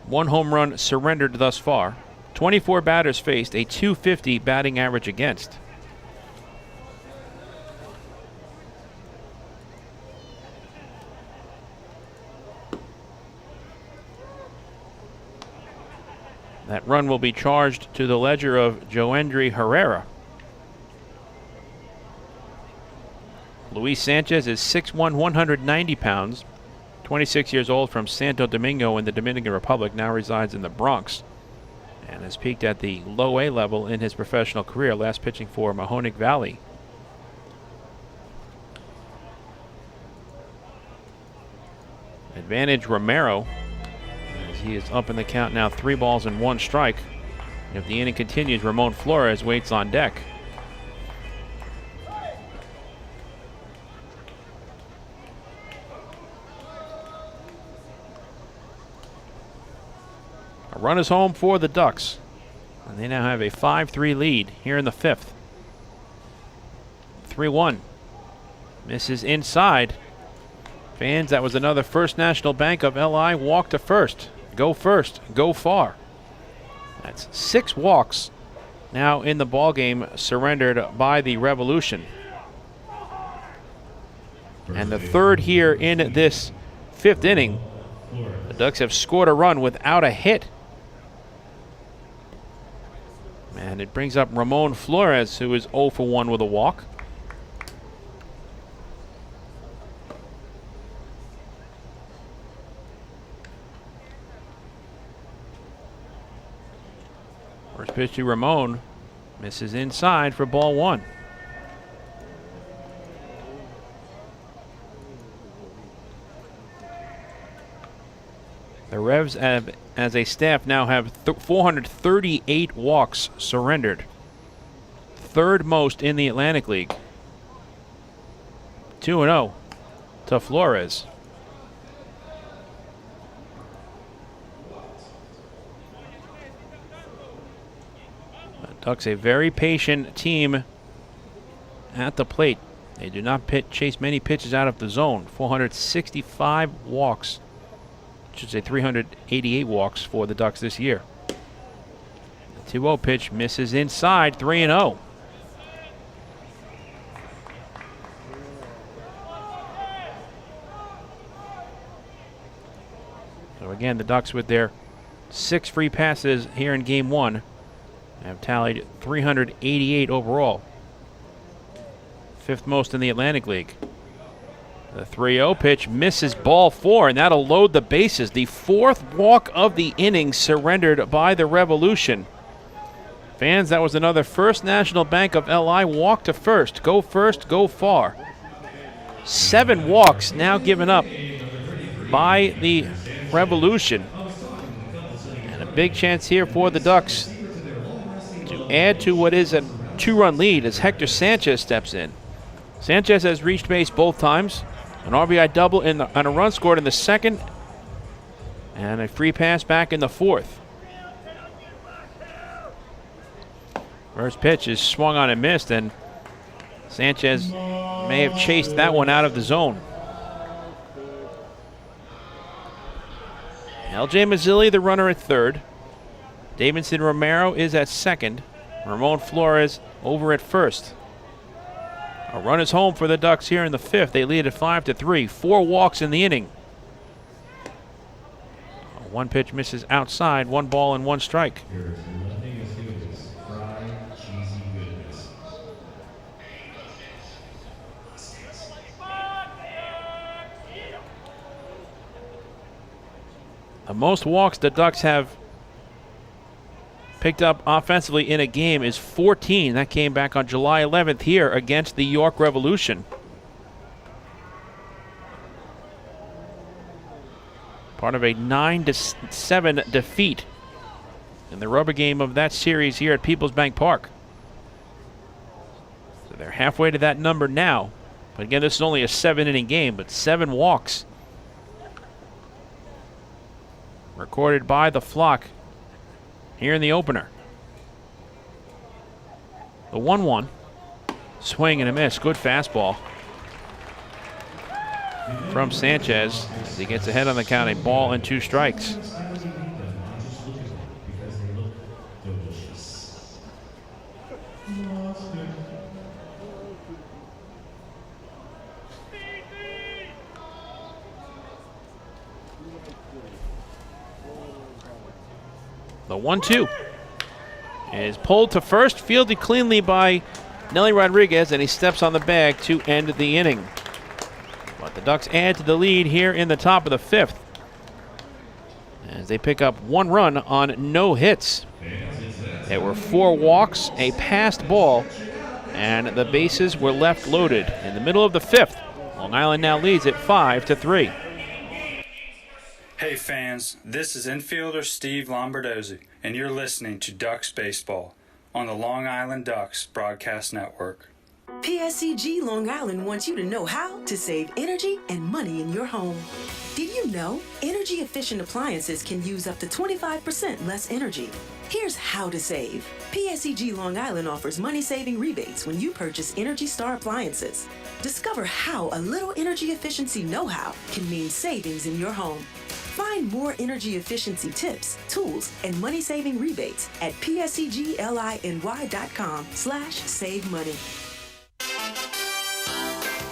1 home run surrendered thus far. 24 batters faced, a .250 batting average against. That run will be charged to the ledger of Joendry Herrera. Luis Sanchez is 6'1", 190 pounds, 26 years old, from Santo Domingo in the Dominican Republic, now resides in the Bronx, and has peaked at the low A level in his professional career, last pitching for Mahoning Valley. Advantage Romero, as he is up in the count now, 3 balls and 1 strike. And if the inning continues, Ramon Flores waits on deck. A run is home for the Ducks, and they now have a 5-3 lead here in the 5th. 3-1. Misses inside. Fans, that was another First National Bank of LI walk to first. Go first, go far. That's 6 walks now in the ballgame surrendered by the Revolution. And the 3rd here in this 5th inning. The Ducks have scored a run without a hit. And it brings up Ramon Flores, who is 0 for 1 with a walk. First pitch to Ramon. Misses inside for ball 1. The Revs have, as a staff, now have 438 walks surrendered. 3rd most in the Atlantic League. 2-0 to Flores. The Ducks, a very patient team at the plate. They do not chase many pitches out of the zone. 465 walks. Should say 388 walks for the Ducks this year. The 2-0 pitch misses inside, 3-0. So again, the Ducks, with their 6 free passes here in Game 1, have tallied 388 overall. 5th most in the Atlantic League. The 3-0 pitch misses ball 4, and that'll load the bases. The 4th walk of the inning surrendered by the Revolution. Fans, that was another First National Bank of LI walk to first. Go first, go far. 7 walks now given up by the Revolution. And a big chance here for the Ducks to add to what is a 2-run lead as Hector Sanchez steps in. Sanchez has reached base both times. An RBI double and a run scored in the second. And a free pass back in the fourth. First pitch is swung on and missed, and Sanchez may have chased that one out of the zone. LJ Mazzilli, the runner at third. Davidson Romero is at second. Ramon Flores over at first. A run is home for the Ducks here in the fifth. They lead at 5-3. 4 walks in the inning. One pitch misses outside. 1 ball and 1 strike. The most walks the Ducks have picked up offensively in a game is 14. That came back on July 11th here against the York Revolution. Part of a 9-7 defeat in the rubber game of that series here at PeoplesBank Park. So they're halfway to that number now. But again, this is only a 7-inning game, but 7 walks recorded by the Flock here in the opener. The 1-1. Swing and a miss. Good fastball from Sanchez as he gets ahead on the count. A ball and 2 strikes. The 1-2 is pulled to first, fielded cleanly by Nelly Rodriguez, and he steps on the bag to end the inning. But the Ducks add to the lead here in the top of the fifth as they pick up 1 run on no hits. There were 4 walks, a passed ball, and the bases were left loaded. In the middle of the fifth, Long Island now leads at 5-3. Hey fans, this is infielder Steve Lombardozzi, and you're listening to Ducks Baseball on the Long Island Ducks Broadcast Network. PSEG Long Island wants you to know how to save energy and money in your home. Did you know energy-efficient appliances can use up to 25% less energy? Here's how to save. PSEG Long Island offers money-saving rebates when you purchase Energy Star appliances. Discover how a little energy efficiency know-how can mean savings in your home. Find more energy efficiency tips, tools, and money-saving rebates at pseglinY.com/save money.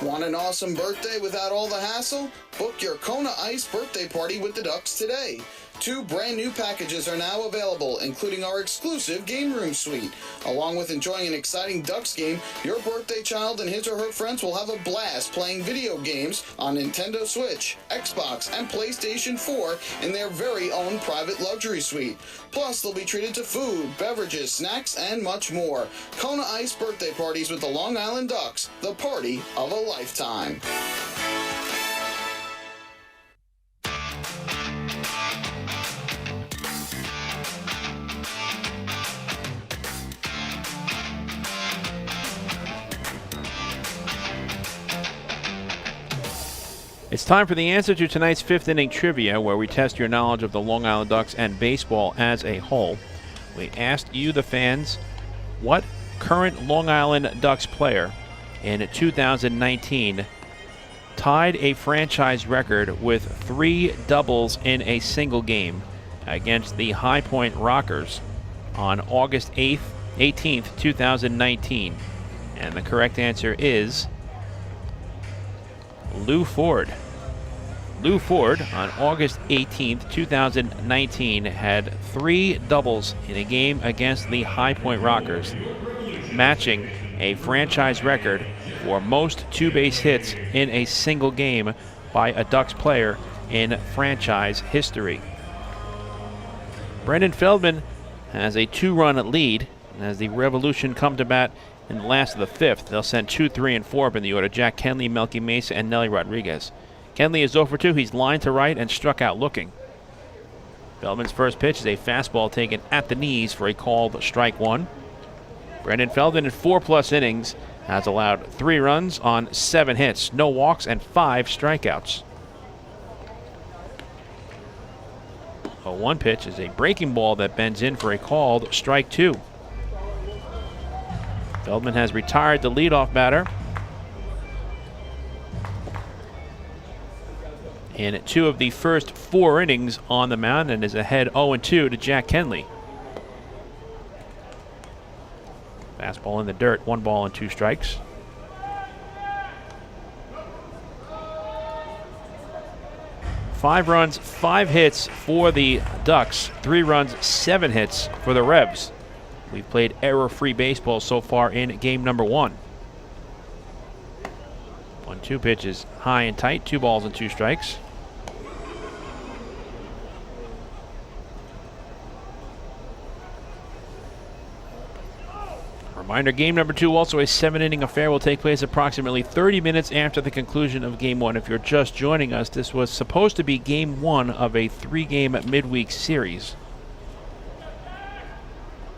Want an awesome birthday without all the hassle? Book your Kona Ice birthday party with the Ducks today. 2 brand new packages are now available, including our exclusive game room suite. Along with enjoying an exciting Ducks game, your birthday child and his or her friends will have a blast playing video games on Nintendo Switch, Xbox, and PlayStation 4 in their very own private luxury suite. Plus, they'll be treated to food, beverages, snacks, and much more. Kona Ice birthday parties with the Long Island Ducks, the party of a lifetime. It's time for the answer to tonight's 5th inning trivia, where we test your knowledge of the Long Island Ducks and baseball as a whole. We asked you, the fans, what current Long Island Ducks player in 2019 tied a franchise record with 3 doubles in a single game against the High Point Rockers on August 18th, 2019. And the correct answer is Lou Ford. Lou Ford on August 18th, 2019 had 3 doubles in a game against the High Point Rockers, matching a franchise record for most 2-base hits in a single game by a Ducks player in franchise history. Brendan Feldman has a 2-run lead as the Revolution come to bat in the last of the fifth. They'll send 2, 3, and 4 up in the order. Jack Kenley, Melky Mesa, and Nelly Rodriguez. Kenley is 0 for 2. He's lined to right and struck out looking. Feldman's first pitch is a fastball taken at the knees for a called strike 1. Brendan Feldman in 4+ innings has allowed 3 runs on 7 hits, no walks, and 5 strikeouts. A 1 pitch is a breaking ball that bends in for a called strike 2. Feldman has retired the leadoff batter in 2 of the first 4 innings on the mound and is ahead 0-2 to Jack Kenley. Fastball in the dirt, 1 ball and 2 strikes. Five runs, 5 hits for the Ducks, 3 runs, 7 hits for the Revs. We've played error-free baseball so far in game number 1. 1-2 pitches, high and tight, 2 balls and 2 strikes. Reminder, game number 2, also a 7-inning affair, will take place approximately 30 minutes after the conclusion of game 1. If you're just joining us, this was supposed to be game 1 of a 3-game midweek series,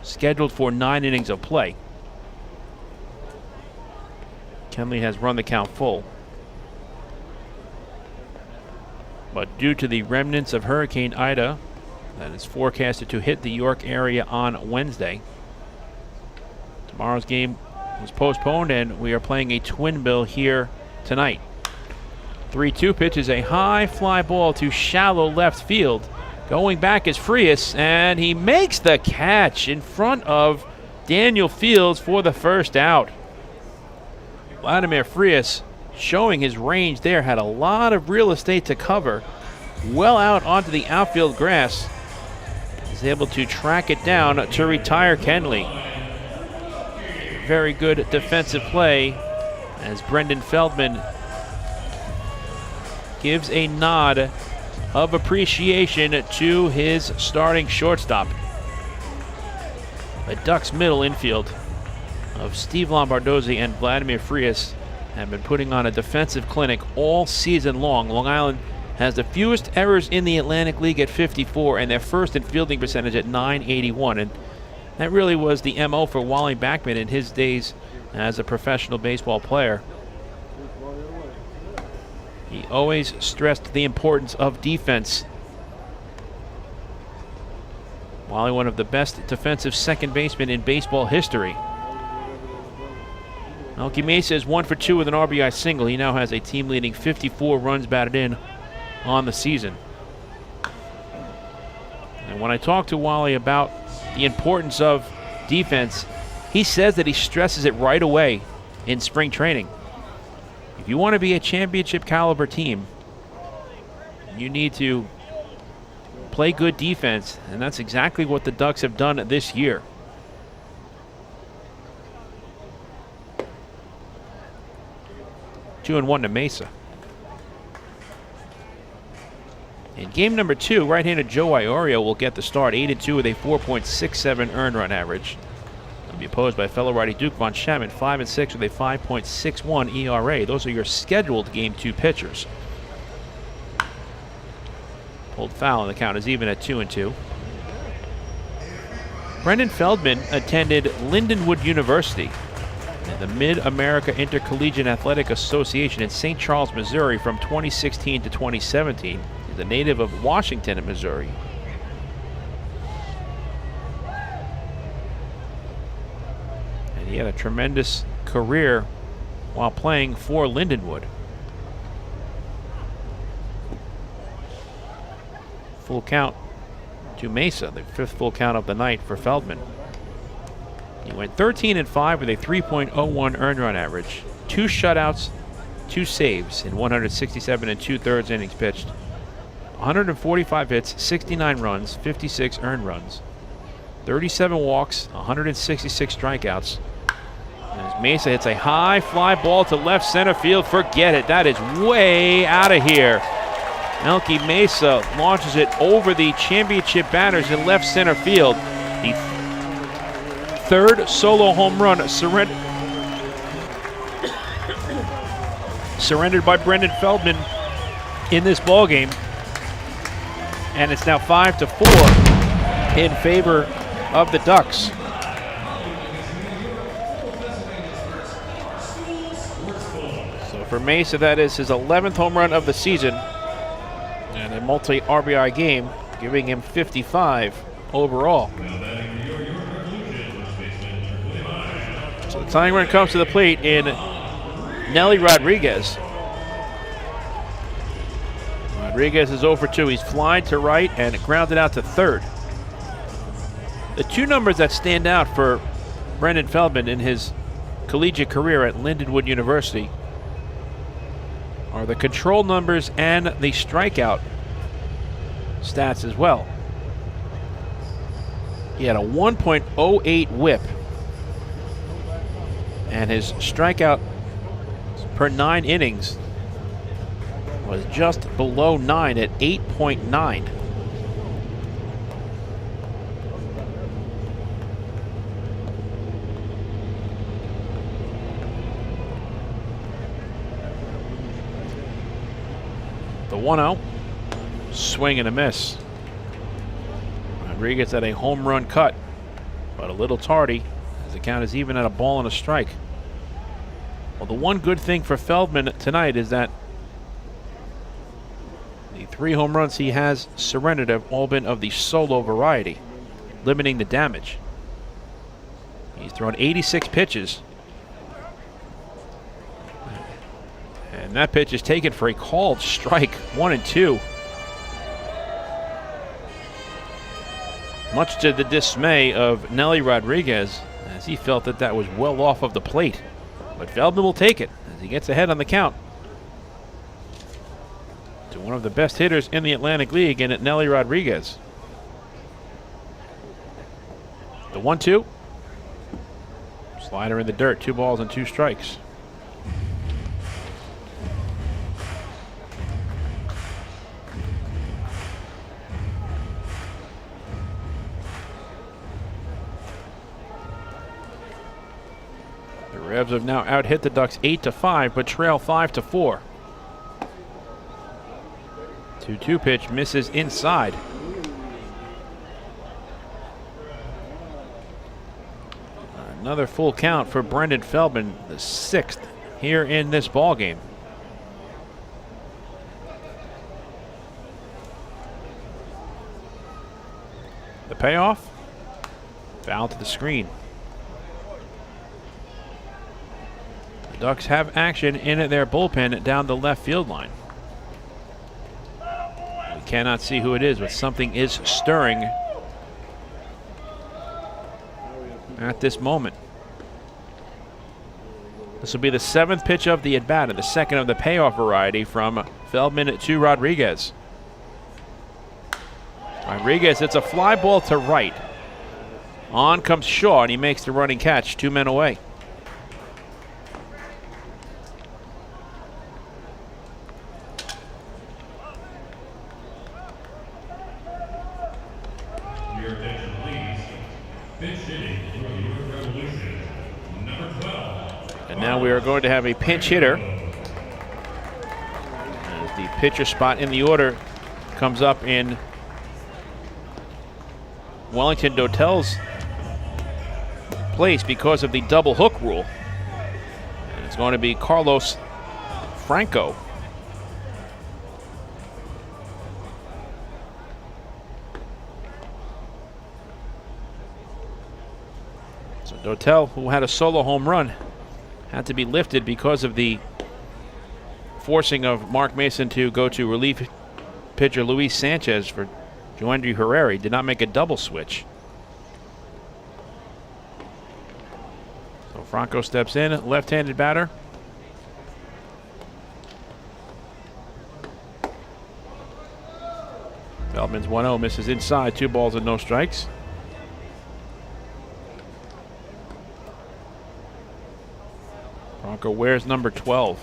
scheduled for 9 innings of play. Kenley has run the count full, but due to the remnants of Hurricane Ida that is forecasted to hit the York area on Wednesday, tomorrow's game was postponed, and we are playing a twin bill here tonight. 3-2 pitch is a high fly ball to shallow left field. Going back is Frias, and he makes the catch in front of Daniel Fields for the first out. Vladimir Frias, showing his range there, had a lot of real estate to cover. Well out onto the outfield grass. He's able to track it down to retire Kenley. Very good defensive play as Brendan Feldman gives a nod of appreciation to his starting shortstop. The Ducks middle infield of Steve Lombardozzi and Vladimir Frias have been putting on a defensive clinic all season long. Long Island has the fewest errors in the Atlantic League at 54 and their first in fielding percentage at .981. And that really was the MO for Wally Backman in his days as a professional baseball player. He always stressed the importance of defense. Wally, one of the best defensive second basemen in baseball history. Melky Mesa is 1 for 2 with an RBI single. He now has a team-leading 54 runs batted in on the season. And when I talk to Wally about the importance of defense, he says that he stresses it right away in spring training. If you want to be a championship caliber team, you need to play good defense, and that's exactly what the Ducks have done this year. 2-1 to Mesa. In game number 2, right-handed Joe Iorio will get the start, 8-2 with a 4.67 earned run average. He'll be opposed by fellow righty Duke Von Chapman, 5-6 with a 5.61 ERA. Those are your scheduled game 2 pitchers. Pulled foul, and the count is even at 2-2. Brendan Feldman attended Lindenwood University and the Mid-America Intercollegiate Athletic Association in St. Charles, Missouri from 2016 to 2017. He's a native of Washington in Missouri. And he had a tremendous career while playing for Lindenwood. Full count to Mesa, the 5th full count of the night for Feldman. He went 13-5 with a 3.01 earned run average, 2 shutouts, 2 saves in 167 2/3 innings pitched. 145 hits, 69 runs, 56 earned runs, 37 walks, 166 strikeouts. As Mesa hits a high fly ball to left center field, forget it. That is way out of here. Melky Mesa launches it over the championship banners in left center field. The 3rd solo home run surrendered by Brendan Feldman in this ballgame. And it's now 5-4 in favor of the Ducks. For Mesa, that is his 11th home run of the season and a multi-RBI game, giving him 55 overall. So the tying run comes to the plate in Nelly Rodriguez. Rodriguez is 0 for 2. He's flied to right and grounded out to third. The two numbers that stand out for Brendan Feldman in his collegiate career at Lindenwood University are the control numbers and the strikeout stats as well. He had a 1.08 whip, and his strikeout per 9 innings was just below 9 at 8.9. The 1-0, swing and a miss. Rodriguez had a home run cut, but a little tardy as the count is even at a ball and a strike. Well, the one good thing for Feldman tonight is that the 3 home runs he has surrendered have all been of the solo variety, limiting the damage. He's thrown 86 pitches. And that pitch is taken for a called strike, 1-2. Much to the dismay of Nelly Rodriguez, as he felt that that was well off of the plate. But Feldman will take it as he gets ahead on the count to one of the best hitters in the Atlantic League, and at Nelly Rodriguez. The 1-2. Slider in the dirt, 2 balls and 2 strikes. The Revs have now out-hit the Ducks 8-5, but trail 5-4. 2-2 pitch misses inside. Another full count for Brendan Feldman, the 6th here in this ball game. The payoff, foul to the screen. The Ducks have action in their bullpen down the left field line. We cannot see who it is, but something is stirring at this moment. This will be the 7th pitch of the at-bat and the 2nd of the payoff variety from Feldman to Rodriguez. Rodriguez, it's a fly ball to right. On comes Shaw, and he makes the running catch, 2 men away. Your attention, please. Pitch hitting for the New York Revolution, number 12. And now we are going to have a pinch hitter. As the pitcher spot in the order comes up in Wellington Dotel's place because of the double hook rule. And it's going to be Carlos Franco. So Dotel, who had a solo home run, had to be lifted because of the forcing of Mark Mason to go to relief pitcher Luis Sanchez for Joandry Herrera. He did not make a double switch. So Franco steps in, left-handed batter. Feldman's 1-0, misses inside, 2 balls and no strikes. Franco wears number 12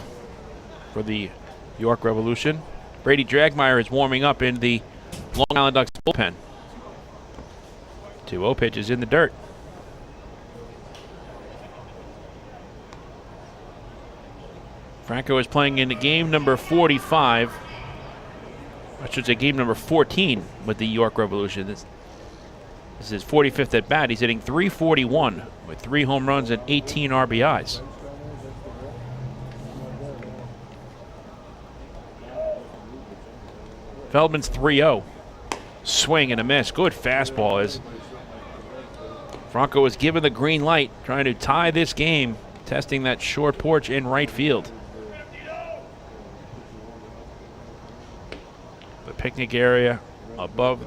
for the York Revolution. Brady Dragmeyer is warming up in the Long Island Ducks bullpen. 2-0 pitches in the dirt. Franco is playing in game number 45. I should say game number 14 with the York Revolution. This is his 45th at bat. He's hitting .341 with 3 home runs and 18 RBIs. Feldman's 3-0. Swing and a miss. Good fastball as Franco was given the green light, trying to tie this game, testing that short porch in right field. The picnic area above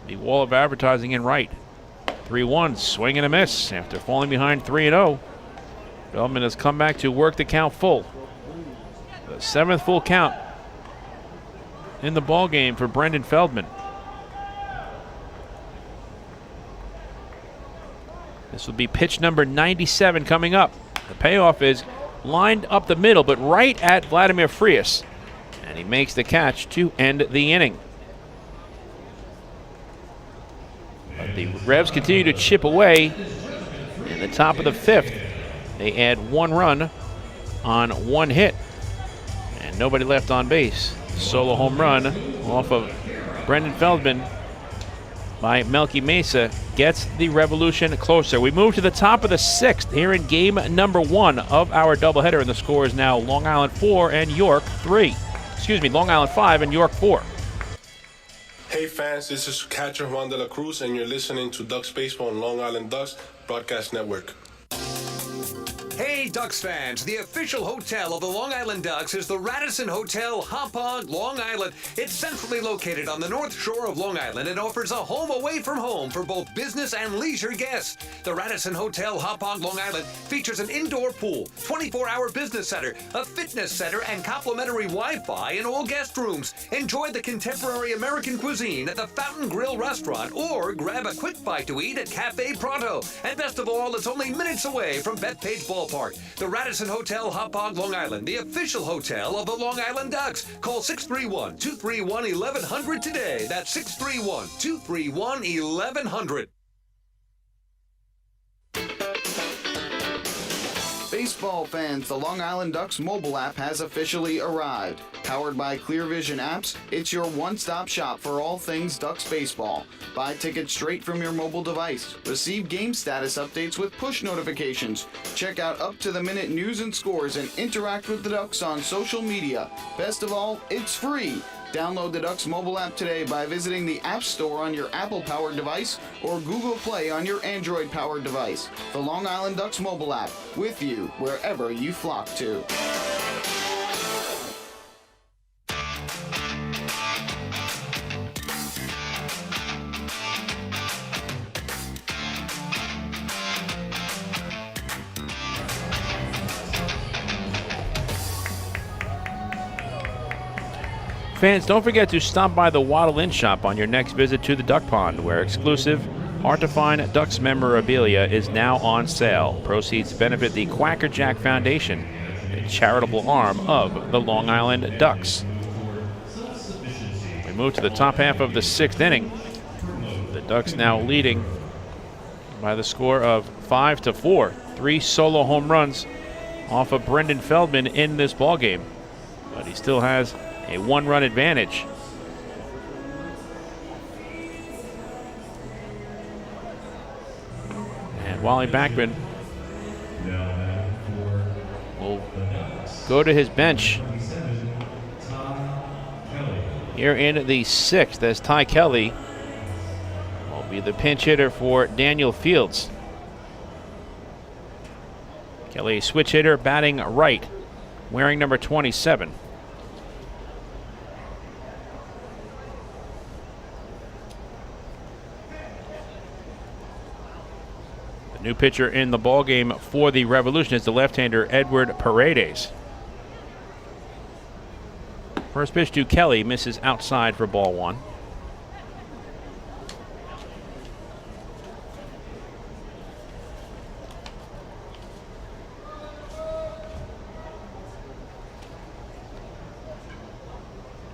the wall of advertising in right. 3-1, swing and a miss after falling behind 3-0. Feldman has come back to work the count full. The 7th full count in the ball game for Brendan Feldman. This will be pitch number 97 coming up. The payoff is lined up the middle, but right at Vladimir Frias. And he makes the catch to end the inning. But the Revs continue to chip away. In the top of the 5th, they add 1 run on 1 hit. And nobody left on base. Solo home run off of Brendan Feldman by Melky Mesa gets the Revolution closer. We move to the top of the 6th here in game number 1 of our doubleheader, and the score is now Long Island 4 and York 3. Excuse me, Long Island 5 and York 4. Hey fans, this is catcher Juan de la Cruz, and you're listening to Ducks Baseball on Long Island Ducks Broadcast Network. Hey, Ducks fans, the official hotel of the Long Island Ducks is the Radisson Hotel, Hauppauge, Long Island. It's centrally located on the north shore of Long Island and offers a home away from home for both business and leisure guests. The Radisson Hotel, Hauppauge, Long Island features an indoor pool, 24-hour business center, a fitness center, and complimentary Wi-Fi in all guest rooms. Enjoy the contemporary American cuisine at the Fountain Grill restaurant or grab a quick bite to eat at Cafe Pronto. And best of all, it's only minutes away from Bethpage Ballpark. The Radisson Hotel, Hauppauge, Long Island, the official hotel of the Long Island Ducks. Call 631-231-1100 today. That's 631-231-1100. Baseball fans, the Long Island Ducks mobile app has officially arrived. Powered by ClearVision Apps, it's your one-stop shop for all things Ducks baseball. Buy tickets straight from your mobile device. Receive game status updates with push notifications. Check out up-to-the-minute news and scores and interact with the Ducks on social media. Best of all, it's free. Download the Ducks mobile app today by visiting the App Store on your Apple-powered device or Google Play on your Android-powered device. The Long Island Ducks mobile app, with you wherever you flock to. Fans, don't forget to stop by the Waddle Inn shop on your next visit to the Duck Pond, where exclusive, hard-to-find Ducks memorabilia is now on sale. Proceeds benefit the Quacker Jack Foundation, a charitable arm of the Long Island Ducks. We move to the top half of the 6th inning. The Ducks now leading by the score of 5-4. 3 solo home runs off of Brendan Feldman in this ballgame, but he still has a 1-run advantage. And Wally Backman will go to his bench here in the 6th as Ty Kelly will be the pinch hitter for Daniel Fields. Kelly, a switch hitter, batting right, wearing number 27. New pitcher in the ballgame for the Revolution is the left-hander Edward Paredes. First pitch to Kelly, misses outside for ball 1.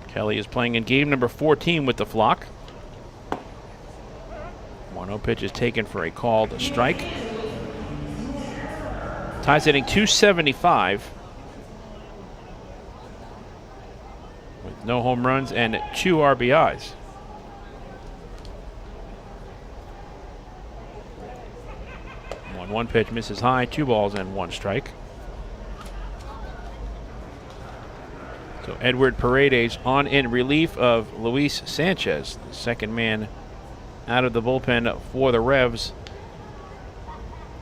Kelly is playing in game number 14 with the Flock. 1-0 pitch is taken for a called strike. Ty's hitting .275 with no home runs and 2 RBIs. One pitch misses high, 2 balls and 1 strike. So Edward Paredes on in relief of Luis Sanchez, the second man out of the bullpen for the Revs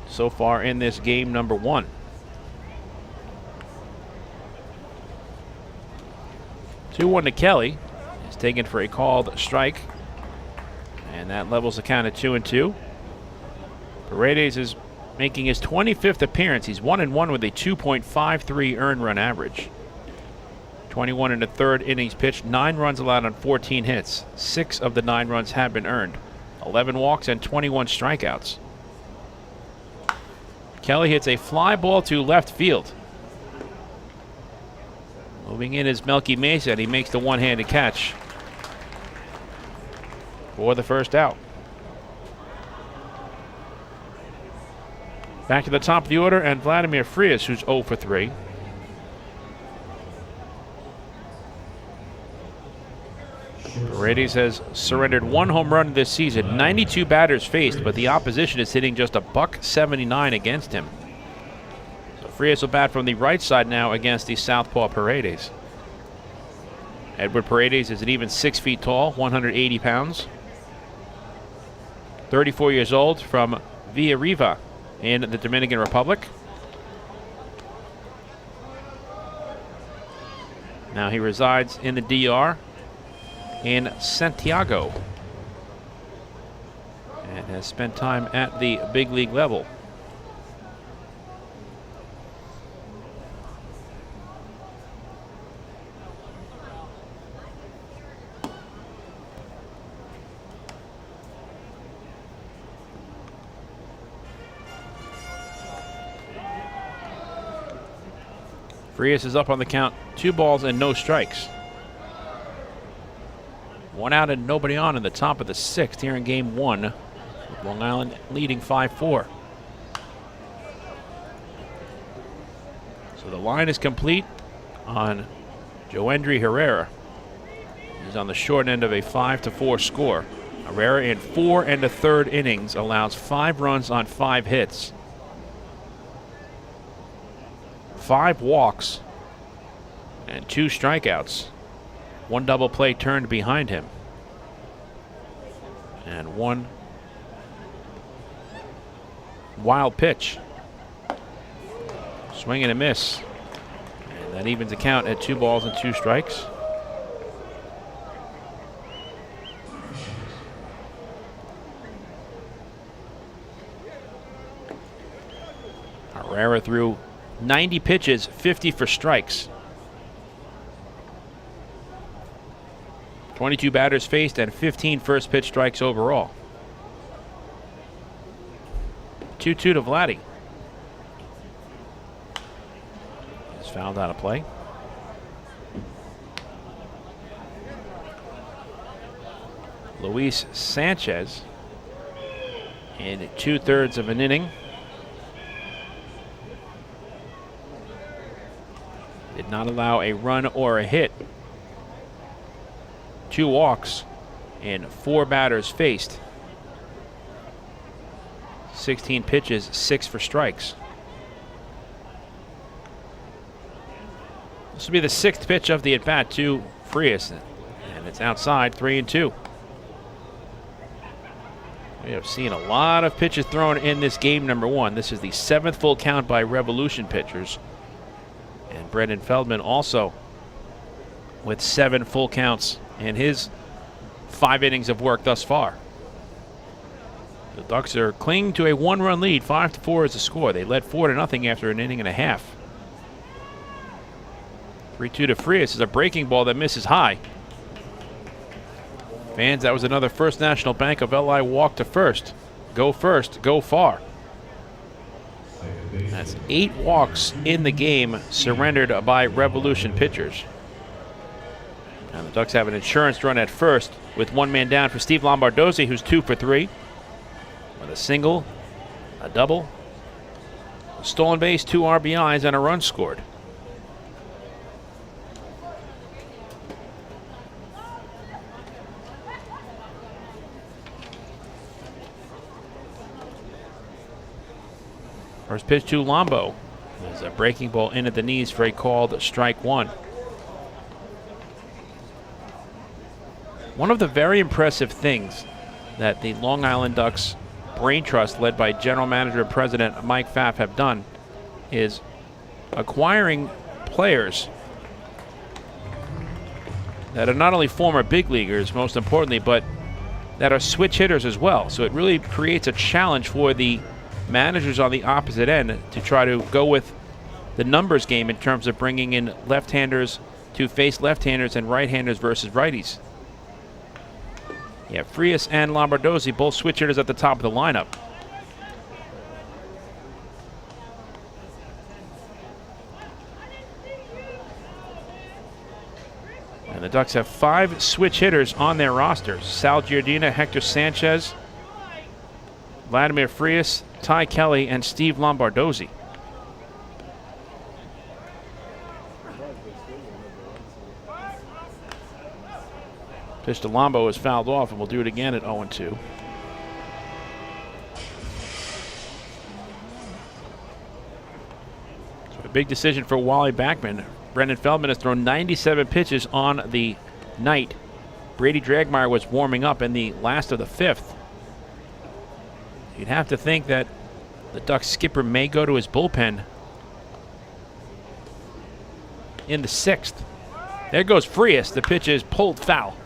so far in this game number 1. 2-1 to Kelly. He's taken for a called strike. And that levels the count at 2-2. Paredes is making his 25th appearance. He's 1-1 with a 2.53 earned run average. 21 in the third innings pitched, 9 runs allowed on 14 hits. 6 of the 9 runs have been earned. 11 walks and 21 strikeouts. Kelly hits a fly ball to left field. Moving in is Melky Mesa, and he makes the one-handed catch for the first out. Back to the top of the order, and Vladimir Frias, who's 0 for 3. Paredes has surrendered 1 home run this season, 92 batters faced, but the opposition is hitting just a .179 against him. So Frias will bat from the right side now against the southpaw Paredes. Edward Paredes is an even 6 feet tall, 180 pounds. 34 years old, from Villarriba in the Dominican Republic. Now he resides in the DR in Santiago and has spent time at the big league level. Frias is up on the count, 2 balls and no strikes. 1 out and nobody on in the top of the 6th here in game 1. With Long Island leading 5-4. So the line is complete on Joendry Herrera. He's on the short end of a 5-4 score. Herrera in 4 1/3 innings allows 5 runs on 5 hits. 5 walks and 2 strikeouts. 1 double play turned behind him. And 1 wild pitch. Swing and a miss. And that evens the count at 2 balls and 2 strikes. Herrera threw 90 pitches, 50 for strikes. 22 batters faced and 15 first pitch strikes overall. 2-2 to Vladdy. He's fouled out of play. Luis Sanchez in 2/3 of an inning. Did not allow a run or a hit. 2 walks and 4 batters faced. 16 pitches, 6 for strikes. This will be the 6th pitch of the at-bat to Frias, and it's outside, 3-2. We have seen a lot of pitches thrown in this game number 1. This is the 7th full count by Revolution pitchers. And Brendan Feldman also with 7 full counts in his 5 innings of work thus far. The Ducks are clinging to a 1-run lead. 5-4 is the score. They led 4-0 after an inning and a half. 3-2 to Frias is a breaking ball that misses high. Fans, that was another First National Bank of LI walk to first. Go first, go far. That's 8 walks in the game surrendered by Revolution pitchers. And the Ducks have an insurance run at first with 1 man down for Steve Lombardozzi, who's 2 for 3. With a single, a double, a stolen base, 2 RBIs, and a run scored. First pitch to Lombo. There's a breaking ball in at the knees for a called strike 1. One of the very impressive things that the Long Island Ducks Brain Trust, led by General Manager and President Mike Pfaff, have done is acquiring players that are not only former big leaguers, most importantly, but that are switch hitters as well. So it really creates a challenge for the managers on the opposite end to try to go with the numbers game in terms of bringing in left-handers to face left-handers and right-handers versus righties. Yeah, Frias and Lombardozzi, both switch hitters at the top of the lineup. And the Ducks have 5 switch hitters on their roster. Sal Giardina, Hector Sanchez, Vladimir Frias, Ty Kelly, and Steve Lombardozzi. Pitch to Lombo is fouled off, and we'll do it again at 0-2. So a big decision for Wally Backman. Brendan Feldman has thrown 97 pitches on the night. Brady Dragmeyer was warming up in the last of the 5th. You'd have to think that the Ducks skipper may go to his bullpen in the 6th. There goes Frias. The pitch is pulled foul.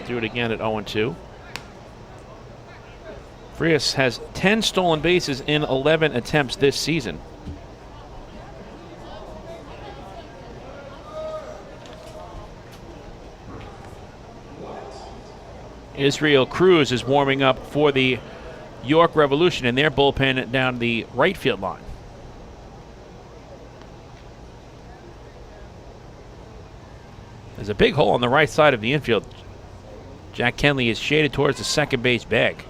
Do it again at 0-2. Frias has 10 stolen bases in 11 attempts this season. Israel Cruz is warming up for the York Revolution in their bullpen down the right field line. There's a big hole on the right side of the infield. Jack Kenley is shaded towards the second base bag.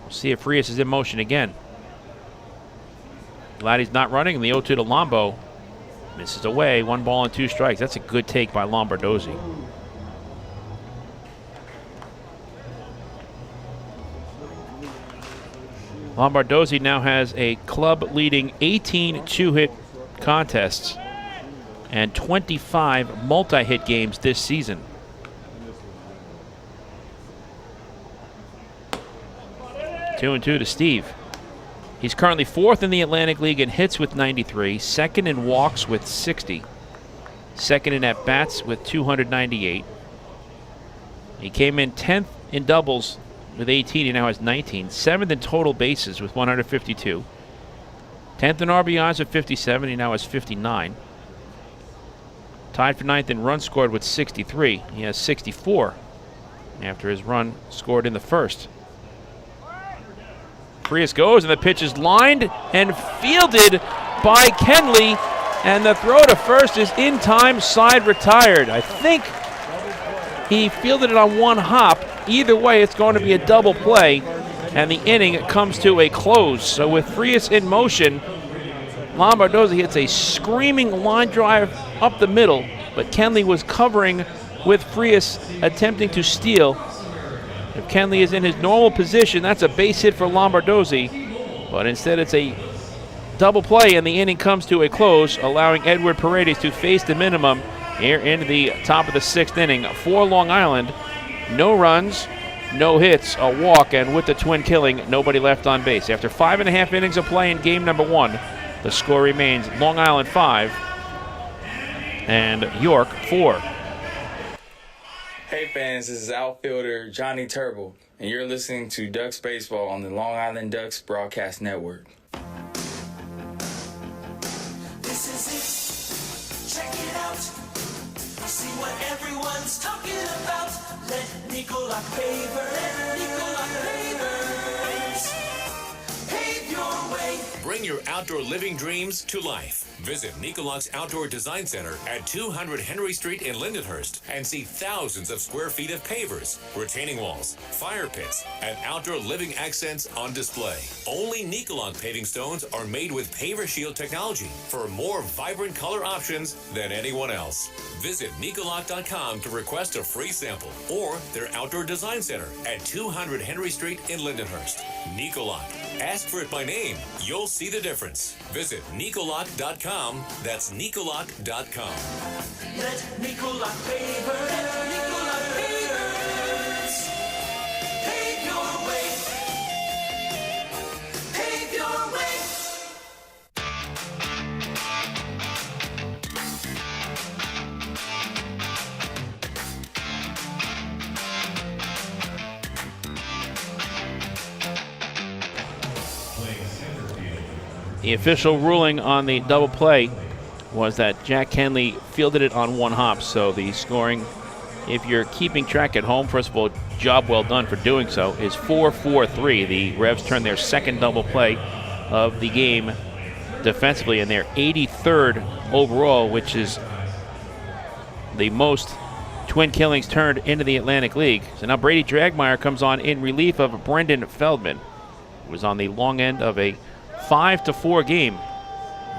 We'll see if Frias is in motion again. Glad he's not running. And the 0-2 to Lombo misses away. 1 ball and 2 strikes. That's a good take by Lombardozzi. Lombardozzi now has a club-leading 18 two-hit contests and 25 multi-hit games this season. 2-2 to Steve. He's currently 4th in the Atlantic League in hits with 93, 2nd in walks with 60, 2nd in at-bats with 298. He came in 10th in doubles with 18. He now has 19. 7th in total bases with 152. 10th in RBIs with 57. He now has 59. Tied for 9th in runs scored with 63. He has 64 after his run scored in the 1st. Frias goes, and the pitch is lined and fielded by Kenley, and the throw to first is in time, side retired. I think he fielded it on 1 hop. Either way, it's going to be a double play, and the inning comes to a close. So with Frias in motion, Lombardozzi hits a screaming line drive up the middle, but Kenley was covering with Frias attempting to steal. If Kenley is in his normal position, that's a base hit for Lombardozzi, but instead it's a double play, and the inning comes to a close, allowing Edward Paredes to face the minimum here in the top of the 6th inning for Long Island. No runs, no hits, a walk, and with the twin killing, nobody left on base. After 5.5 innings of play in game number 1, the score remains Long Island 5 and York 4. Hey fans, this is outfielder Johnny Turble, and you're listening to Ducks Baseball on the Long Island Ducks Broadcast Network. This is it. Check it out. See what everyone's talking about. Let Nicolak pave your way. Bring your outdoor living dreams to life. Visit Nicolak's Outdoor Design Center at 200 Henry Street in Lindenhurst and see thousands of square feet of pavers, retaining walls, fire pits, and outdoor living accents on display. Only Nicolak paving stones are made with Paver Shield technology for more vibrant color options than anyone else. Visit Nicolak.com to request a free sample or their Outdoor Design Center at 200 Henry Street in Lindenhurst. Nicolak. Ask for it by name. You'll see the difference. Visit Nicolak.com. That's Nicolak.com. Let Nicolak Nicolak Pavers. Nicolak Pavers. Pave your way. Pave your way. The official ruling on the double play was that Jack Henley fielded it on one hop, so the scoring, if you're keeping track at home, first of all, job well done for doing so, is 4-4-3. The Revs turned their second double play of the game defensively, and their 83rd overall, which is the most twin killings turned into the Atlantic League. So now Brady Dragmeyer comes on in relief of Brendan Feldman, who was on the long end of a 5-4 game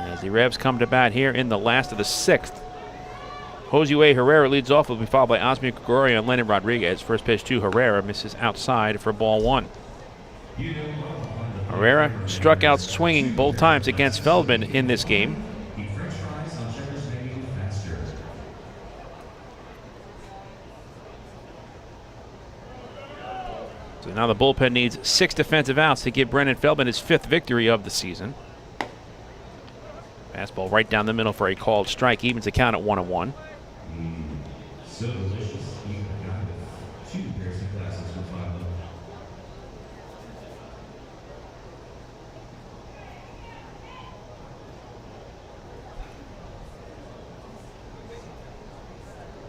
as the Revs come to bat here in the last of the sixth. Josue Herrera leads off, will be followed by Osmi Gregorio and Lennon Rodriguez. First pitch to Herrera, misses outside for ball one. Herrera struck out swinging both times against Feldman in this game. So now the bullpen needs 6 defensive outs to give Brendan Feldman his 5th victory of the season. Fastball right down the middle for a called strike, evens the count at 1-1. So delicious, you got it. 2 piercing glasses for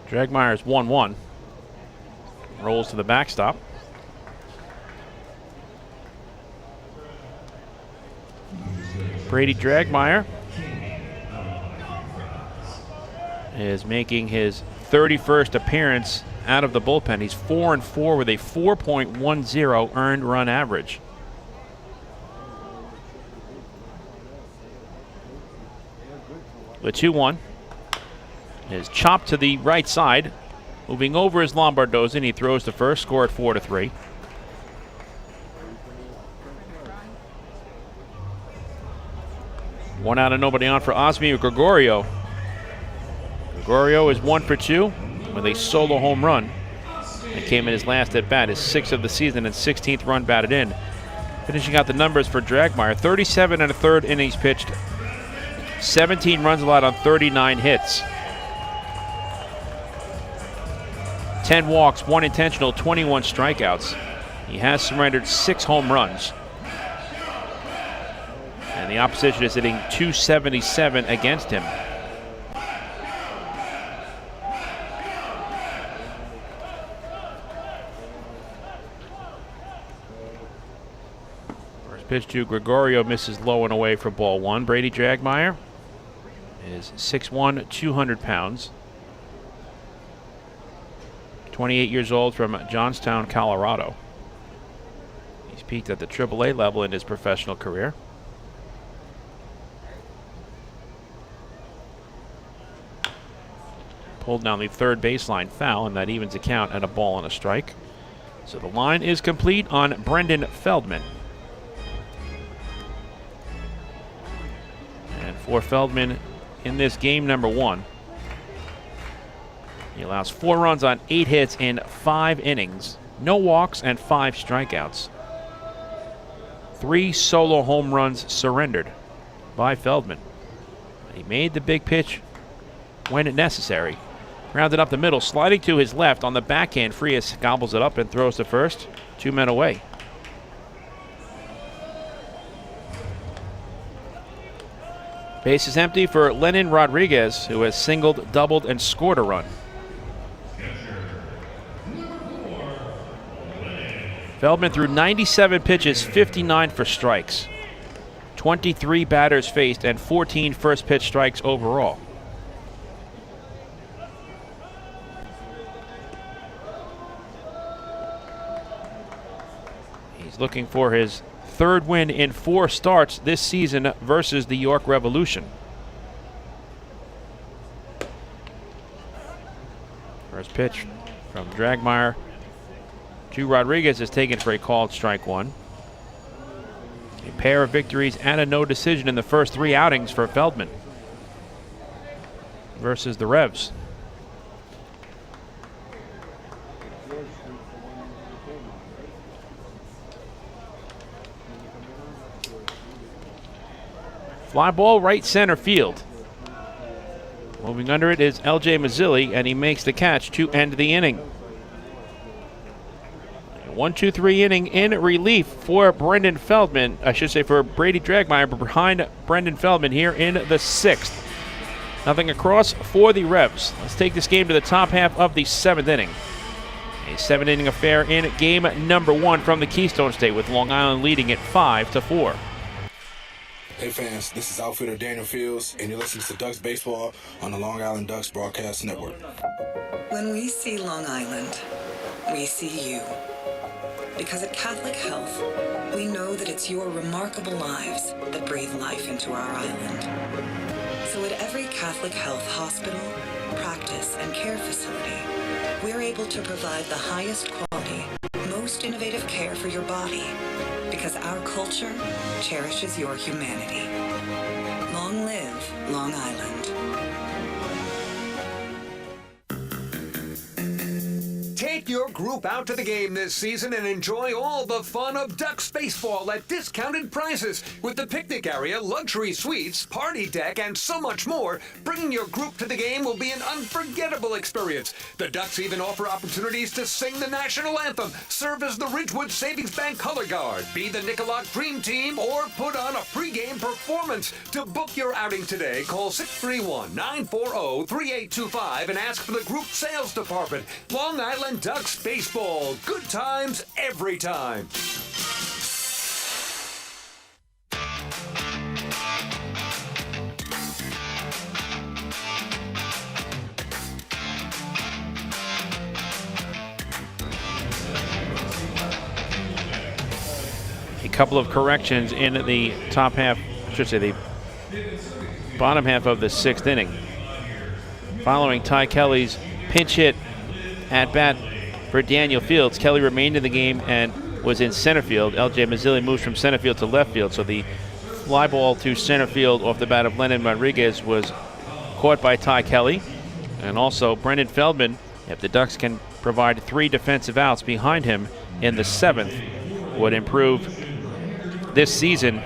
$5. Dragmeyer's 1-1. Rolls to the backstop. Brady Dragmeyer is making his 31st appearance out of the bullpen. He's 4-4 with a 4.10 earned run average. The 2-1 is chopped to the right side. Moving over is Lombardozzi, and he throws to first, score at 4-3. One out and nobody on for Osmi Gregorio. Gregorio is 1 for 2 with a solo home run. It came in his last at bat, his 6th of the season and 16th run batted in. Finishing out the numbers for Dragmeyer, 37 1/3 innings pitched, 17 runs allowed on 39 hits. 10 walks, 1 intentional, 21 strikeouts. He has surrendered 6 home runs. And the opposition is hitting .277 against him. First pitch to Gregorio misses low and away for ball one. Brady Dragmeyer is 6'1", 200 pounds. 28 years old from Johnstown, Colorado. He's peaked at the AAA level in his professional career. Pulled down the third baseline foul, and that evens the count at a ball and a strike. So the line is complete on Brendan Feldman. And for Feldman in this game number 1, he allows 4 runs on 8 hits in 5 innings, no walks and 5 strikeouts. 3 solo home runs surrendered by Feldman. He made the big pitch when necessary. Rounded up the middle, sliding to his left on the backhand. Frias gobbles it up and throws to first. 2 men away. Base is empty for Lennon Rodriguez, who has singled, doubled, and scored a run. Feldman threw 97 pitches, 59 for strikes. 23 batters faced and 14 first pitch strikes overall. He's looking for his 3rd win in 4 starts this season versus the York Revolution. First pitch from Dragmeyer to Rodriguez is taken for a called strike 1. A pair of victories and a no decision in the first 3 outings for Feldman versus the Revs. Fly ball right center field. Moving under it is L.J. Mazzilli, and he makes the catch to end the inning. 1-2-3 inning in relief for Brendan Feldman. I should say for Brady Dragmeyer behind Brendan Feldman here in the 6th. Nothing across for the Revs. Let's take this game to the top half of the 7th inning. A 7-inning affair in game number 1 from the Keystone State, with Long Island leading it 5-4. Hey fans, this is outfielder Daniel Fields, and you're listening to Ducks Baseball on the Long Island Ducks Broadcast Network. When we see Long Island, we see you. Because at Catholic Health, we know that it's your remarkable lives that breathe life into our island. So at every Catholic Health hospital, practice, and care facility, we're able to provide the highest quality, most innovative care for your body, because our culture cherishes your humanity. Long live Long Island. Take your group out to the game this season and enjoy all the fun of Ducks baseball at discounted prices with the picnic area, luxury suites, party deck, and so much more. Bringing your group to the game will be an unforgettable experience. The Ducks even offer opportunities to sing the National Anthem, serve as the Ridgewood Savings Bank color guard, be the Nicolak Dream Team, or put on a pregame performance. To book your outing today, call 631-940-3825 and ask for the group sales department. Long Island Ducks baseball. Good times every time. A couple of corrections in the top half, I should say the bottom half of the 6th inning. Following Ty Kelly's pinch hit at bat for Daniel Fields, Kelly remained in the game and was in center field. L.J. Mazzilli moves from center field to left field, so the fly ball to center field off the bat of Lennon Rodriguez was caught by Ty Kelly. And also Brendan Feldman, if the Ducks can provide 3 defensive outs behind him in the 7th, would improve this season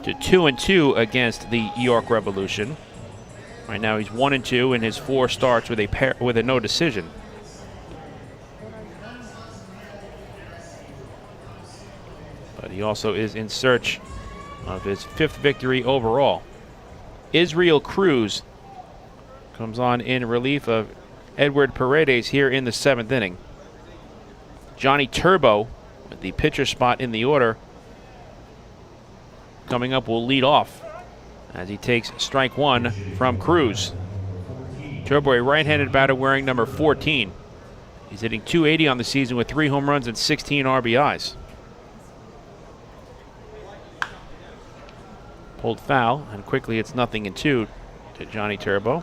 to 2-2 against the York Revolution. Right now he's 1-2 in his 4 starts with a no decision. But he also is in search of his 5th victory overall. Israel Cruz comes on in relief of Edward Paredes here in the 7th inning. Johnny Turbo, with the pitcher spot in the order, coming up, will lead off as he takes strike 1 from Cruz. Turbo, a right-handed batter wearing number 14. He's hitting .280 on the season with 3 home runs and 16 RBIs. Pulled foul, and quickly it's 0-2 to Johnny Turbo.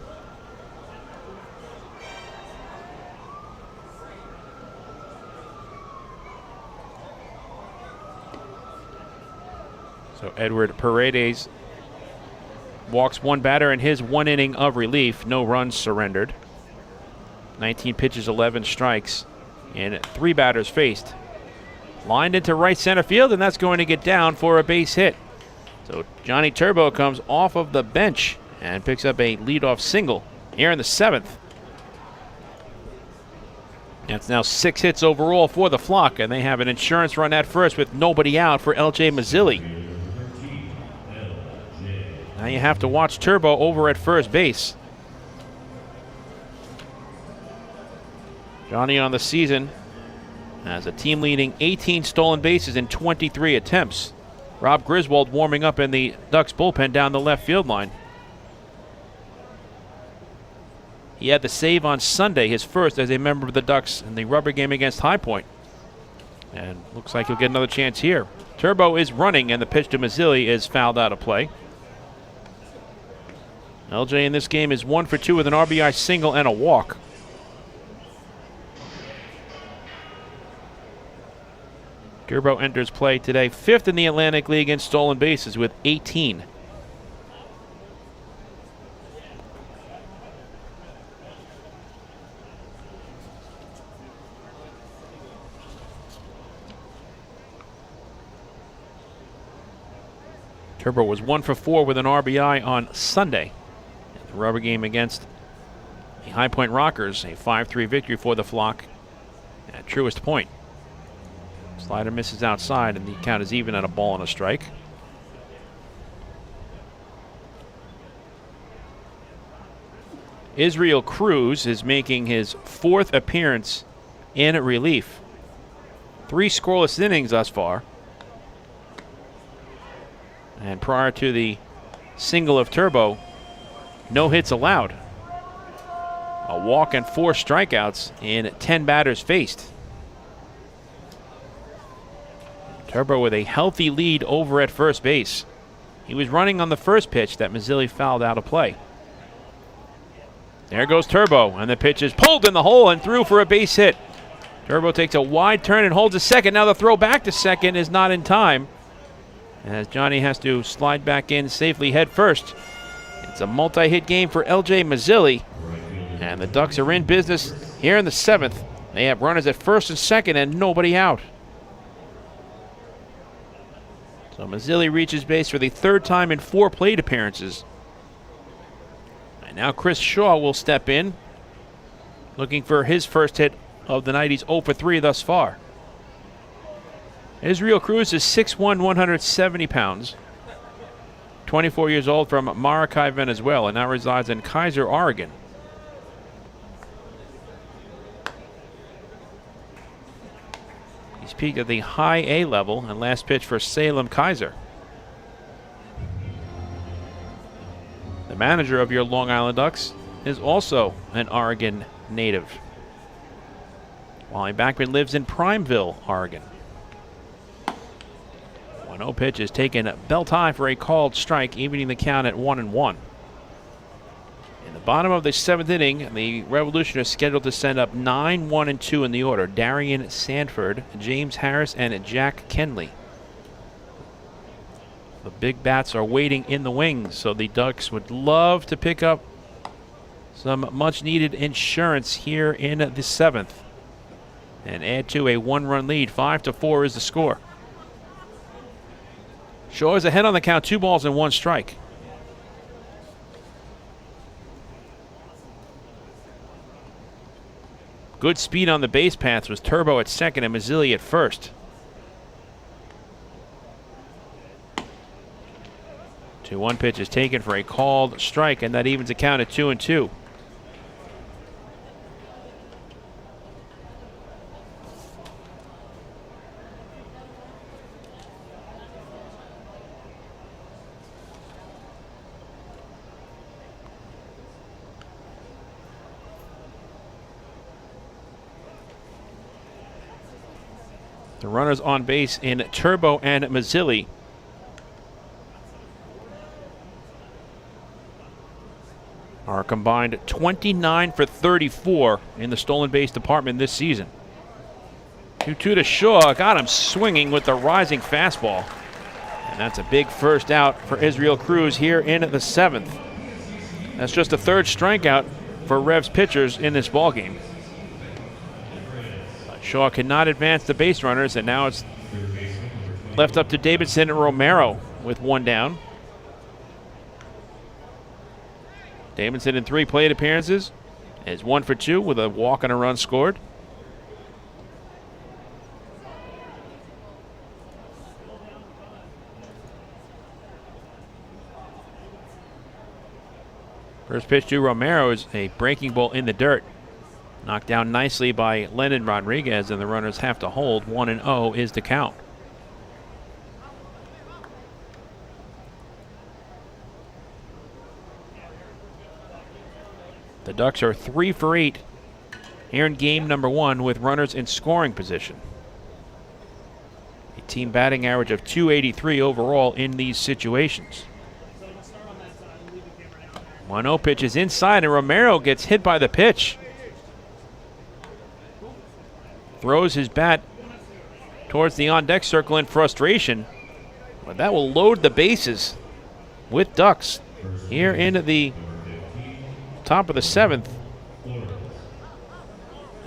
So Edward Paredes walks 1 batter in his 1 inning of relief. No runs surrendered. 19 pitches, 11 strikes, and 3 batters faced. Lined into right center field, and that's going to get down for a base hit. So Johnny Turbo comes off of the bench and picks up a leadoff single here in the 7th. That's now 6 hits overall for the Flock, and they have an insurance run at first with nobody out for L.J. Mazzilli. Now you have to watch Turbo over at first base. Johnny on the season has a team-leading 18 stolen bases in 23 attempts. Rob Griswold warming up in the Ducks bullpen down the left field line. He had the save on Sunday, his first as a member of the Ducks in the rubber game against High Point. And looks like he'll get another chance here. Turbo is running, and the pitch to Mazzilli is fouled out of play. LJ in this game is 1 for 2 with an RBI single and a walk. Turbo enters play today 5th in the Atlantic League in stolen bases with 18. Turbo was 1 for 4 with an RBI on Sunday. The rubber game against the High Point Rockers, a 5-3 victory for the Flock at Truist Point. Slider misses outside, and the count is even at a ball and a strike. Israel Cruz is making his 4th appearance in relief. 3 scoreless innings thus far. And prior to the single of Turbo, no hits allowed. A walk and 4 strikeouts in 10 batters faced. Turbo with a healthy lead over at first base. He was running on the first pitch that Mazzilli fouled out of play. There goes Turbo, and the pitch is pulled in the hole and through for a base hit. Turbo takes a wide turn and holds a second. Now the throw back to second is not in time, as Johnny has to slide back in safely head first. It's a multi-hit game for L.J. Mazzilli, and the Ducks are in business here in the 7th. They have runners at first and second and nobody out. So Mazzilli reaches base for the 3rd time in 4 plate appearances. And now Chris Shaw will step in, looking for his first hit of the night. He's 0 for 3 thus far. Israel Cruz is 6'1", 170 pounds. 24 years old, from Maracay, Venezuela, and now resides in Kaiser, Oregon. He's peaked at the high A level and last pitched for Salem Kaiser. The manager of your Long Island Ducks is also an Oregon native. Wally Backman lives in Primeville, Oregon. 1-0 pitch is taken belt high for a called strike, evening the count at 1-1. In the bottom of the 7th inning, the Revolution is scheduled to send up 9, 1, and 2 in the order. Darian Sanford, James Harris, and Jack Kenley. The big bats are waiting in the wings, so the Ducks would love to pick up some much-needed insurance here in the 7th and add to a 1-run lead. 5-4 is the score. Shaw is ahead on the count, 2 balls and 1 strike. Good speed on the base paths with Turbo at second and Mazzilli at first. 2-1 pitch is taken for a called strike, and that evens the count at 2-2. The runners on base in Turbo and Mazzilli. Are combined 29 for 34 in the stolen base department this season. 2-2 to Shaw, got him swinging with the rising fastball. And that's a big first out for Israel Cruz here in the 7th. That's just the 3rd strikeout for Revs pitchers in this ballgame. Shaw cannot advance the base runners, and now it's left up to Davidson and Romero with 1 down. Davidson in 3 plate appearances is 1 for 2 with a walk and a run scored. First pitch to Romero is a breaking ball in the dirt. Knocked down nicely by Lennon Rodriguez, and the runners have to hold. 1-0 is the count. The Ducks are 3 for 8 here in game number 1 with runners in scoring position. A team batting average of .283 overall in these situations. 1-0 pitch is inside, and Romero gets hit by the pitch. Throws his bat towards the on-deck circle in frustration. But that will load the bases with Ducks here into the top of the 7th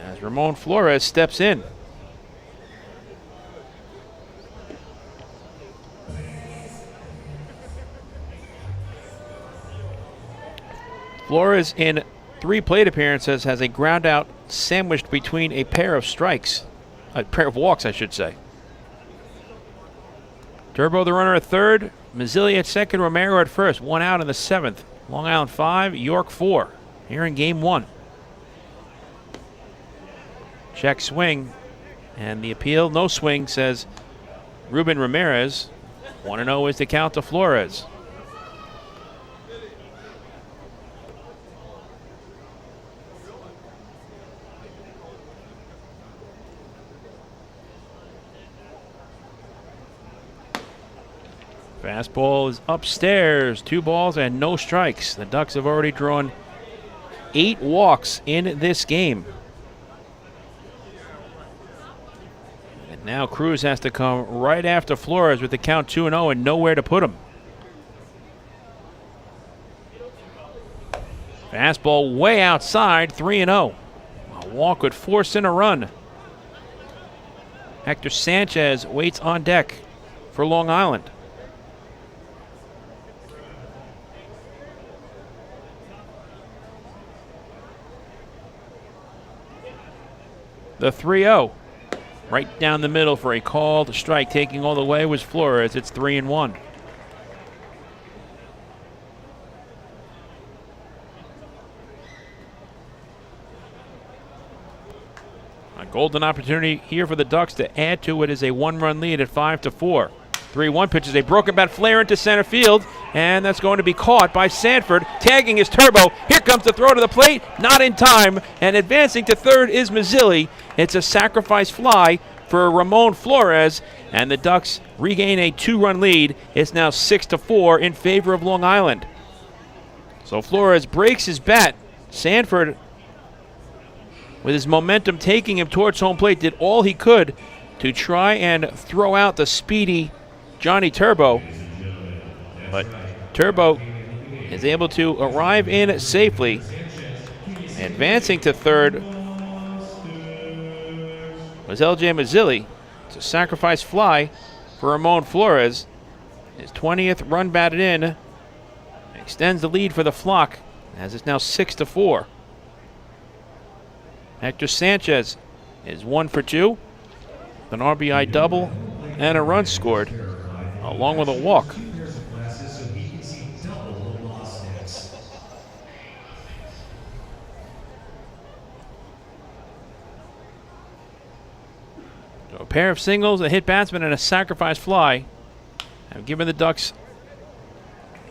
as Ramon Flores steps in. Flores, in 3 plate appearances, has a ground out sandwiched between a pair of strikes. A pair of walks, I should say. Turbo the runner at third. Mazzilli at second. Romero at first. 1 out in the 7th. Long Island 5, York 4. Here in game 1. Check swing. And the appeal, no swing, says Ruben Ramirez. 1-0 is the count to Flores. Fastball is upstairs. 2 balls and no strikes. The Ducks have already drawn 8 walks in this game. And now Cruz has to come right after Flores with the count 2-0 and nowhere to put him. Fastball way outside, 3-0. A walk would force in a run. Hector Sanchez waits on deck for Long Island. The 3-0. Right down the middle for a called strike. Taking all the way was Flores. It's 3-1. A golden opportunity here for the Ducks to add to it is a 1-run lead at 5-4. 3-1 pitches a broken bat flare into center field, and that's going to be caught by Sanford, tagging his Turbo. Here comes the throw to the plate, not in time, and advancing to third is Mazzilli. It's a sacrifice fly for Ramon Flores, and the Ducks regain a 2-run lead. It's now 6-4 in favor of Long Island. So Flores breaks his bat. Sanford, with his momentum taking him towards home plate, did all he could to try and throw out the speedy Johnny Turbo, but Turbo is able to arrive in safely. Advancing to third was L.J. Mazzilli. It's a sacrifice fly for Ramon Flores. His 20th run batted in extends the lead for the Flock as it's now 6-4. Hector Sanchez is 1 for 2, an RBI double and a run scored, along with a walk. So a pair of singles, a hit batsman, and a sacrifice fly have given the Ducks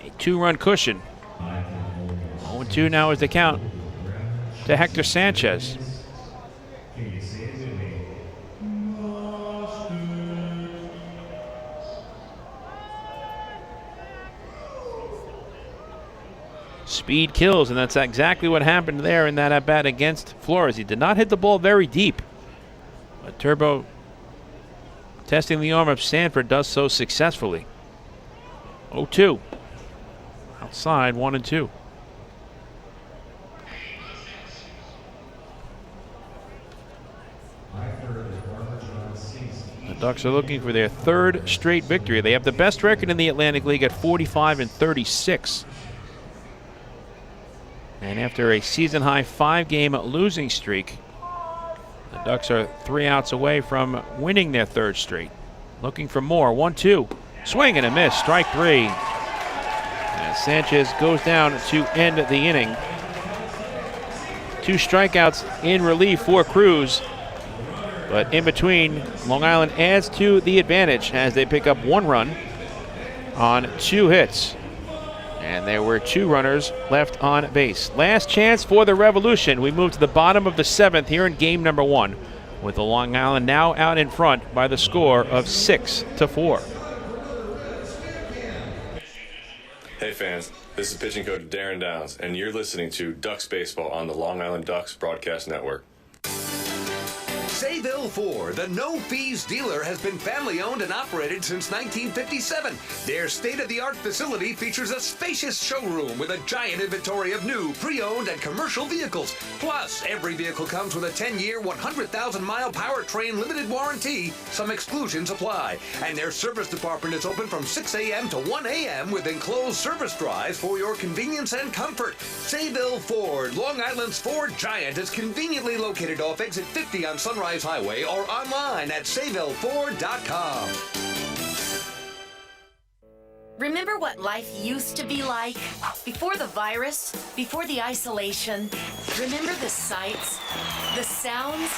a 2-run cushion. 0-2 now is the count to Hector Sanchez. Speed kills, and that's exactly what happened there in that at-bat against Flores. He did not hit the ball very deep, but Turbo, testing the arm of Sanford, does so successfully. 0-2. Outside, 1-2. The Ducks are looking for their 3rd straight victory. They have the best record in the Atlantic League at 45-36. And after a season-high 5-game losing streak, the Ducks are 3 outs away from winning their 3rd straight. Looking for more. 1-2. Swing and a miss. Strike 3. As Sanchez goes down to end the inning. 2 strikeouts in relief for Cruz. But in between, Long Island adds to the advantage as they pick up 1 run on 2 hits. And there were 2 runners left on base. Last chance for the Revolution. We move to the bottom of the 7th here in game number 1, with the Long Island now out in front by the score of 6-4. Hey fans, this is pitching coach Darren Downs, and you're listening to Ducks Baseball on the Long Island Ducks Broadcast Network. Sayville Ford, the no-fees dealer, has been family-owned and operated since 1957. Their state-of-the-art facility features a spacious showroom with a giant inventory of new, pre-owned, and commercial vehicles. Plus, every vehicle comes with a 10-year, 100,000-mile powertrain limited warranty. Some exclusions apply. And their service department is open from 6 a.m. to 1 a.m. with enclosed service drives for your convenience and comfort. Sayville Ford, Long Island's Ford giant, is conveniently located off exit 50 on Sunrise Highway or online at SayvilleFord.com. Remember what life used to be like? Before the virus, before the isolation. Remember the sights, the sounds,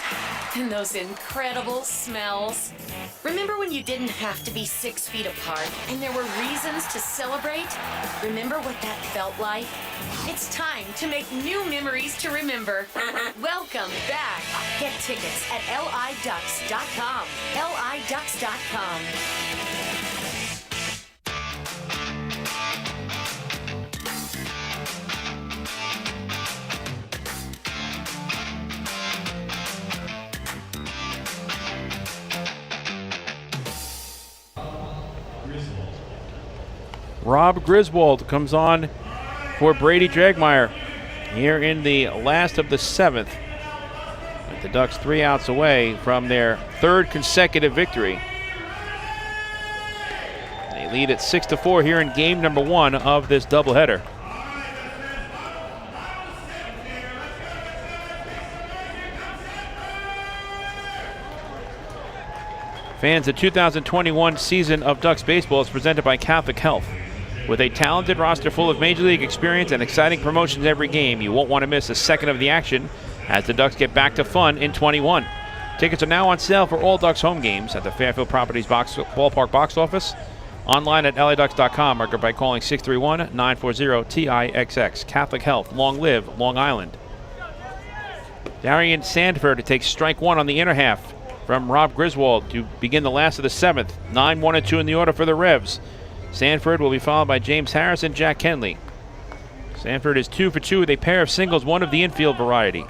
and those incredible smells? Remember when you didn't have to be 6 feet apart and there were reasons to celebrate? Remember what that felt like? It's time to make new memories to remember. Welcome back. Get tickets at liducks.com. liducks.com. Rob Griswold comes on for Brady Dragmeyer here in the last of the 7th. With the Ducks 3 outs away from their 3rd consecutive victory. They lead at 6-4 here in game number 1 of this doubleheader. Fans, the 2021 season of Ducks baseball is presented by Catholic Health. With a talented roster full of Major League experience and exciting promotions every game, you won't want to miss a second of the action as the Ducks get back to fun in 21. Tickets are now on sale for all Ducks home games at the Fairfield Properties Ballpark box office, online at liducks.com, or by calling 631-940-TIXX. Catholic Health, long live Long Island. Darian Sandford takes strike 1 on the inner half from Rob Griswold to begin the last of the 7th. 9-1-2 in the order for the Revs. Sanford will be followed by James Harris and Jack Kenley. Sanford is 2 for 2 with a pair of singles, one of the infield variety.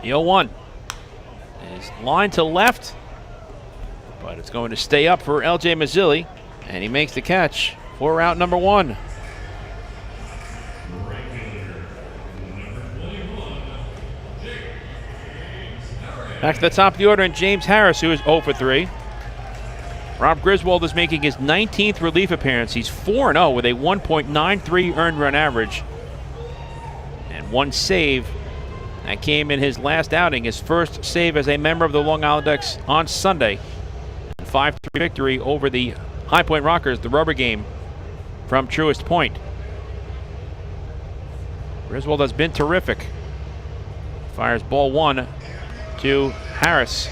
The 0-1 is lined to left, but it's going to stay up for L.J. Mazzilli, and he makes the catch for out number 1. Back to the top of the order, and James Harris, who is 0 for 3. Rob Griswold is making his 19th relief appearance. He's 4-0 with a 1.93 earned run average and 1 save. That came in his last outing, his first save as a member of the Long Island Ducks on Sunday. 5-3 victory over the High Point Rockers, the rubber game from Truist Point. Griswold has been terrific. Fires ball 1 to Harris.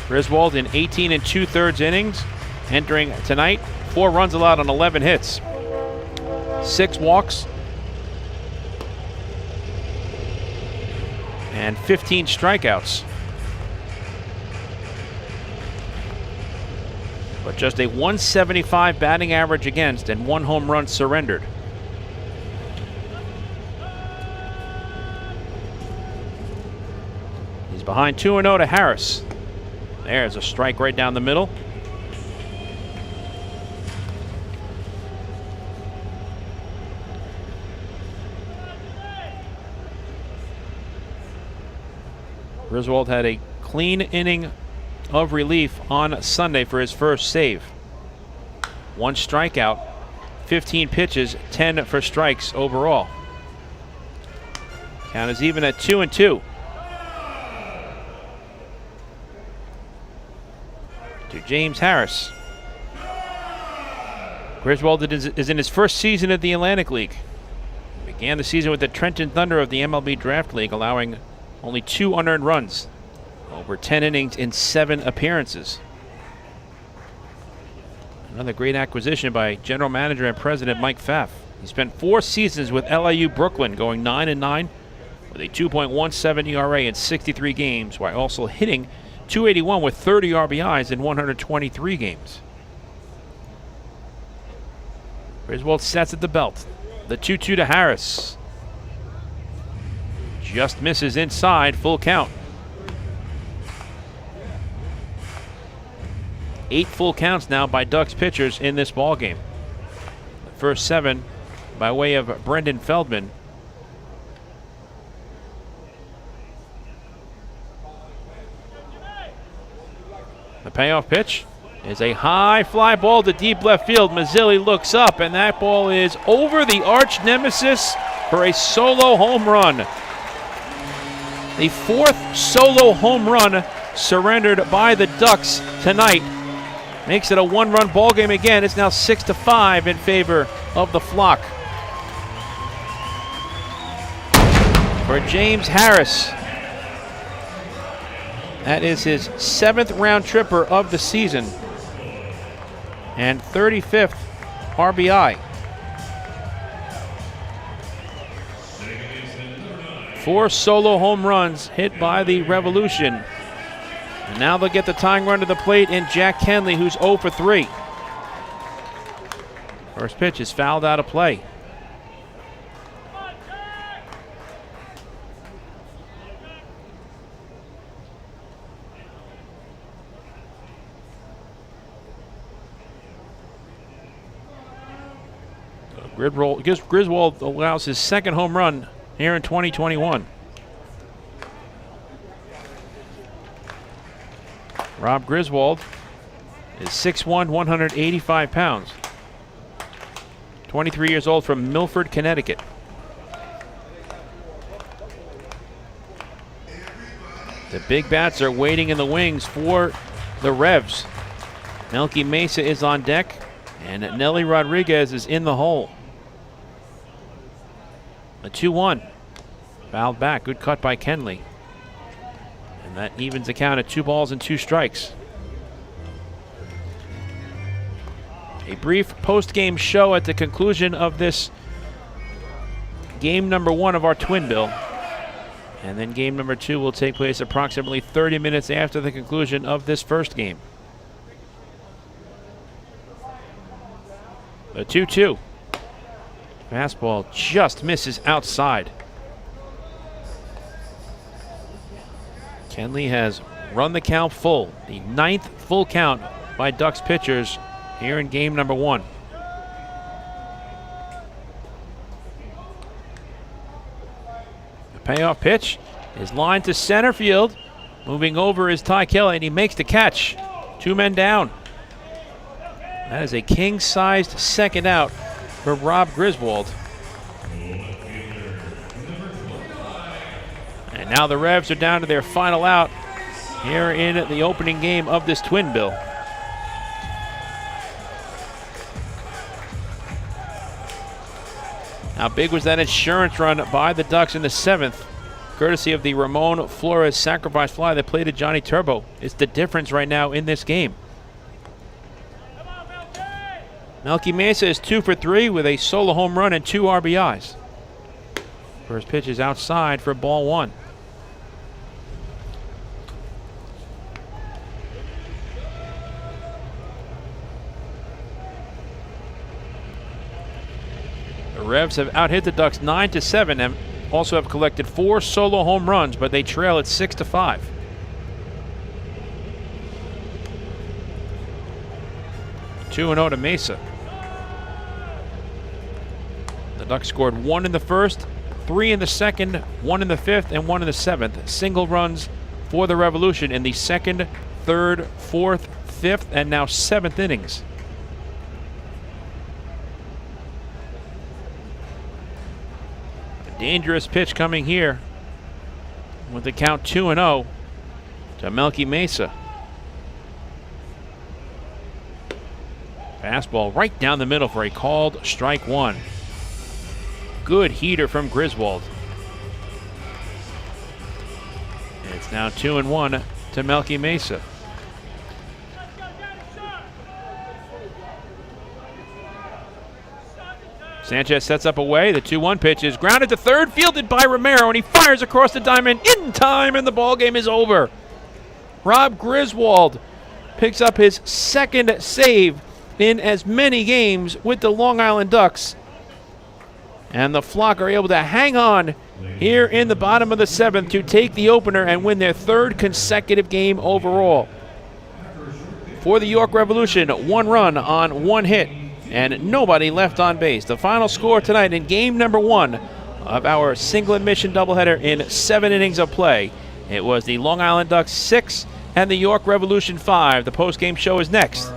Griswold in 18 2/3 innings, entering tonight, 4 runs allowed on 11 hits, 6 walks, and 15 strikeouts. But just a 175 batting average against and 1 home run surrendered. He's behind 2-0 to Harris. There's a strike right down the middle. Griswold had a clean inning of relief on Sunday for his first save. 1 strikeout, 15 pitches, 10 for strikes overall. Count is even at 2-2. To James Harris. Griswold is in his first season of the Atlantic League. Began the season with the Trenton Thunder of the MLB Draft League, allowing only 2 unearned runs over 10 innings in 7 appearances. Another great acquisition by general manager and president Mike Pfaff. He spent 4 seasons with LIU Brooklyn, going 9-9 with a 2.17 ERA in 63 games, while also hitting .281 with 30 RBIs in 123 games. Griswold sets at the belt. The 2-2 to Harris. Just misses inside, full count. 8 full counts now by Ducks pitchers in this ballgame. The first 7 by way of Brendan Feldman. The payoff pitch is a high fly ball to deep left field. Mazzilli looks up, and that ball is over the arch nemesis for a solo home run. The 4th solo home run surrendered by the Ducks tonight. Makes it a 1-run ball game again. It's now 6-5 in favor of the Flock. For James Harris, that is his 7th round tripper of the season and 35th RBI. 4 solo home runs hit by the Revolution. And now they'll get the tying run to the plate in Jack Kenley, who's 0 for 3. First pitch is fouled out of play. Griswold allows his 2nd home run here in 2021. Rob Griswold is 6'1", 185 pounds. 23 years old from Milford, Connecticut. The big bats are waiting in the wings for the Revs. Melky Mesa is on deck, and Nelly Rodriguez is in the hole. A 2-1. Fouled back. Good cut by Kenley. And that evens the count at 2 balls and 2 strikes. A brief post-game show at the conclusion of this game number 1 of our twin bill. And then game number 2 will take place approximately 30 minutes after the conclusion of this first game. A 2-2. Fastball just misses outside. Kenley has run the count full. The 9th full count by Ducks pitchers here in game number 1. The payoff pitch is lined to center field. Moving over is Ty Kelly, and he makes the catch. 2 men down. That is a king-sized second out for Rob Griswold. And now the Revs are down to their final out here in the opening game of this twin bill. How big was that insurance run by the Ducks in the 7th, courtesy of the Ramon Flores sacrifice fly that played to Johnny Turbo. It's the difference right now in this game. Melky Mesa is 2 for 3 with a solo home run and 2 RBIs. First pitch is outside for ball 1. The Revs have out-hit the Ducks 9-7 and also have collected 4 solo home runs, but they trail at 6-5. Two 2-0 to Mesa. The Ducks scored 1 in the first, 3 in the second, 1 in the 5th, and 1 in the 7th. Single runs for the Revolution in the 2nd, 3rd, 4th, 5th, and now 7th innings. A dangerous pitch coming here with the count 2-0 to Melky Mesa. Fastball right down the middle for a called strike 1. Good heater from Griswold. And it's now 2-1 to Melky Mesa. Sanchez sets up away. The 2-1 pitch is grounded to third, fielded by Romero, and he fires across the diamond in time, and the ball game is over. Rob Griswold picks up his 2nd save in as many games with the Long Island Ducks. And the Flock are able to hang on here in the bottom of the 7th to take the opener and win their 3rd consecutive game overall. For the York Revolution, 1 run on 1 hit and nobody left on base. The final score tonight in game number 1 of our single admission doubleheader in 7 innings of play. It was the Long Island Ducks 6 and the York Revolution 5. The post-game show is next.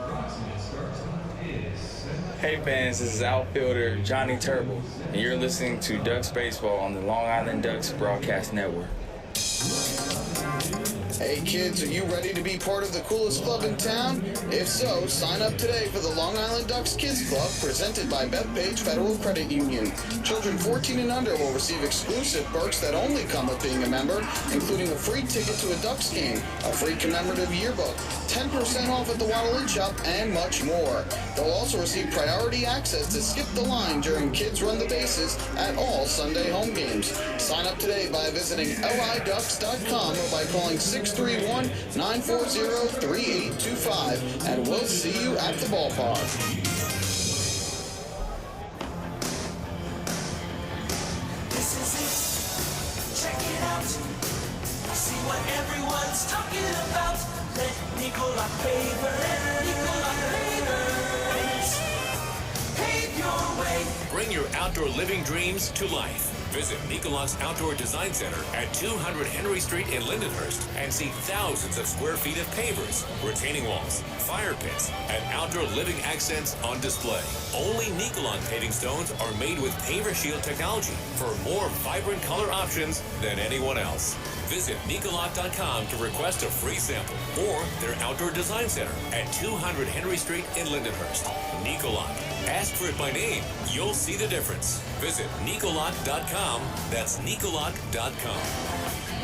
Hey fans, this is outfielder Johnny Turbo, and you're listening to Ducks Baseball on the Long Island Ducks Broadcast Network. Hey kids, are you ready to be part of the coolest club in town? If so, sign up today for the Long Island Ducks Kids Club presented by Bethpage Federal Credit Union. Children 14 and under will receive exclusive perks that only come with being a member, including a free ticket to a Ducks game, a free commemorative yearbook, 10% off at the Waddle Inn Shop, and much more. They'll also receive priority access to skip the line during Kids Run the Bases at all Sunday home games. Sign up today by visiting liducks.com or by calling 631-940-3825, and we'll see you at the ballpark. This is it. Check it out. See what everyone's talking about. Let Nicola pave your way. Bring your outdoor living dreams to life. Visit Nicolak's Outdoor Design Center at 200 Henry Street in Lindenhurst and see thousands of square feet of pavers, retaining walls, fire pits, and outdoor living accents on display. Only Nicolak paving stones are made with Paver Shield technology for more vibrant color options than anyone else. Visit Nicolak.com to request a free sample or their Outdoor Design Center at 200 Henry Street in Lindenhurst. Nicolak. Ask for it by name. You'll see the difference. Visit Nicolak.com. That's Nicolak.com.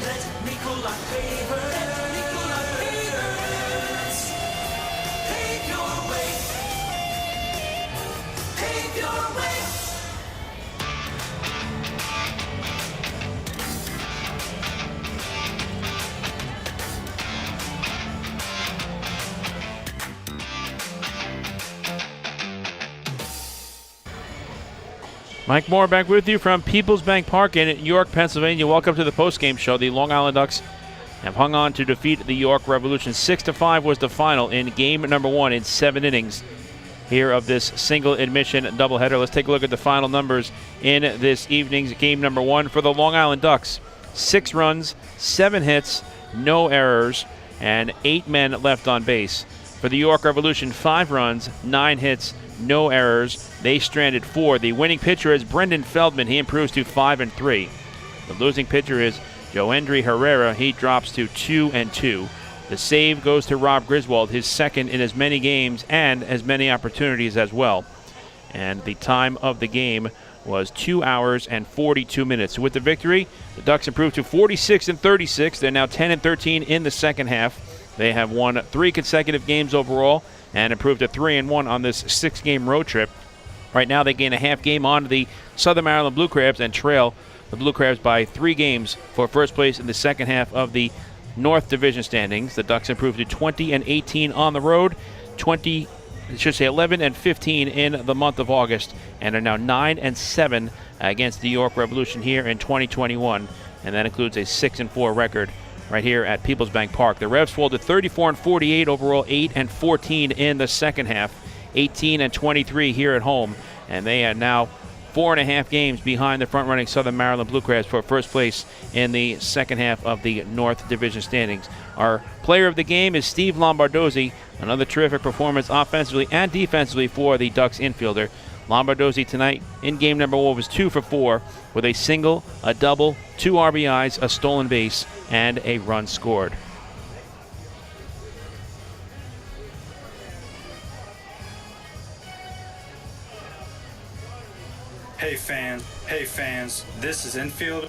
Let Nicola pave your way. Pave your way. Mike Moore back with you from PeoplesBank Park in York, Pennsylvania. Welcome to the postgame show. The Long Island Ducks have hung on to defeat the York Revolution. 6-5 was the final in game number 1 in 7 innings here of this single admission doubleheader. Let's take a look at the final numbers in this evening's game number 1 for the Long Island Ducks. 6 runs, 7 hits, no errors, and 8 men left on base. For the York Revolution, 5 runs, 9 hits, no errors. They stranded 4. The winning pitcher is Brendan Feldman. He improves to 5-3. The losing pitcher is Joendry Herrera. He drops to 2-2. The save goes to Rob Griswold, his second in as many games and as many opportunities as well. And the time of the game was 2 hours and 42 minutes. With the victory, the Ducks improved to 46-36. They're now 10-13 in the second half. They have won 3 consecutive games overall and improved to 3-1 on this 6-game road trip. Right now they gain a half game on the Southern Maryland Blue Crabs and trail the Blue Crabs by 3 games for first place in the second half of the North Division standings. The Ducks improved to 20-18 on the road, 11-15 in the month of August, and are now 9-7 against the York Revolution here in 2021, and that includes a 6-4 record right here at PeoplesBank Park. The Revs fall to 34-48 overall, 8-14 in the second half, 18-23 here at home, and they are now 4.5 games behind the front-running Southern Maryland Blue Crabs for first place in the second half of the North Division standings. Our player of the game is Steve Lombardozzi. Another terrific performance offensively and defensively for the Ducks infielder. Lombardozzi tonight in game number 1 was 2 for 4 with a single, a double, 2 RBIs, a stolen base, and a run scored. Hey fans, this is infielder.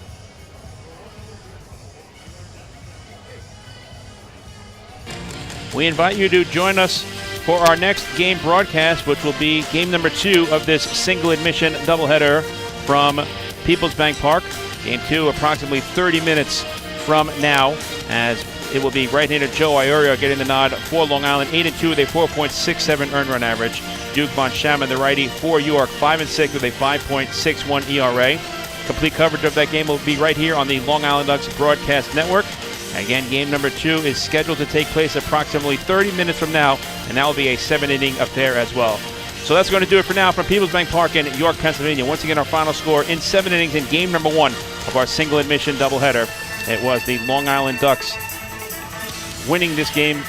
We invite you to join us for our next game broadcast, which will be game number 2 of this single admission doubleheader from PeoplesBank Park. Game 2 approximately 30 minutes from now, as it will be right-hander Joe Iorio getting the nod for Long Island, 8-2 with a 4.67 earned run average. Duke Von Schaman, the righty for York, 5-6 with a 5.61 ERA. Complete coverage of that game will be right here on the Long Island Ducks Broadcast Network. Again, game number 2 is scheduled to take place approximately 30 minutes from now, and that will be a 7-inning affair as well. So that's going to do it for now from PeoplesBank Park in York, Pennsylvania. Once again, our final score in 7 innings in game number 1 of our single admission doubleheader. It was the Long Island Ducks winning this game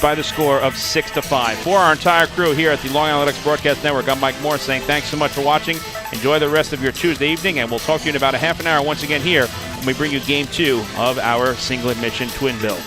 by the score of 6-5. For our entire crew here at the Long Island Ducks Broadcast Network, I'm Mike Moore saying thanks so much for watching. Enjoy the rest of your Tuesday evening, and we'll talk to you in about a half an hour once again here when we bring you game 2 of our single admission twin bill.